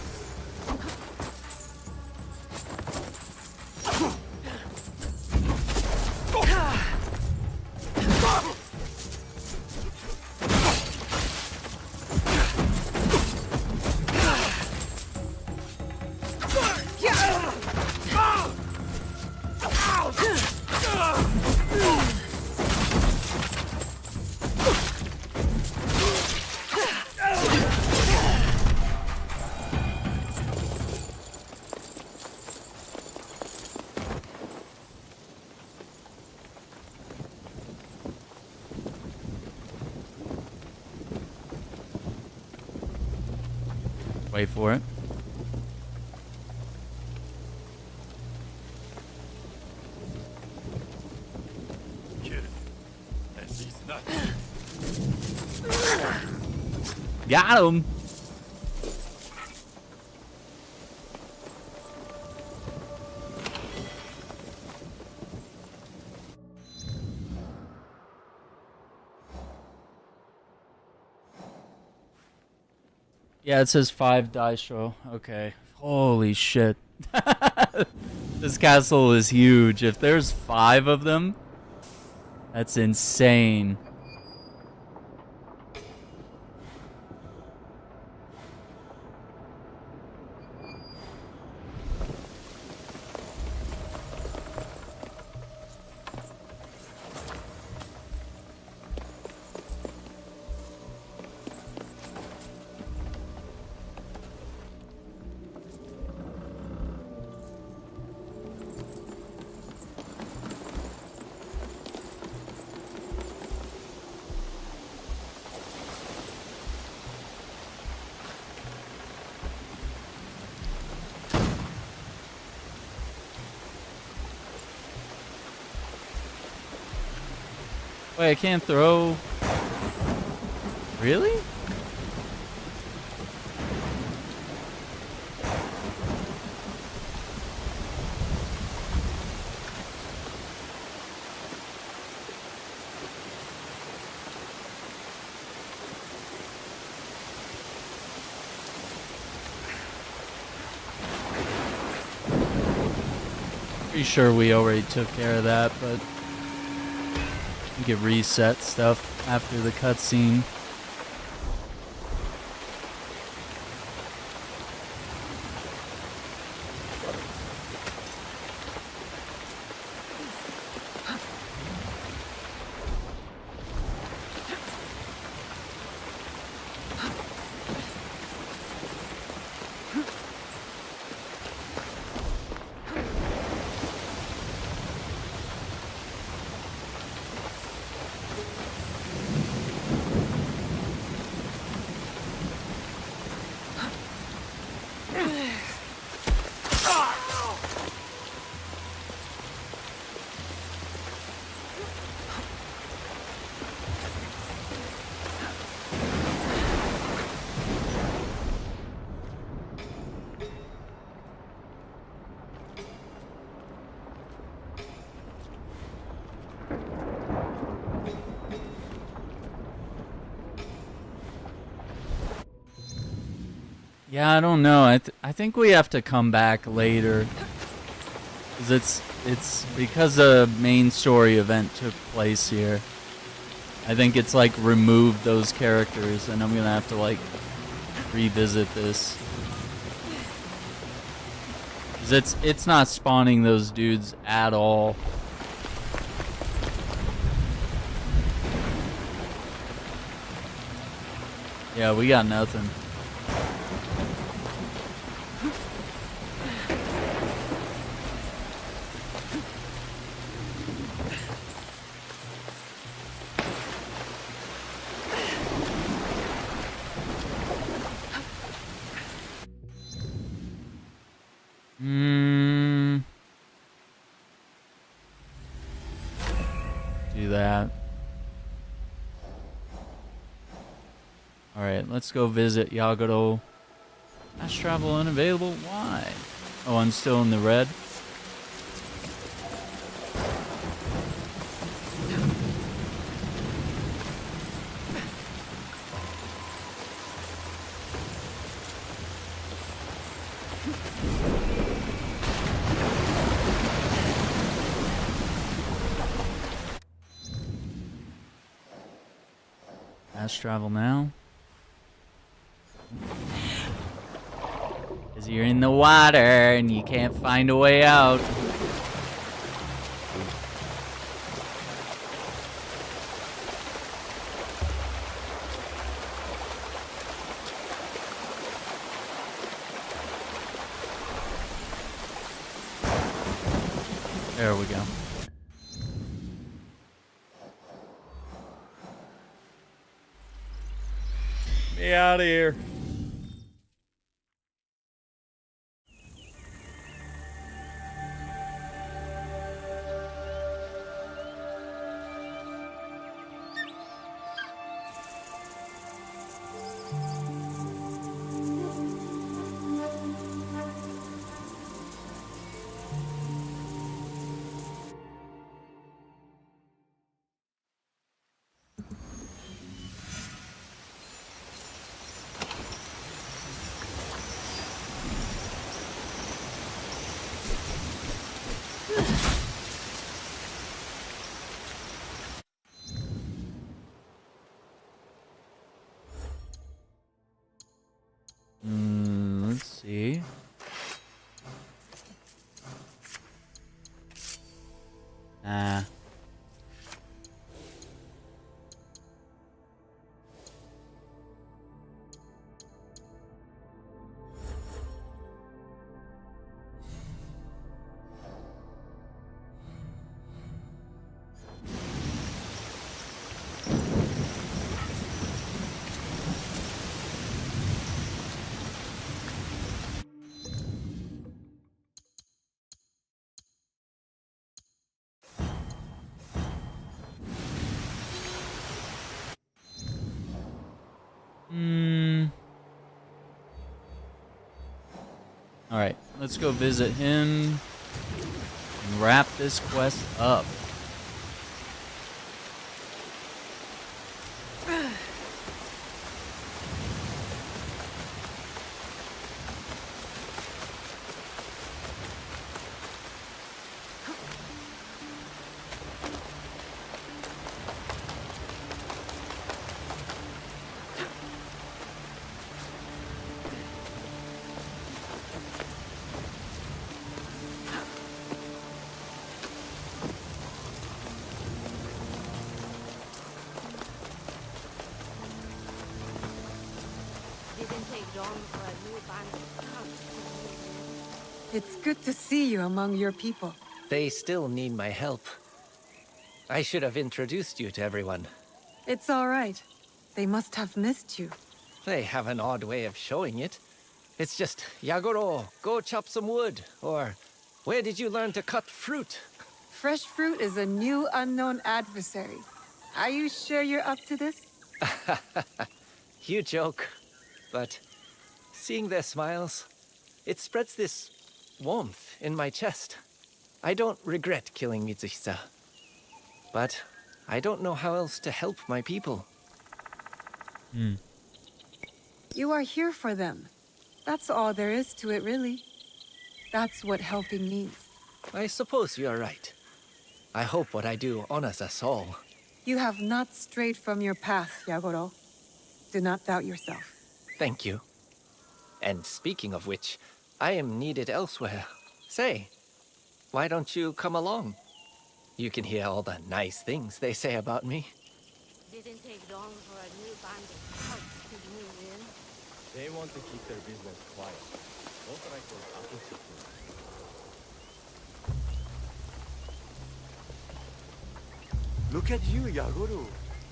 Wait for it. Kid, and he's not. Got him. Yeah, it says 5 Daisho. Okay. Holy shit. This castle is huge. If there's 5 of them, that's insane. Wait, I can't throw... Really? Pretty sure we already took care of that, but... You can reset stuff after the cutscene. Yeah, I don't know. I think we have to come back later. 'Cause it's because a main story event took place here. I think it's like removed those characters, and I'm gonna have to like revisit this. 'Cause it's not spawning those dudes at all. Yeah, we got nothing. that. Alright, let's go visit Yagoro. Fast travel unavailable? Why? Oh, I'm still in the red. Fast travel now. Because you're in the water and you can't find a way out. There we go. Me out of here. Let's see. Nah. Alright, let's go visit him and wrap this quest up. It's good to see you among your people. They still need my help. I should have introduced you to everyone. It's all right. They must have missed you. They have an odd way of showing it. It's just, Yagoro, go chop some wood. Or, where did you learn to cut fruit? Fresh fruit is a new unknown adversary. Are you sure you're up to this? You joke. But seeing their smiles, it spreads this warmth in my chest. I don't regret killing Mitsuhisa. But I don't know how else to help my people. You are here for them. That's all there is to it, really. That's what helping means. I suppose you're right. I hope what I do honors us all. You have not strayed from your path, Yagoro. Do not doubt yourself. Thank you. And speaking of which, I am needed elsewhere. Say, why don't you come along? You can hear all the nice things they say about me. Didn't take long for a new band of thugs to move in. They want to keep their business quiet. Don't try to opposite. Look at you, Yagoro.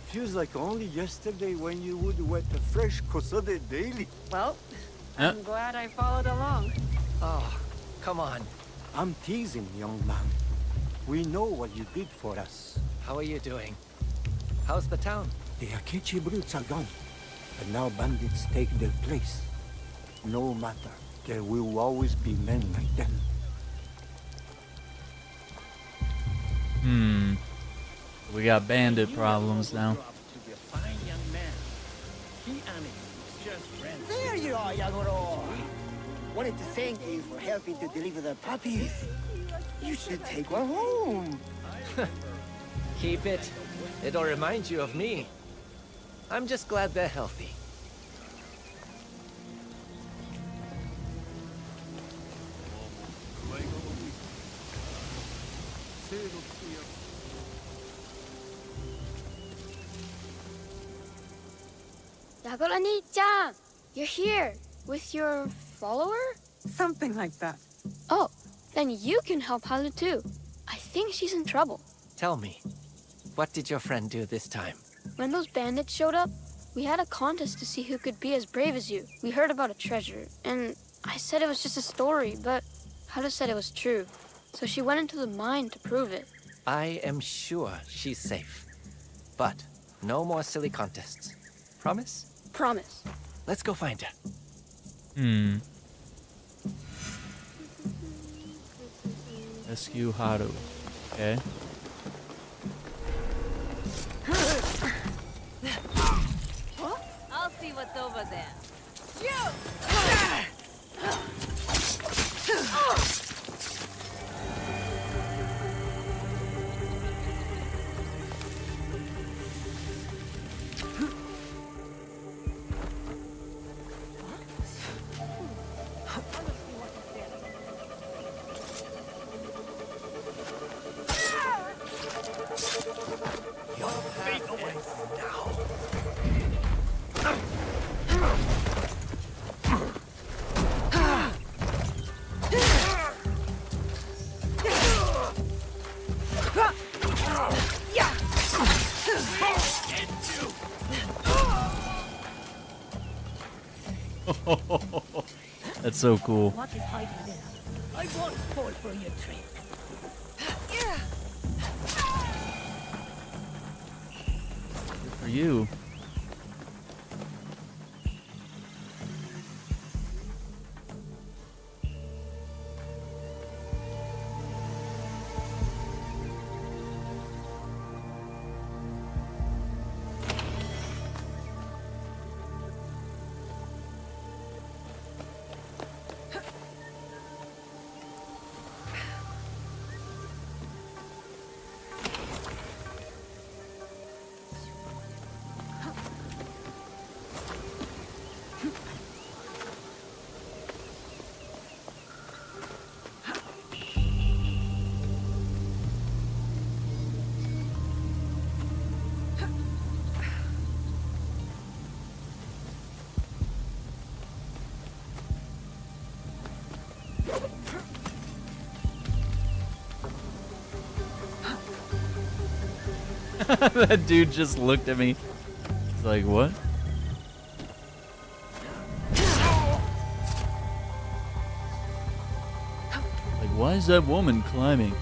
Feels like only yesterday when you would wet a fresh kosode daily. Well, I'm glad I followed along. Oh, come on. I'm teasing, young man. We know what you did for us. How are you doing? How's the town? The Akechi brutes are gone, but now bandits take their place. No matter, there will always be men like them. We got bandit problems now. There you are, Yagoro! Wanted to thank you for helping to deliver the puppies. You should take one home. Keep it. It'll remind you of me. I'm just glad they're healthy. Yagoro-ni-chan, you're here with your follower? Something like that. Oh, then you can help Haru too. I think she's in trouble. Tell me, what did your friend do this time? When those bandits showed up, we had a contest to see who could be as brave as you. We heard about a treasure, and I said it was just a story, but Haru said it was true. So she went into the mine to prove it. I am sure she's safe. But no more silly contests. Promise? Promise. Let's go find her. Rescue Haru. Okay. I'll see what's over there. That's so cool. What is hiding there? I won't fall for your trick. Good for you. That dude just looked at me. He's like, what? Like, why is that woman climbing?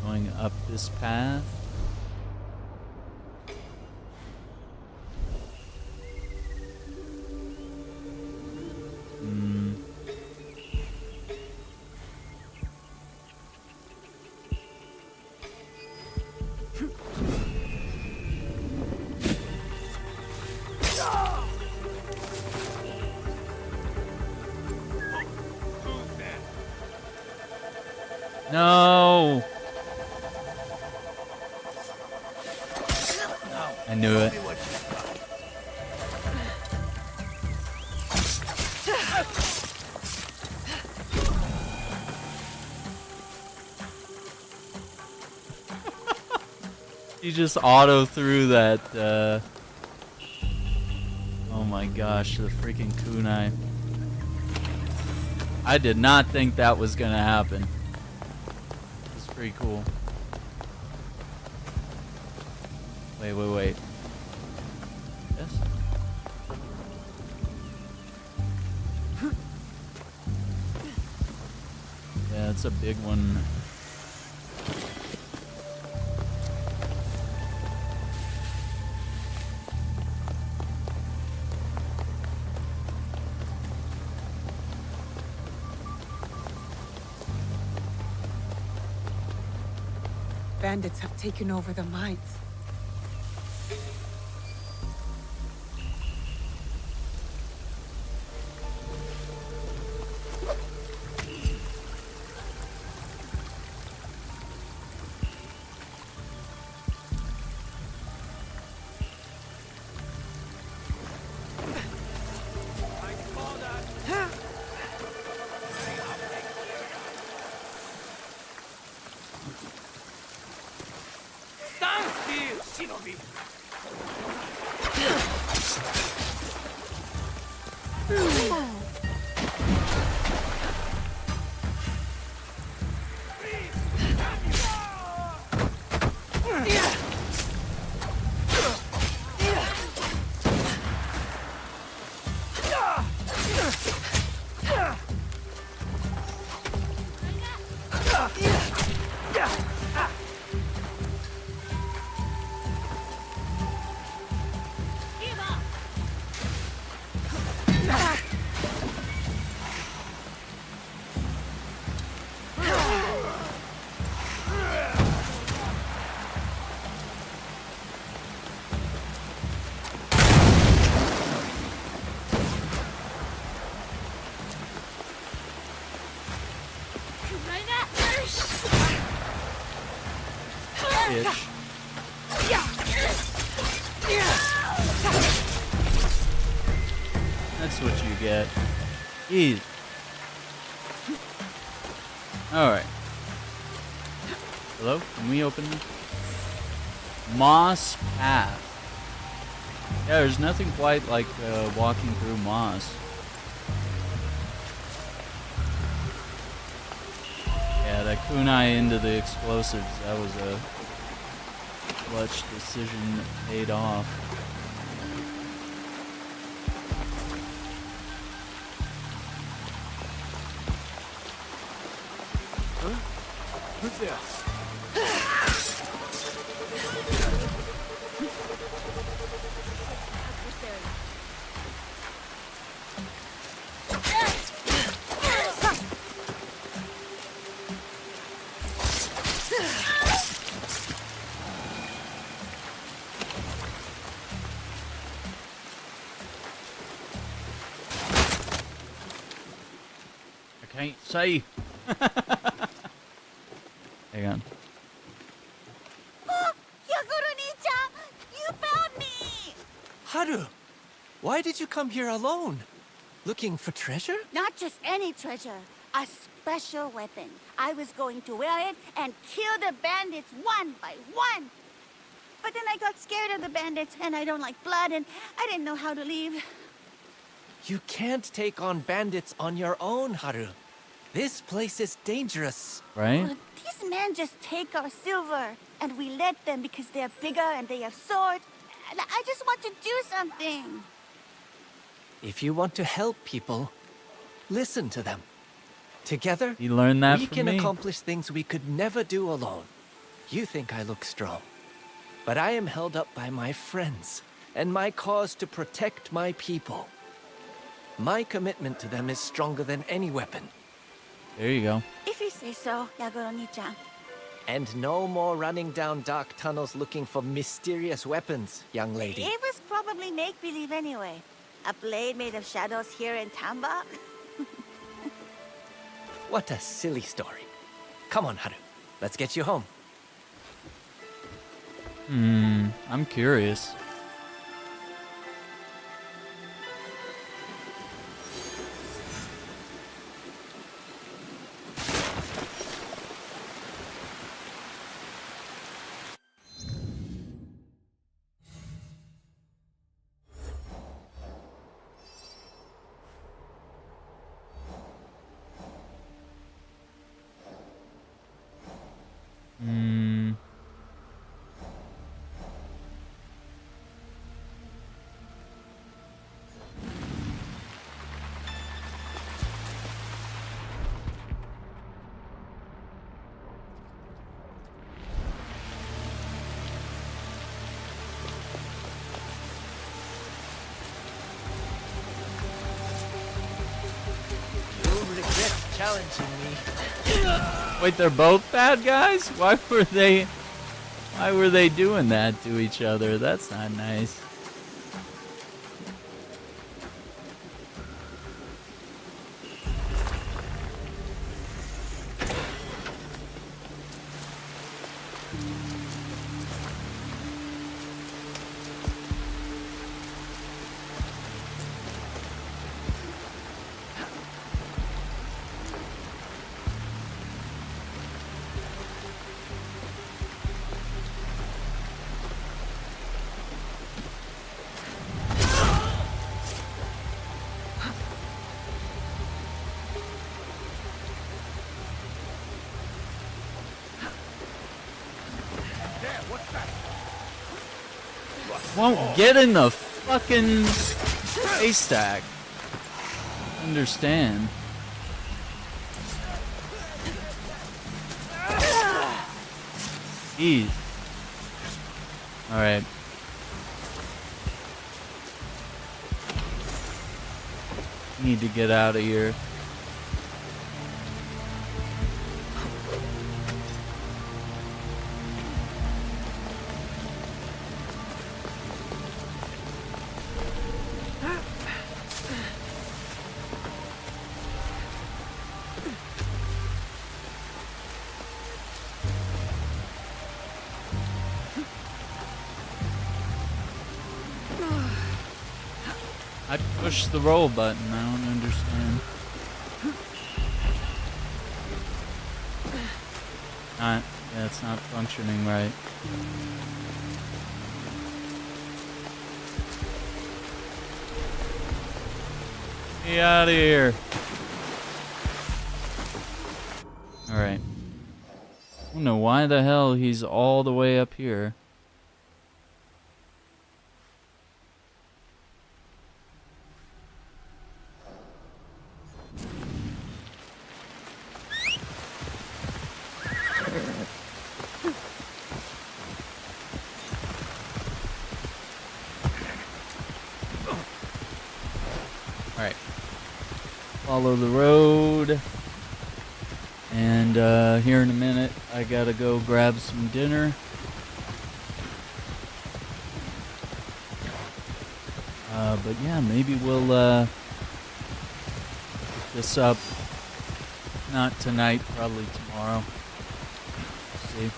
Going up this path. No! I knew it. You just auto threw that, oh my gosh, the freaking kunai. I did not think that was gonna happen. It's pretty cool. Wait. Yes? That's a big one. Bandits have taken over the mines. Stand still, shinobi! Bitch. That's what you get. Easy. Alright. Hello? Can we open this? Moss Path. Yeah, there's nothing quite like walking through moss. Yeah, that kunai into the explosives, that was a clutch decision that paid off. Huh? Who's there? Can't say. Hang on. Oh, Yaguro-ni-chan! You found me! Haru, why did you come here alone? Looking for treasure? Not just any treasure. A special weapon. I was going to wear it and kill the bandits one by one. But then I got scared of the bandits, and I don't like blood, and I didn't know how to leave. You can't take on bandits on your own, Haru. This place is dangerous. Right? But these men just take our silver, and we let them because they're bigger and they have swords. And I just want to do something. If you want to help people, listen to them. Together, You learned that we from can me. accomplish things we could never do alone. You think I look strong, but I am held up by my friends and my cause to protect my people. My commitment to them is stronger than any weapon. There you go. If you say so, Yaguro-ni-chan. And no more running down dark tunnels looking for mysterious weapons, young lady. It was probably make-believe anyway. A blade made of shadows here in Tamba? What a silly story. Come on, Haru. Let's get you home. I'm curious. challenging me. Wait, they're both bad guys? Why were they doing that to each other? That's not nice. Won't get in the fucking haystack. Understand. Jeez. Alright. Need to get out of here. I pushed the roll button, I don't understand. Yeah, it's not functioning right. Get out of here. Alright. I don't know why the hell he's all the way up here. Alright. Follow the road. And here in a minute, I gotta go grab some dinner. But yeah, maybe we'll pick this up. Not tonight, probably tomorrow. We'll see.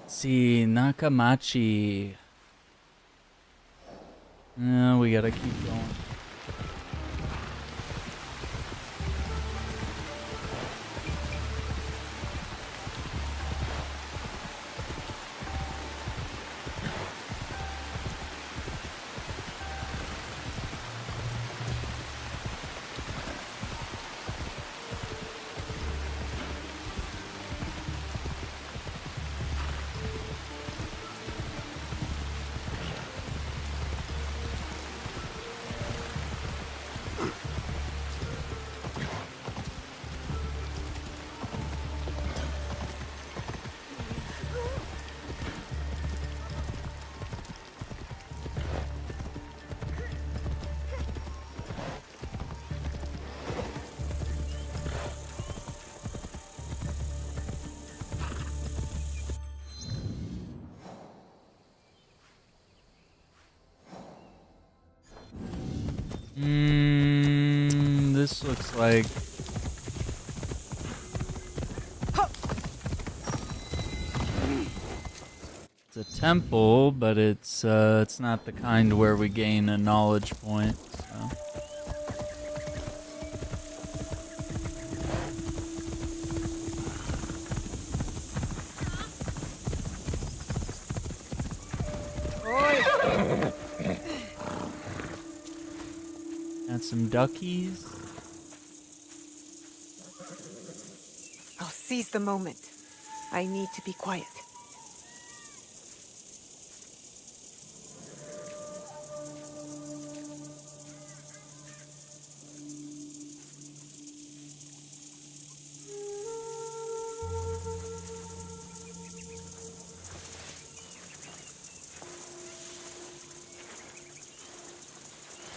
See, Nakamachi. We gotta keep going. This looks like it's a temple, but it's not the kind where we gain a knowledge point. So. Got some duckies. I'll seize the moment. I need to be quiet.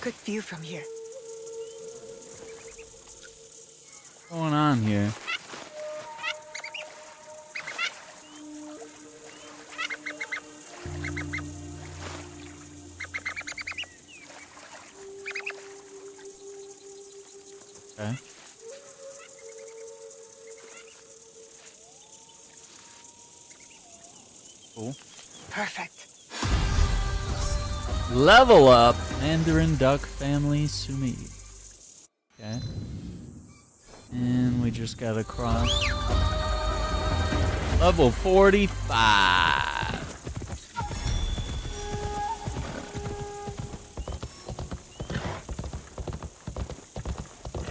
Good view from here. What's going on here? Okay. Cool. Perfect. Level up Mandarin Duck Family Sumi. Okay. And we just gotta cross. Level 45.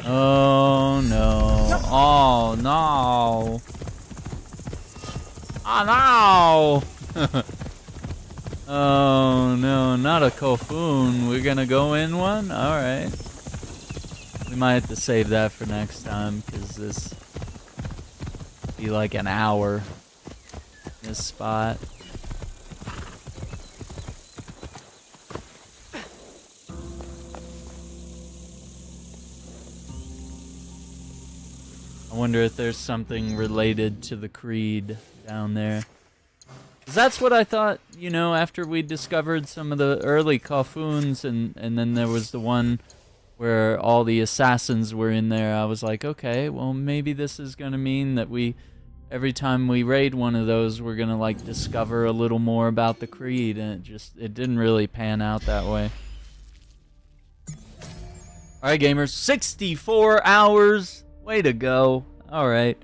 Oh no. Oh no. Oh no. Oh no, not a Kofoon. We're gonna go in one? Alright. We might have to save that for next time, because this be like an hour in this spot. I wonder if there's something related to the creed down there. 'Cause that's what I thought, you know, after we discovered some of the early Kofoons, and then there was the one where all the assassins were in there. I was like, okay, well maybe this is gonna mean that every time we raid one of those, we're gonna like discover a little more about the creed, and it didn't really pan out that way. Alright gamers, 64 hours! Way to go. Alright.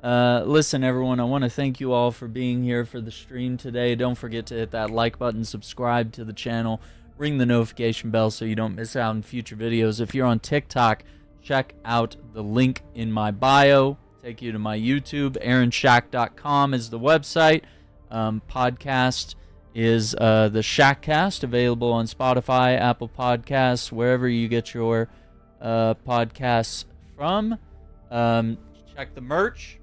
Listen everyone, I want to thank you all for being here for the stream today. Don't forget to hit that like button, subscribe to the channel, ring the notification bell so you don't miss out on future videos. If you're on TikTok, check out the link in my bio. Take you to my YouTube. AaronShack.com is the website. Podcast is the Shackcast, available on Spotify, Apple Podcasts, wherever you get your podcasts from. Check the merch.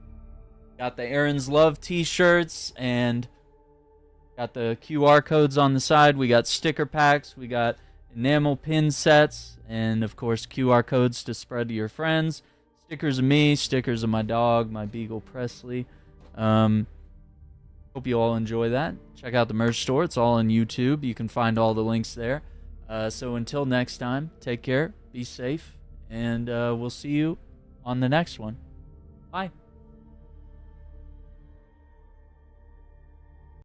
Got the Aaron's Love t-shirts, and got the QR codes on the side. We got sticker packs. We got enamel pin sets, and of course QR codes to spread to your friends. Stickers of me, stickers of my dog, my Beagle Presley. Hope you all enjoy that. Check out the merch store. It's all on YouTube. You can find all the links there. So until next time, take care, be safe, and we'll see you on the next one. Bye.